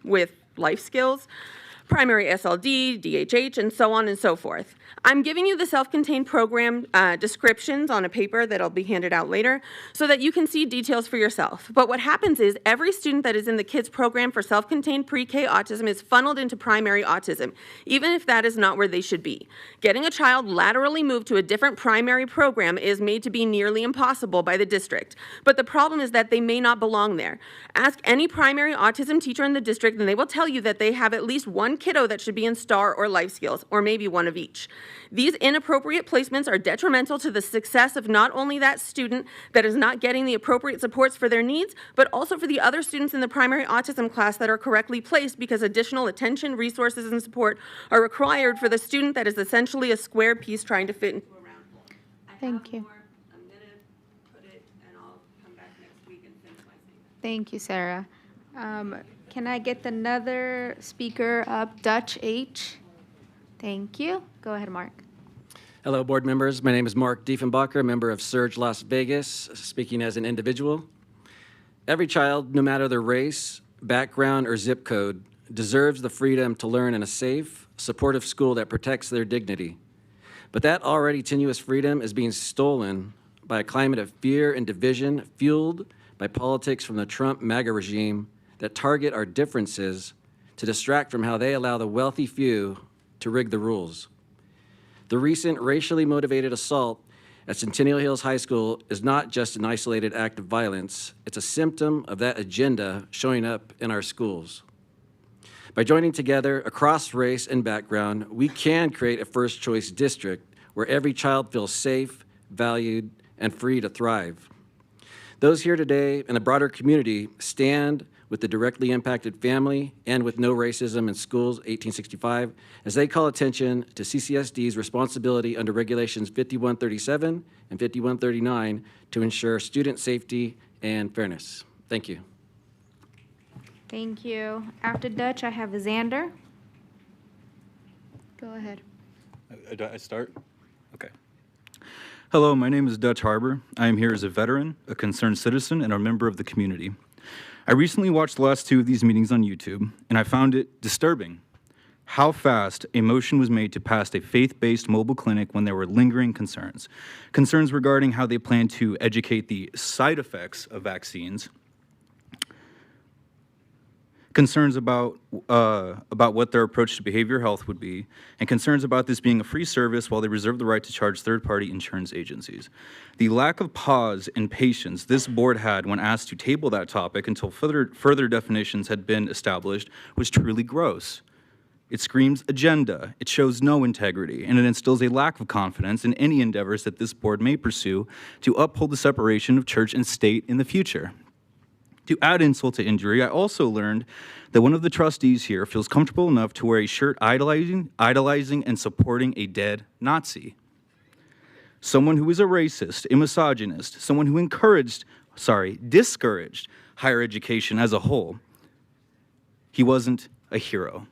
Speaker 6: with life skills, primary SLD, DHH, and so on and so forth. I'm giving you the self-contained program descriptions on a paper that'll be handed out later so that you can see details for yourself. But what happens is every student that is in the kids program for self-contained pre-K autism is funneled into primary autism, even if that is not where they should be. Getting a child laterally moved to a different primary program is made to be nearly impossible by the district. But the problem is that they may not belong there. Ask any primary autism teacher in the district and they will tell you that they have at least one kiddo that should be in STAR or life skills, or maybe one of each. These inappropriate placements are detrimental to the success of not only that student that is not getting the appropriate supports for their needs, but also for the other students in the primary autism class that are correctly placed because additional attention, resources, and support are required for the student that is essentially a square piece trying to fit into a round hole.
Speaker 2: Thank you. Thank you, Sarah. Can I get another speaker up? Dutch H. Thank you. Go ahead, Mark.
Speaker 7: Hello, board members. My name is Mark Diefenbacher, member of Surge Las Vegas, speaking as an individual. Every child, no matter their race, background, or zip code, deserves the freedom to learn in a safe, supportive school that protects their dignity. But that already tenuous freedom is being stolen by a climate of fear and division fueled by politics from the Trump MAGA regime that target our differences to distract from how they allow the wealthy few to rig the rules. The recent racially motivated assault at Centennial Hills High School is not just an isolated act of violence, it's a symptom of that agenda showing up in our schools. By joining together across race and background, we can create a first choice district where every child feels safe, valued, and free to thrive. Those here today and the broader community stand with the directly impacted family and with No Racism in Schools 1865 as they call attention to CCSD's responsibility under Regulations 5137 and 5139 to ensure student safety and fairness. Thank you.
Speaker 2: Thank you. After Dutch, I have Xander. Go ahead.
Speaker 3: I start? Okay. Hello, my name is Dutch Harbor. I am here as a veteran, a concerned citizen, and a member of the community. I recently watched the last two of these meetings on YouTube, and I found it disturbing how fast a motion was made to pass a faith-based mobile clinic when there were lingering concerns. Concerns regarding how they plan to educate the side effects of vaccines, concerns about what their approach to behavioral health would be, and concerns about this being a free service while they reserve the right to charge third-party insurance agencies. The lack of pause and patience this board had when asked to table that topic until further definitions had been established was truly gross. It screams agenda, it shows no integrity, and it instills a lack of confidence in any endeavors that this board may pursue to uphold the separation of church and state in the future. To add insult to injury, I also learned that one of the trustees here feels comfortable enough to wear a shirt idolizing and supporting a dead Nazi. Someone who is a racist, a misogynist, someone who discouraged higher education as a whole. He wasn't a hero.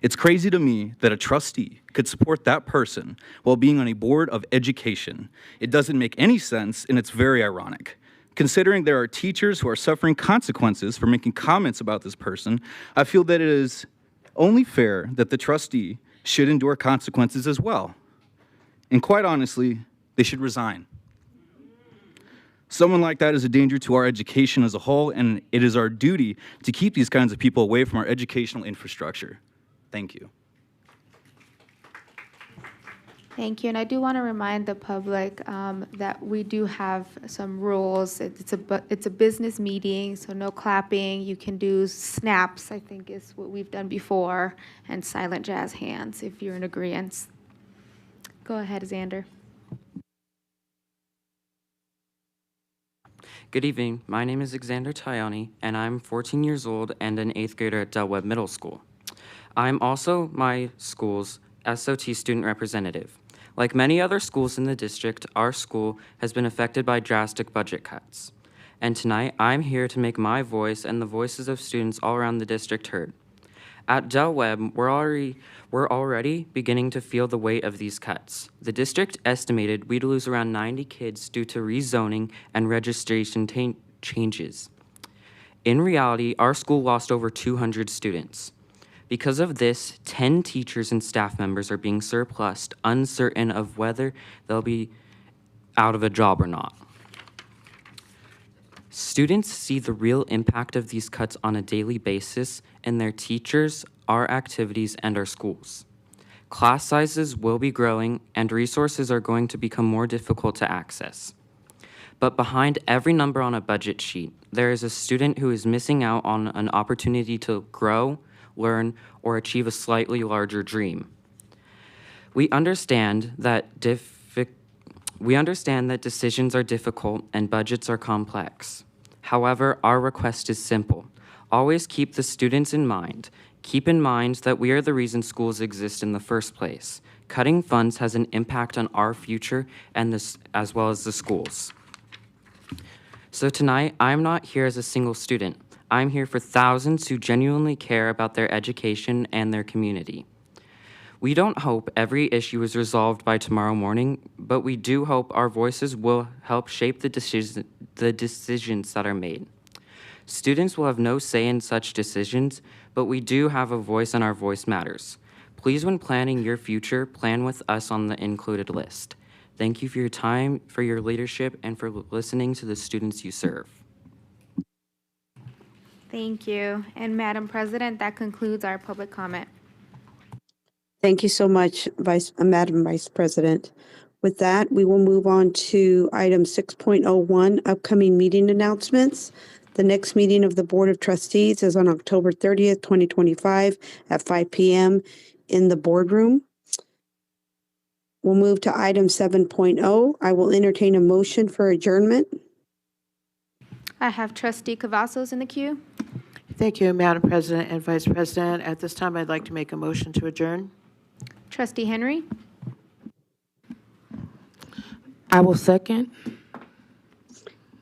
Speaker 3: It's crazy to me that a trustee could support that person while being on a board of education. It doesn't make any sense, and it's very ironic. Considering there are teachers who are suffering consequences for making comments about this person, I feel that it is only fair that the trustee should endure consequences as well. And quite honestly, they should resign. Someone like that is a danger to our education as a whole, and it is our duty to keep these kinds of people away from our educational infrastructure. Thank you.
Speaker 2: Thank you, and I do want to remind the public that we do have some rules. It's a business meeting, so no clapping. You can do snaps, I think is what we've done before, and silent jazz hands if you're in agreement. Go ahead, Xander.
Speaker 19: Good evening. My name is Xander Tayani, and I'm 14 years old and an 8th grader at Del Webb Middle School. I'm also my school's SOT student representative. Like many other schools in the district, our school has been affected by drastic budget cuts. And tonight, I'm here to make my voice and the voices of students all around the district heard. At Del Webb, we're already beginning to feel the weight of these cuts. The district estimated we'd lose around 90 kids due to rezoning and registration changes. In reality, our school lost over 200 students. Because of this, 10 teachers and staff members are being surplused, uncertain of whether they'll be out of a job or not. Students see the real impact of these cuts on a daily basis in their teachers, our activities, and our schools. Class sizes will be growing, and resources are going to become more difficult to access. But behind every number on a budget sheet, there is a student who is missing out on an opportunity to grow, learn, or achieve a slightly larger dream. We understand that decisions are difficult and budgets are complex. However, our request is simple. Always keep the students in mind. Keep in mind that we are the reason schools exist in the first place. Cutting funds has an impact on our future and this, as well as the schools. So tonight, I'm not here as a single student. I'm here for thousands who genuinely care about their education and their community. We don't hope every issue is resolved by tomorrow morning, but we do hope our voices will help shape the decisions that are made. Students will have no say in such decisions, but we do have a voice and our voice matters. Please, when planning your future, plan with us on the included list. Thank you for your time, for your leadership, and for listening to the students you serve.
Speaker 2: Thank you. And Madam President, that concludes our public comment.
Speaker 1: Thank you so much, Madam Vice President. With that, we will move on to item 6.01, upcoming meeting announcements. The next meeting of the Board of Trustees is on October 30th, 2025 at 5 p.m. in the boardroom. We'll move to item 7.0. I will entertain a motion for adjournment.
Speaker 2: I have Trustee Cavazos in the queue.
Speaker 9: Thank you, Madam President and Vice President. At this time, I'd like to make a motion to adjourn.
Speaker 2: Trustee Henry.
Speaker 9: I will second.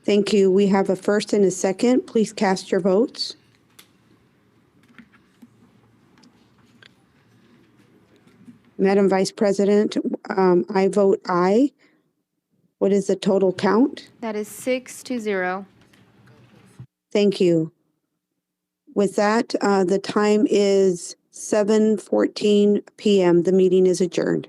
Speaker 1: Thank you. We have a first and a second. Please cast your votes. Madam Vice President, I vote aye. What is the total count?
Speaker 2: That is 6-0.
Speaker 1: Thank you. With that, the time is 7:14 p.m. The meeting is adjourned.